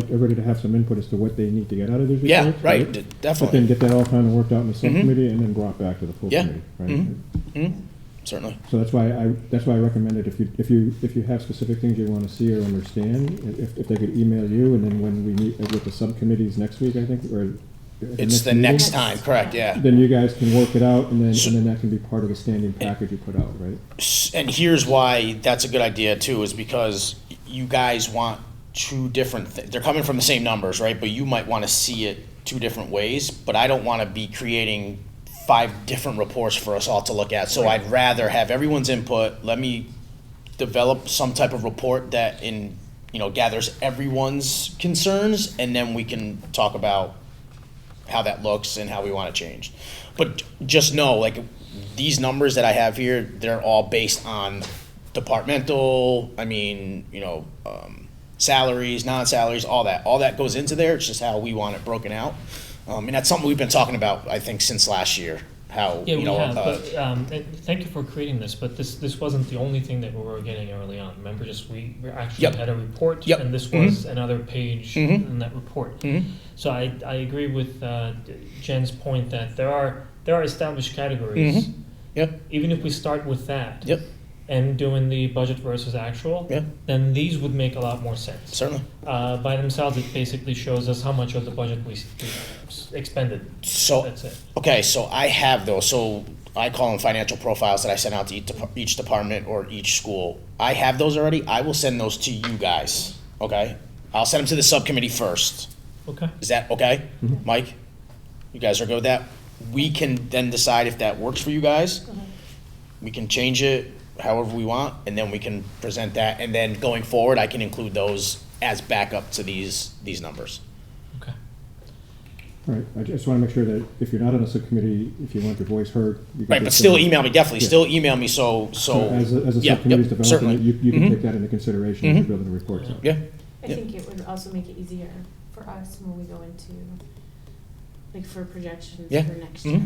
everybody to have some input as to what they need to get out of these Yeah, reports. right, But definitely. then get that all kind of worked out in the subcommittee and then brought back to the full Yeah. committee, right? Mhm. Mhm. Certainly. So that's why I recommended if you have specific things you want to see or understand, if they could email you, and then when we meet with the subcommittees next week, I think, or at It's the meeting, next time, correct, yeah. then you guys can work it out, and So- then that can be part of the standing package you put out, right? And here's why that's a good idea too, is because you guys want two different, they're coming from the same numbers, right? But you might want to see it two different ways, but I don't want to be creating 5 different reports for us all to look at. So I'd rather have everyone's input. Let me develop some type of report that gathers everyone's concerns, and then we can talk about how that looks and how we want it changed. But just know, like, these numbers that I have here, they're all based on departmental, salaries, non-salaries, all that. All that goes into there. It's just how we want it broken out. And that's something we've been talking about, I think, since last year. How, Yeah, we have, but and thank you for creating this, but this wasn't the only thing that we were getting early on. Remember, we actually Yep. had a report, Yep. and this Mhm. was another page Mhm. in that report. Mhm. So I agree with Jen's point that there are established categories. Mhm. Yep. Even if we start with that. Yep. And doing the budget versus actual. Yeah. Then these would make a lot more sense. Certainly. By themselves, it basically shows us how much of the budget we expended. So, That's it. okay, so I have those. So I call them financial profiles that I send out to each department or each school. I have those already. I will send those to you guys. Okay, I'll send them to the subcommittee first. Okay. Is that okay, Mike? You guys are good with that? We can then decide if that works for you guys. We can change it however we want, and then we can present that. And then going forward, I can include those as backup to these numbers. Okay. All right, I just want to make sure that if you're not on a subcommittee, if you want your voice heard. You can Right, but just, still email me, definitely, yeah. still email me, so. As a Yeah, subcommittee's yep, developing certainly. it, you can Mhm. take that into consideration as you're building the reports out. Yeah. I think it would also make it easier for us when we go into, like, for projections Yeah. for next Mhm. year.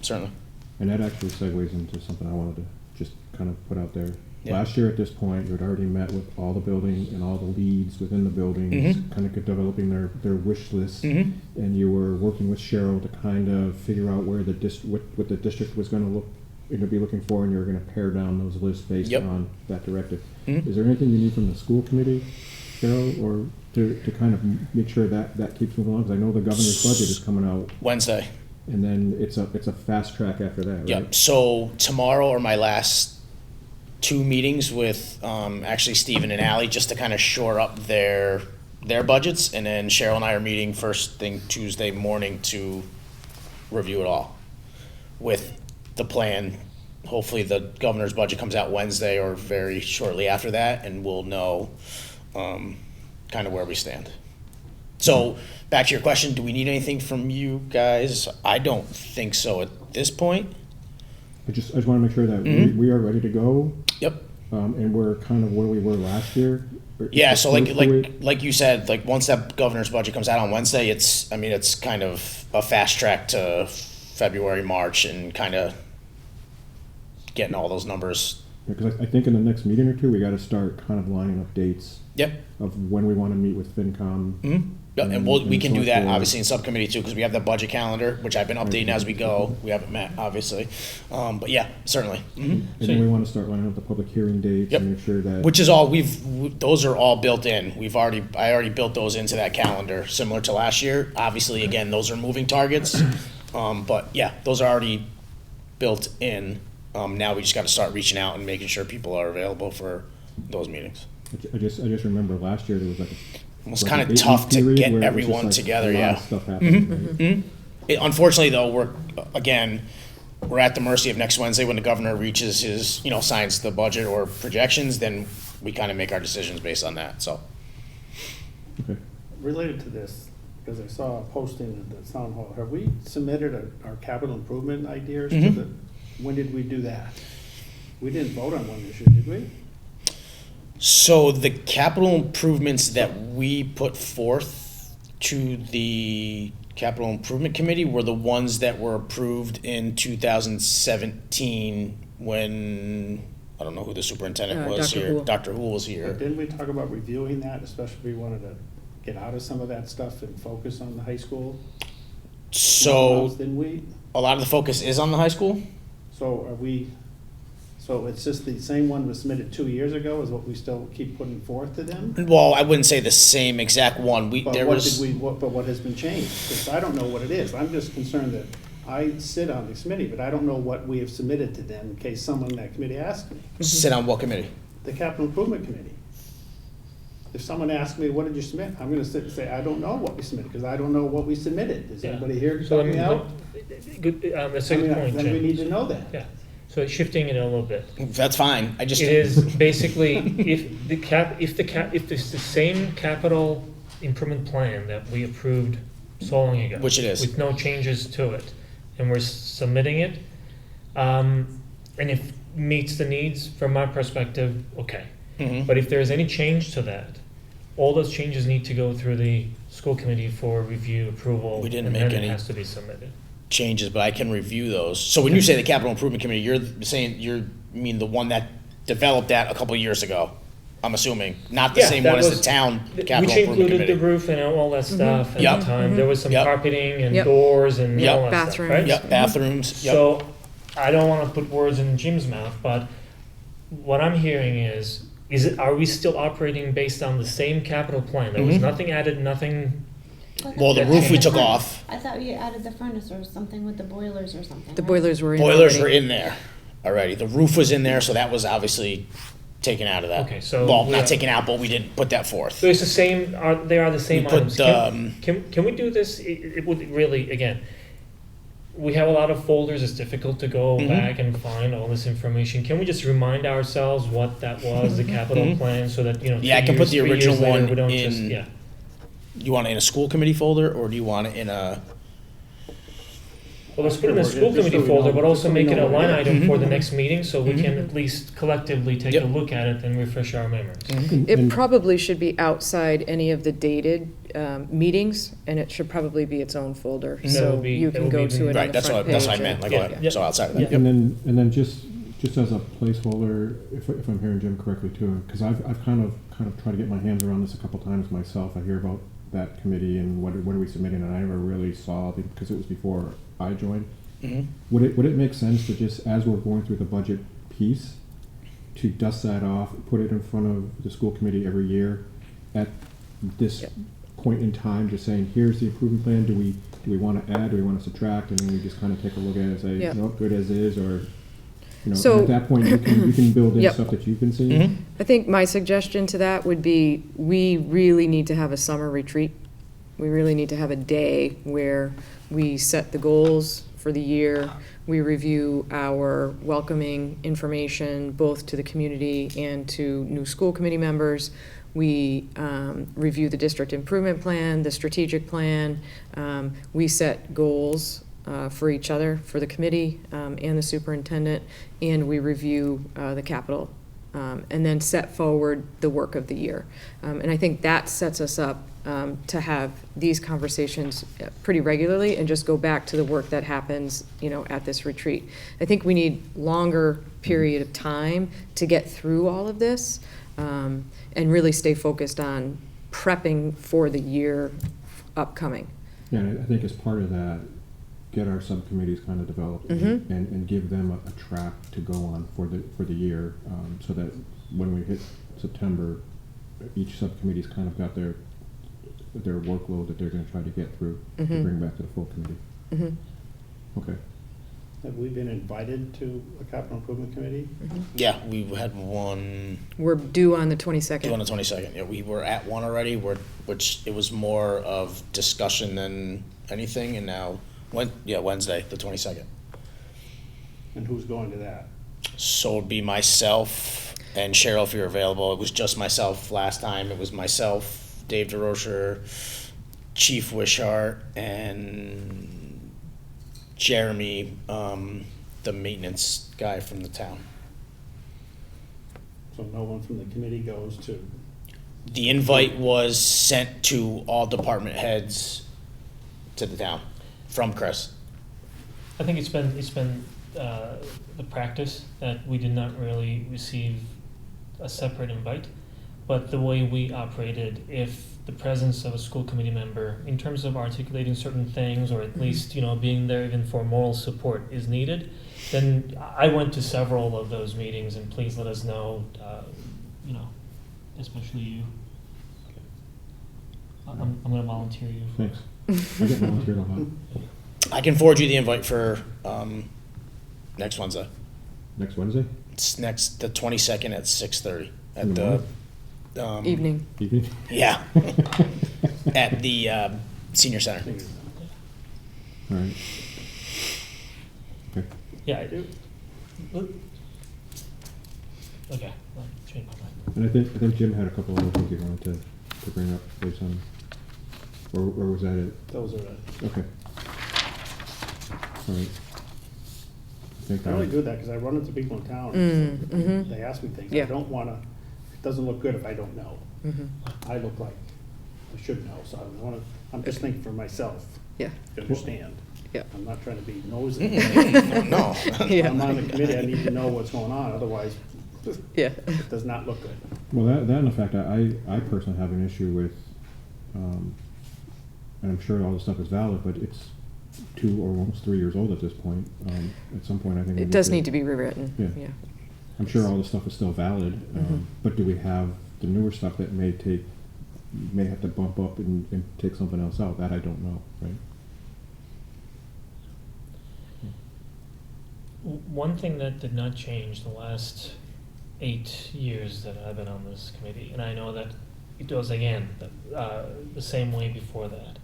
Certainly. And that actually segues into something I wanted to just kind of put out there. Yeah. Last year at this point, you had already met with all the building and all the leads within the buildings, Mhm. kind of developing their wish list. Mhm. And you were working with Cheryl to kind of figure out where what the district was going to be looking for, and you were going to pare down those lists based Yep. on that directive. Mhm. Is there anything you need from the school committee, Cheryl, or to kind of make sure that keeps moving along? Because I know the governor's budget is coming out, Wednesday. and then it's a fast track after that, right? Yep, so tomorrow are my last 2 meetings with, actually Stephen and Ally, just to kind of shore up their budgets, and then Cheryl and I are meeting first thing Tuesday morning to review it all with the plan. Hopefully the governor's budget comes out Wednesday or very shortly after that, and we'll know, kind of where we stand. So, back to your question, do we need anything from you guys? I don't think so at this point. I just want to make sure that we are ready to go. Yep. And we're kind of where we were last year. Yeah, so like you said, like once that governor's budget comes out on Wednesday, it's kind of a fast track to February, March, and kind of getting all those numbers. Because I think in the next meeting or two, we got to start kind of lining up dates. Yep. Of when we want to meet with FinCom. Mm-hmm. And we can do that obviously in subcommittee too, because we have the budget calendar, which I've been updating as we go. We haven't met, obviously, but yeah, certainly. Mm-hmm. And then we want to start lining up the public hearing dates and make sure that. Which is all those are all built in. I already built those into that calendar, similar to last year. Obviously, again, those are moving targets, but yeah, those are already built in. Now we just got to start reaching out and making sure people are available for those meetings. I just remember last year there was like it was kind of tough to get everyone together. Yeah. Stuff happening, right? Mm-hmm. Unfortunately, though, we're at the mercy of next Wednesday when the governor reaches his, signs the budget or projections. Then we kind of make our decisions based on that. So. Okay. Related to this, because I saw a posting at the town hall, have we submitted our capital improvement ideas to the? When did we do that? We didn't vote on one this year, did we? So the capital improvements that we put forth to the capital improvement committee were the ones that were approved in 2017 when, I don't know who the superintendent was Dr. here. Houle. Dr. Houle was here. But didn't we talk about reviewing that, especially if we wanted to get out of some of that stuff and focus on the high school? So Didn't we? A lot of the focus is on the high school. So so it's just the same one was submitted 2 years ago is what we still keep putting forth to them? Well, I wouldn't say the same exact one. But what has been changed? Because I don't know what it is. I'm just concerned that I sit on this committee, but I don't know what we have submitted to them in case someone in that committee asks me. Sit on what committee? The capital improvement committee. If someone asks me, what did you submit? I'm gonna sit and say, I don't know what we submitted, because I don't know what we submitted. Is anybody here help me out? That's a good point, Then Jim. we need to know that. Yeah, so shifting it a little bit. That's fine. It is basically, if it's the same capital improvement plan that we approved so long ago. Which it is. With no changes to it, and we're submitting it, and if it meets the needs from my perspective, okay. Mm-hmm. But if there's any change to that, all those changes need to go through the school committee for review, approval. We didn't and make then any it has to be submitted. changes, but I can review those. So when you say the capital improvement committee, you're saying you mean the one that developed that a couple of years ago. I'm assuming, not the same one as the town capital improvement Which included committee. the roof and all that stuff at Yep. the time. There was some Yep. carpeting and Yep. doors and Yep. all that stuff, right? Bathrooms. Yep, bathrooms. Yep. So I don't want to put words in Jim's mouth, but what I'm hearing is are we still operating based on the same capital plan? There was Mhm. nothing added, nothing. Well, the roof we took off. I thought you added the furnace or something with the boilers or something. The right? boilers were in Boilers already. were in there already. The roof was in there, so that was obviously taken out of that. Okay, so Well, we not are- taken out, but we didn't put that forth. So it's the same. They are the same We put, items. Can we do this? It would really, again, we have a lot of folders. It's difficult to go Mhm. back and find all this information. Can we just remind ourselves what that was, the capital Mhm. plan, so that Yeah, I can put the 3 years original later, one we don't in- just, yeah. You want it in a school committee folder, or do you want it in a? Well, let's put it in the Just so school we committee know- folder, but just also so we make it know a what it line is. item for the Mhm. next meeting, so we can Mhm. at least collectively take Yep. a look at it and refresh our memories. It And- probably should be outside any of the dated meetings, and it should probably be its own folder. That So would be- you that can would go be to it on Right, the that's front what I page meant. Like, Yeah. so outside of that. Yeah. Yep. And then just as a placeholder, if I'm hearing Jim correctly too, because I've kind of tried to get my hands around this a couple times myself. I hear about that committee and what are we submitting, and I never really saw because it was before I joined. Mhm. Would it make sense to just, as we're going through the budget piece, to dust that off, put it in front of the school committee every year at this point in time, just saying, here's the improvement plan, do we want to add, do we want to subtract, and then we just kind of take a look at it and say, Yeah. nope, good as is, or, So- and at that point, you can build in Yep. stuff that you can see. Mhm. I think my suggestion to that would be, we really need to have a summer retreat. We really need to have a day where we set the goals for the year. We review our welcoming information, both to the community and to new school committee members. We review the district improvement plan, the strategic plan. We set goals for each other, for the committee and the superintendent, and we review the capital, and then set forward the work of the year. And I think that sets us up to have these conversations pretty regularly and just go back to the work that happens, at this retreat. I think we need longer period of time to get through all of this, and really stay focused on prepping for the year upcoming. Yeah, and I think as part of that, get our subcommittees kind of developed Mhm. and give them a track to go on for the year, so that when we hit September, each subcommittee's kind of got their workload that they're going to try to get through to Mhm. bring back to the full committee. Mhm. Okay. Have we been invited to a capital improvement committee? Yeah, we had one We're due on the 22nd. due on the 22nd. Yeah, we were at one already, which it was more of discussion than anything, and now, Wednesday, the 22nd. And who's going to that? So it'd be myself and Cheryl if you're available. It was just myself last time. It was myself, Dave DeRocher, Chief Wishart, and Jeremy, the maintenance guy from the town. So no one from the committee goes to, The invite was sent to all department heads to the town from Chris. I think it's been the practice that we did not really receive a separate invite, but the way we operated, if the presence of a school committee member, in terms of articulating certain things, or at least, being there even for moral support is needed, then I went to several of those meetings, and please let us know, especially you. I'm gonna volunteer you. Thanks. I get volunteered a lot. I can forward you the invite for next Wednesday. Next Wednesday? It's the 22nd at 6:30 In at the the Evening. Evening? yeah at the senior center. All right. Okay. Yeah, I do. Okay, well, change my mind. And I think Jim had a couple other things he wanted to bring up based on, or was that it? those are it. Okay. All right. I think I only do that because I run into people in town, and Mhm. they ask me things. Yeah. I don't want to, it doesn't look good if I don't know. Mhm. I look like I should know, so I want to, I'm just thinking for myself, Yeah. to understand. Yeah. I'm not trying to be nosy. No. Yeah. I'm on the committee, I need to know what's going on, otherwise Yeah. it does not look good. Well, that and the fact that I personally have an issue with, and I'm sure all this stuff is valid, but it's 2 or almost 3 years old at this point. At some point, I think we It does need to be rewritten. Yeah. Yeah. I'm sure all this stuff is still valid, but do we have the newer stuff that may have to bump up and take something else out? That I don't know, right? One thing that did not change the last 8 years that I've been on this committee, and I know that it was again the same way before that.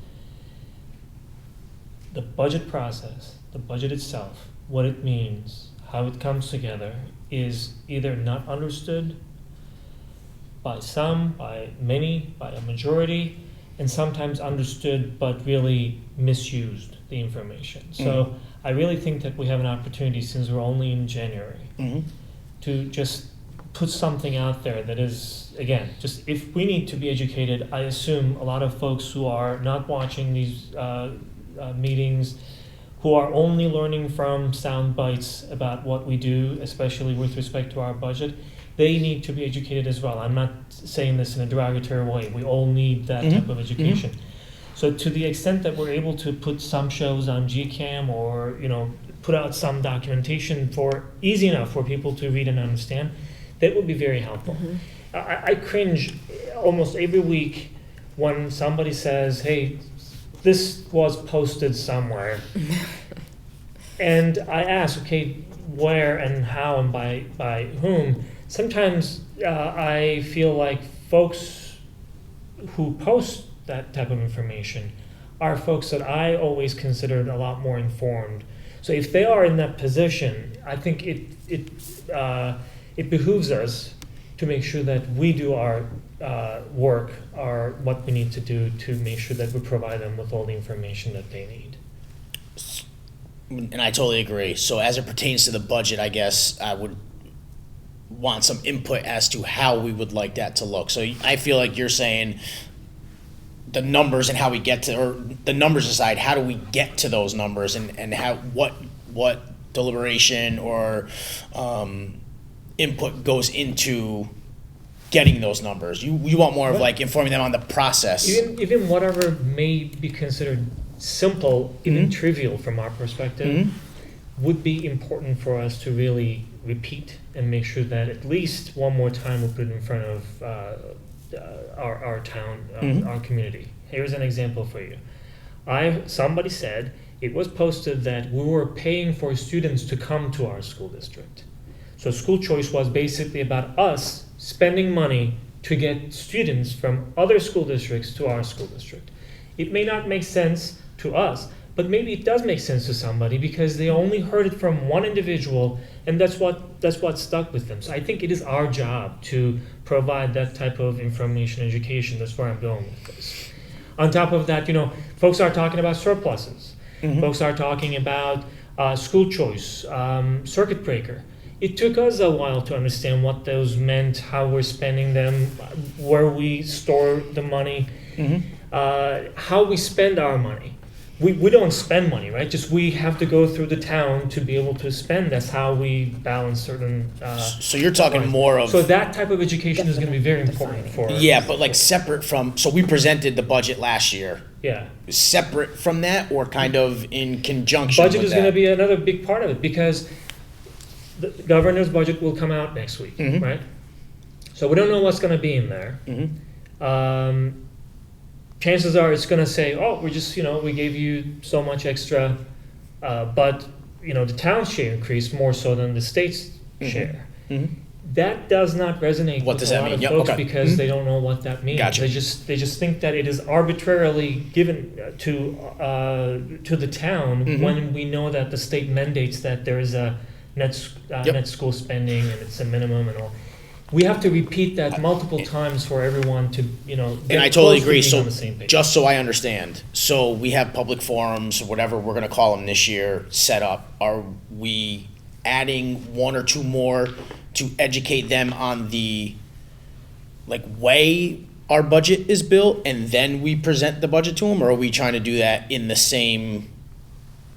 The budget process, the budget itself, what it means, how it comes together, is either not understood by some, by many, by a majority, and sometimes understood but really misused the information. So I really think that we have an opportunity, since we're only in January, to just put something out there that is, again, just if we need to be educated. I assume a lot of folks who are not watching these meetings, who are only learning from sound bites about what we do, especially with respect to our budget, they need to be educated as well. I'm not saying this in a derogatory way. We all need that type of education. So to the extent that we're able to put some shows on GCAM, or put out some documentation easy enough for people to read and understand, that would be very helpful. I cringe almost every week when somebody says, "Hey, this was posted somewhere," and I ask, "Okay, where and how and by whom?" Sometimes I feel like folks who post that type of information are folks that I always considered a lot more informed. So if they are in that position, I think it behooves us to make sure that we do our work are what we need to do to make sure that we provide them with all the information that they need. And I totally agree. So as it pertains to the budget, I guess I would want some input as to how we would like that to look. So I feel like you're saying the numbers and how we get to, or the numbers aside, how do we get to those numbers, and how, what deliberation or input goes into getting those numbers? You want more of like informing them on the process. Even whatever may be considered simple, even trivial from our perspective, would be important for us to really repeat and make sure that at least one more time we put it in front of our town, our community. Here's an example for you. Somebody said it was posted that we were paying for students to come to our school district. So school choice was basically about us spending money to get students from other school districts to our school district. It may not make sense to us, but maybe it does make sense to somebody because they only heard it from one individual, and that's what stuck with them. So I think it is our job to provide that type of information, education. That's where I'm going with this. On top of that, folks are talking about surpluses. Folks are talking about school choice, circuit breaker. It took us a while to understand what those meant, how we're spending them, where we store the money, how we spend our money. We don't spend money, right? Just we have to go through the town to be able to spend. That's how we balance certain. So you're talking money. more of. So that type of education is going to be very important for us. Yeah, but like separate from. So we presented the budget last year. Yeah. Separate from that, or kind of in conjunction. Budget with is that? going to be another big part of it because the governor's budget will come out next week, right? So we don't know what's going to be in there. Chances are it's going to say, oh, we just, we gave you so much extra, but, the town's share increased more so than the state's share. That does not resonate What with does a that lot mean? of Yeah, folks okay. because they don't know what that means. Gotcha. They just think that it is arbitrarily given to the town when we know that the state mandates that there is a net school spending and it's a minimum and all. We have to repeat that multiple times for everyone to, get And I totally close to agree. being So on the same page. just so I understand, so we have public forums, whatever we're going to call them this year, set up. Are we adding one or two more to educate them on the way our budget is built, and then we present the budget to them, or are we trying to do that in the same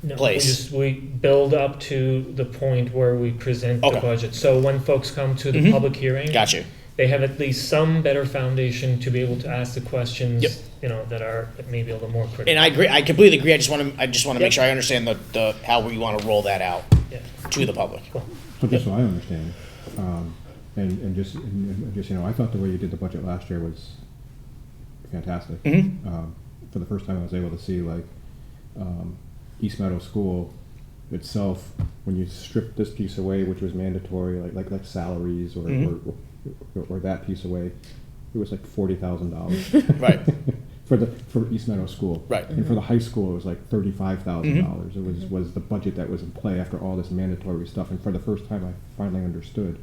No, place? We build up to the point where we present the Okay. budget. So when folks come to the public hearing, Gotcha. they have at least some better foundation to be able to ask the questions, that are maybe a little more critical. And I agree. I completely agree. I just want to make sure I understand the how we want to roll that out to the public. So just so I understand, and just, I thought the way you did the budget last year was fantastic. For the first time, I was able to see East Meadow School itself, when you strip this piece away, which was mandatory, like salaries or that piece away, it was like $40,000. Right. for East Meadow School. Right. And for the high school, it was like $35,000. It was the budget that was in play after all this mandatory stuff. And for the first time, I finally understood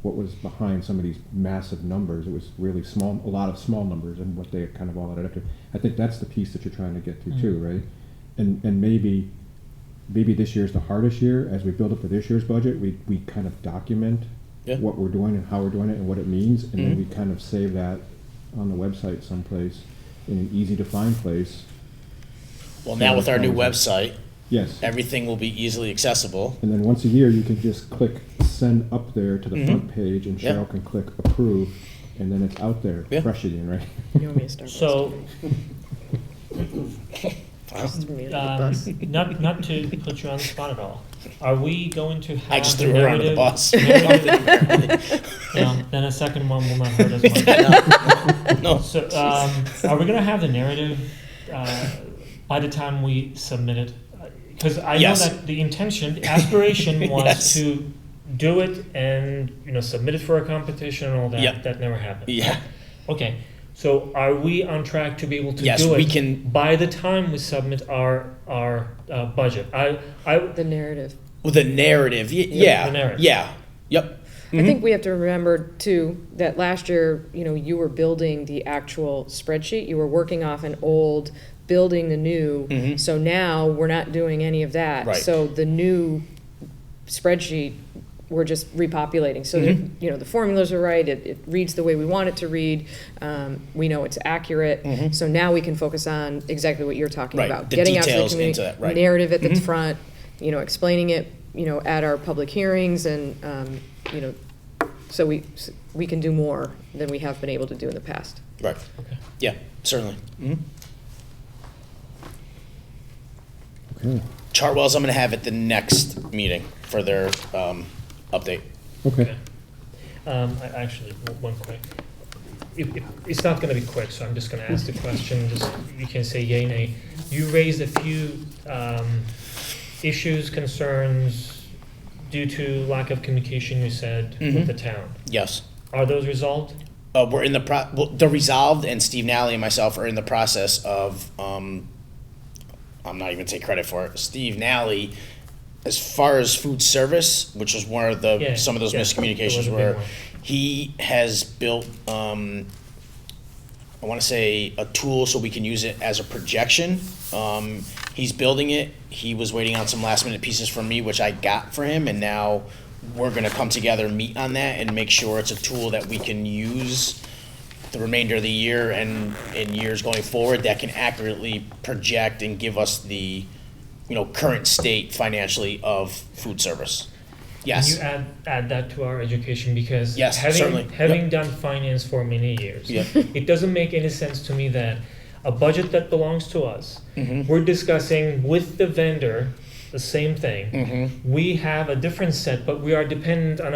what was behind some of these massive numbers. It was really small, a lot of small numbers, and what they kind of all added up to. I think that's the piece that you're trying to get to too, right? And maybe this year's the hardest year. As we build up for this year's budget, we kind of document what we're doing and how we're doing it and what it means, and then we kind of save that on the website someplace in an easy to find place. Well, now with our new website, yes, everything will be easily accessible. And then once a year, you can just click send up there to the front page, and Cheryl can click approve, and then it's out there, fresh again, right? You want me to start? So, not to put you on the spot at all, are we going to have I just the threw her under the narrative- bus. then a second one will not hurt as much. No. So, are we going to have the narrative by the time we submit it? Because I know that the intention, the aspiration was to do it and submit it for a competition and all that. Yep. That never happened. Yeah. Okay. So are we on track to be able to Yes, do it we can. by the time we submit our budget? The narrative. Well, the narrative. Yeah. The narrative. Yeah. Yep. I think we have to remember too, that last year, you were building the actual spreadsheet, you were working off an old, building the new. So now, we're not doing any of that. Right. So the new spreadsheet, we're just repopulating. So, the formulas are right, it reads the way we want it to read, we know it's accurate. So now we can focus on exactly what you're talking Right, about. the Getting out to the details community, into that, right. narrative at the front, explaining it, at our public hearings and, so we can do more than we have been able to do in the past. Right. Okay. Yeah, certainly. Okay, Chartwell's I'm gonna have at the next meeting for their update. okay. Actually, one quick. It's not gonna be quick, so I'm just gonna ask the question, just, you can say yay, nay. You raised a few issues, concerns due to lack of communication, you said, with the town. Yes. Are those resolved? We're in the they're resolved, and Steve Nally and myself are in the process of, I'm not even take credit for it. Steve Nally, as far as food service, which was one of the, some of those miscommunications there was a big were, one. he has built, I wanna say, a tool so we can use it as a projection. He's building it. He was waiting on some last minute pieces from me, which I got for him, and now we're gonna come together, meet on that, and make sure it's a tool that we can use the remainder of the year and in years going forward that can accurately project and give us the, current state financially of food service. Yes. Can you add that to our education, because Yes, certainly. having done finance for many years, Yep. it doesn't make any sense to me that a budget that belongs to us, we're discussing with the vendor the same thing. We have a different set, but we are dependent on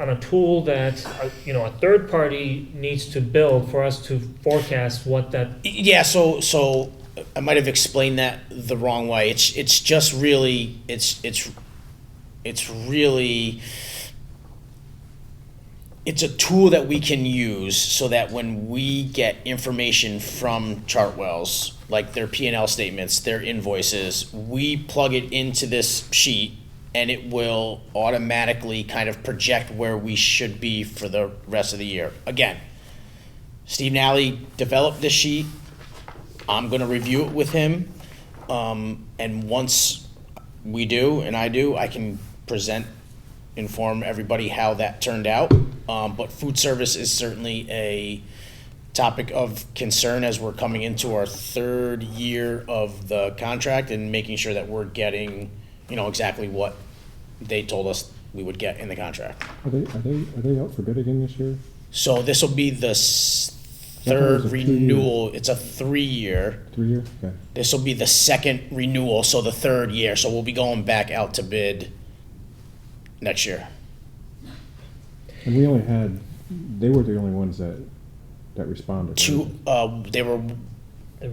a tool that a third party needs to build for us to forecast what that. Yeah, so I might have explained that the wrong way. It's just really it's a tool that we can use so that when we get information from Chartwells, like their P&L statements, their invoices, we plug it into this sheet and it will automatically kind of project where we should be for the rest of the year. Again, Steve Nally developed this sheet. I'm gonna review it with him. And once we do, and I do, I can inform everybody how that turned out. But food service is certainly a topic of concern as we're coming into our third year of the contract and making sure that we're getting, exactly what they told us we would get in the contract. Are they out for bid again this year? So this will be the third was a 2-year. renewal. It's a 3-year. 3-year? Okay. This will be the second renewal, so the third year. So we'll be going back out to bid next year. And we only had, they were the only ones that responded. right?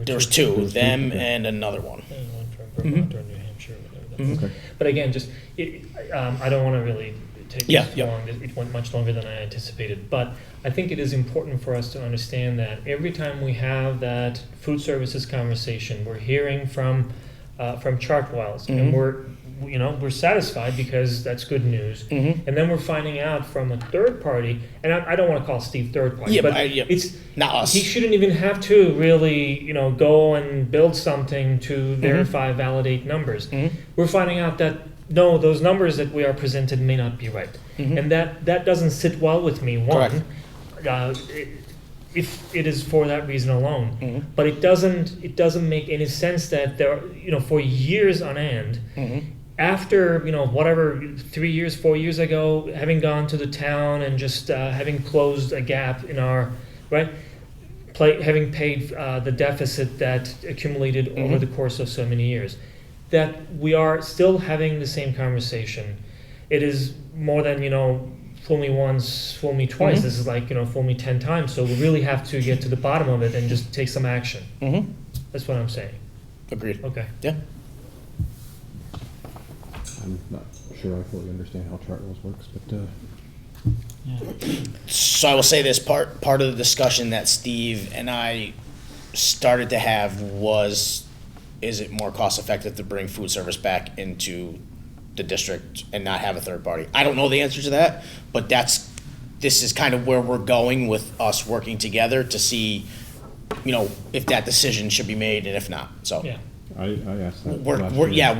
There was two, them and another one. One from Vermont or New Hampshire, whatever. Okay. But again, just, I don't want to really take Yeah, this yeah. long. It went much longer than I anticipated. But I think it is important for us to understand that every time we have that food services conversation, we're hearing from Chartwells, and we're satisfied because that's good news. And then we're finding out from a third party, and I don't want to call Steve third party, but it's not us. He shouldn't even have to really, go and build something to verify, validate numbers. We're finding out that no, those numbers that we are presented may not be right, and that doesn't sit well with me. One, if it is for that reason alone, but it doesn't make any sense that there, for years on end. After, whatever, 3 years, 4 years ago, having gone to the town and just having closed a gap in our, having paid the deficit that accumulated over the course of so many years, that we are still having the same conversation. It is more than, fool me once, fool me twice. This is like, fool me 10 times. So we really have to get to the bottom of it and just take some action. That's what I'm saying. Agreed. Okay. Yeah. I'm not sure I fully understand how Chartwells works, but So I will say this, part of the discussion that Steve and I started to have was, is it more cost effective to bring food service back into the district and not have a third party. I don't know the answer to that, but this is kind of where we're going with us working together to see, if that decision should be made and if not, so. Yeah. I asked that last year.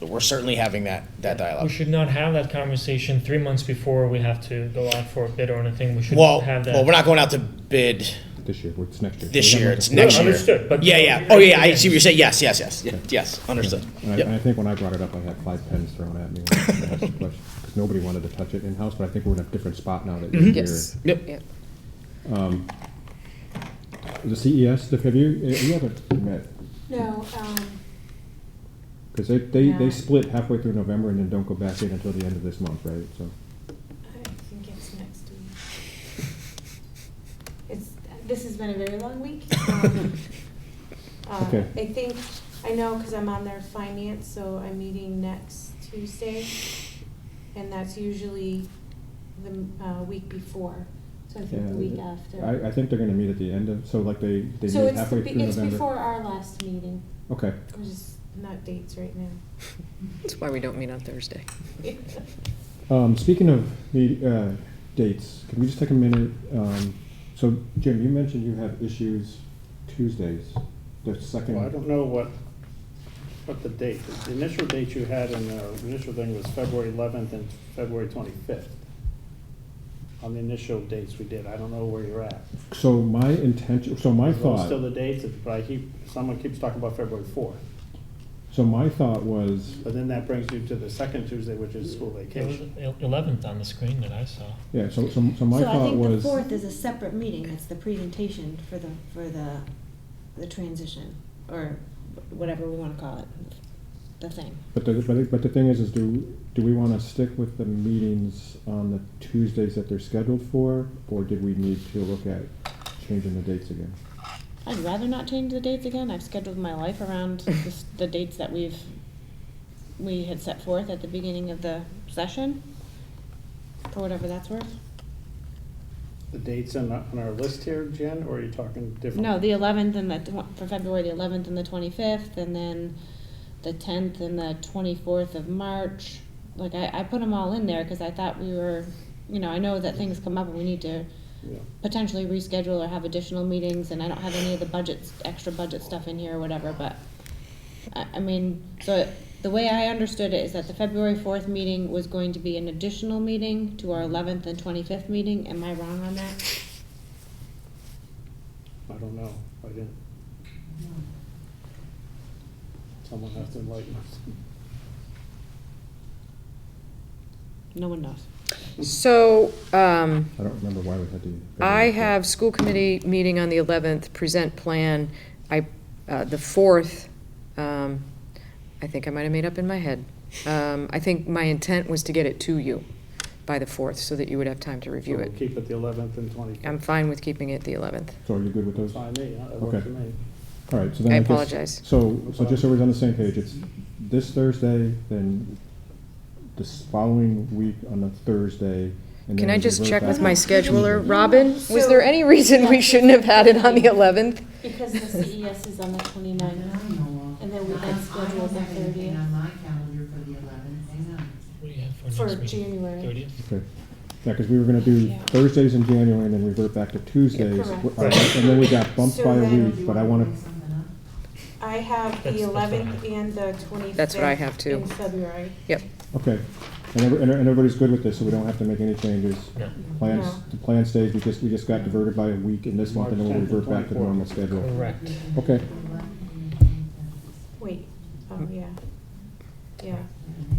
We're certainly having that We dialogue. should not have that conversation 3 months before we have to go out for a bid or anything. We should Well, have that. we're not going out to bid This year, it's next year. this We year, have it's nothing- next year. Understood, but- Yeah. Oh, yeah, I see what you're saying, yes, understood. And Yep. I think when I brought it up, I had 5 pens thrown at me when I asked the question, because nobody wanted to touch it in-house, but I think we're in a different spot now that you're here. Yes. Yep. Yep. The CES, you haven't met, No, because they Yeah. split halfway through November and then don't go back in until the end of this month, right? So, I think it's next week. This has been a very long week. Okay. I know, because I'm on their finance, so I'm meeting next Tuesday, and that's usually the week before, so I think the week after. I think they're gonna meet at the end of, so like they So meet halfway through it's November. before our last meeting. Okay. I'm just not dates right now. That's why we don't meet on Thursday. Speaking of the dates, can we just take a minute? So Jim, you mentioned you have issues Tuesdays, the second. Well, I don't know what the date, the initial date you had in the initial thing was February 11th and February 25th. On the initial dates we did, I don't know where you're at. So my intention, so my Are those thought. still the dates, but someone keeps talking about February 4th. So my thought was, But then that brings you to the second Tuesday, which is school It was vacation. 11th on the screen that I saw. yeah, so my So I thought think the was. 4th is a separate meeting, it's the presentation for the transition, or whatever we wanna call it, the thing. But the thing is do we wanna stick with the meetings on the Tuesdays that they're scheduled for, or did we need to look at changing the dates again? I'd rather not change the dates again, I've scheduled my life around the dates that we had set forth at the beginning of the session, for whatever that's worth. The dates on our list here, Jen, or are you talking different? No, the 11th and for February, the 11th and the 25th, and then the 10th and the 24th of March. Like, I put them all in there because I thought we were, I know that things come up and we need to Yeah. potentially reschedule or have additional meetings, and I don't have any of the extra budget stuff in here or whatever, but, so the way I understood it is that the February 4th meeting was going to be an additional meeting to our 11th and 25th meeting. Am I wrong on that? I don't know, I didn't. Someone has to enlighten us. No one knows. So, I don't remember why we had to. I have school committee meeting on the 11th, present plan. The 4th, I think I might have made up in my head. I think my intent was to get it to you by the 4th, so that you would have time to review So it. we'll keep it the 11th and 25th. I'm fine with keeping it the 11th. So are you good with those? Fine, me, that Okay. works for me. All right, so then I guess- apologize. So just so we're on the same page, it's this Thursday, then this following week on the Thursday, and Can then I we just revert check back with to my Tuesday. scheduler? Robin, was So- there any reason we shouldn't have had it on the 11th? Because the CES is on the 29th, and then we had scheduled the I don't have anything 30th on my calendar for the 11th, hang on. What do you have for for next meeting? January. 30th? Okay. Yeah, because we were gonna do Yeah. Thursdays in January and then revert back to Tuesdays. correct. All right, and then we got bumped So by a then- week, but I wanna, I have That's the what I 11th have. and the 25th. That's what I have too. In February. Yep. okay. And everybody's good with this, so we don't have to make any changes. No. Plans, No. the plan stays, we just got diverted by a week in this month, and then we'll March 10th revert back to the normal 24th. schedule. Correct. Okay, Wait, oh, yeah. Yeah,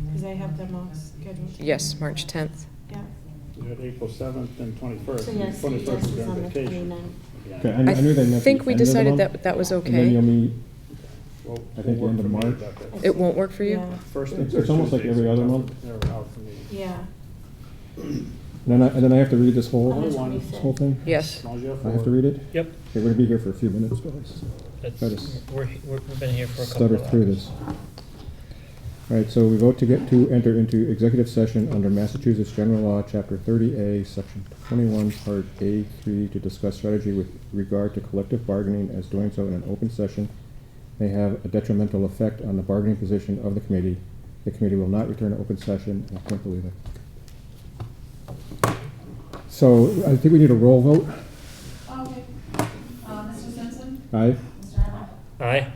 because I have them all scheduled. Yes, March 10th. Yeah. You had April 7th and 21st. So yes, 21st CES is on on the vacation. 29th. Yeah. okay, I knew they meant the think we end of the decided month, that was and then okay. you'll meet, Well, I think will the end of work for me, March. but that's- It won't work for you? Yeah. First and It's third almost like Tuesdays every are other tough. month. They're out for me. Yeah. and then I have to read this whole, On the Only one. this whole thing? Yes. As long as you have I have to four. read it? Yep. Okay, we're gonna be here for a few minutes, guys. That's, Try to we've been here for a couple Stutter of hours. through this. All right, so we vote to enter into executive session under Massachusetts General Law, Chapter 30A, Section 21, Part A3, to discuss strategy with regard to collective bargaining, as doing so in an open session may have a detrimental effect on the bargaining position of the committee, The committee will not return to open session, and I can't believe it. So I think we need a roll vote. Okay. Mr. Simpson? Aye? Mr. Hammer? Aye.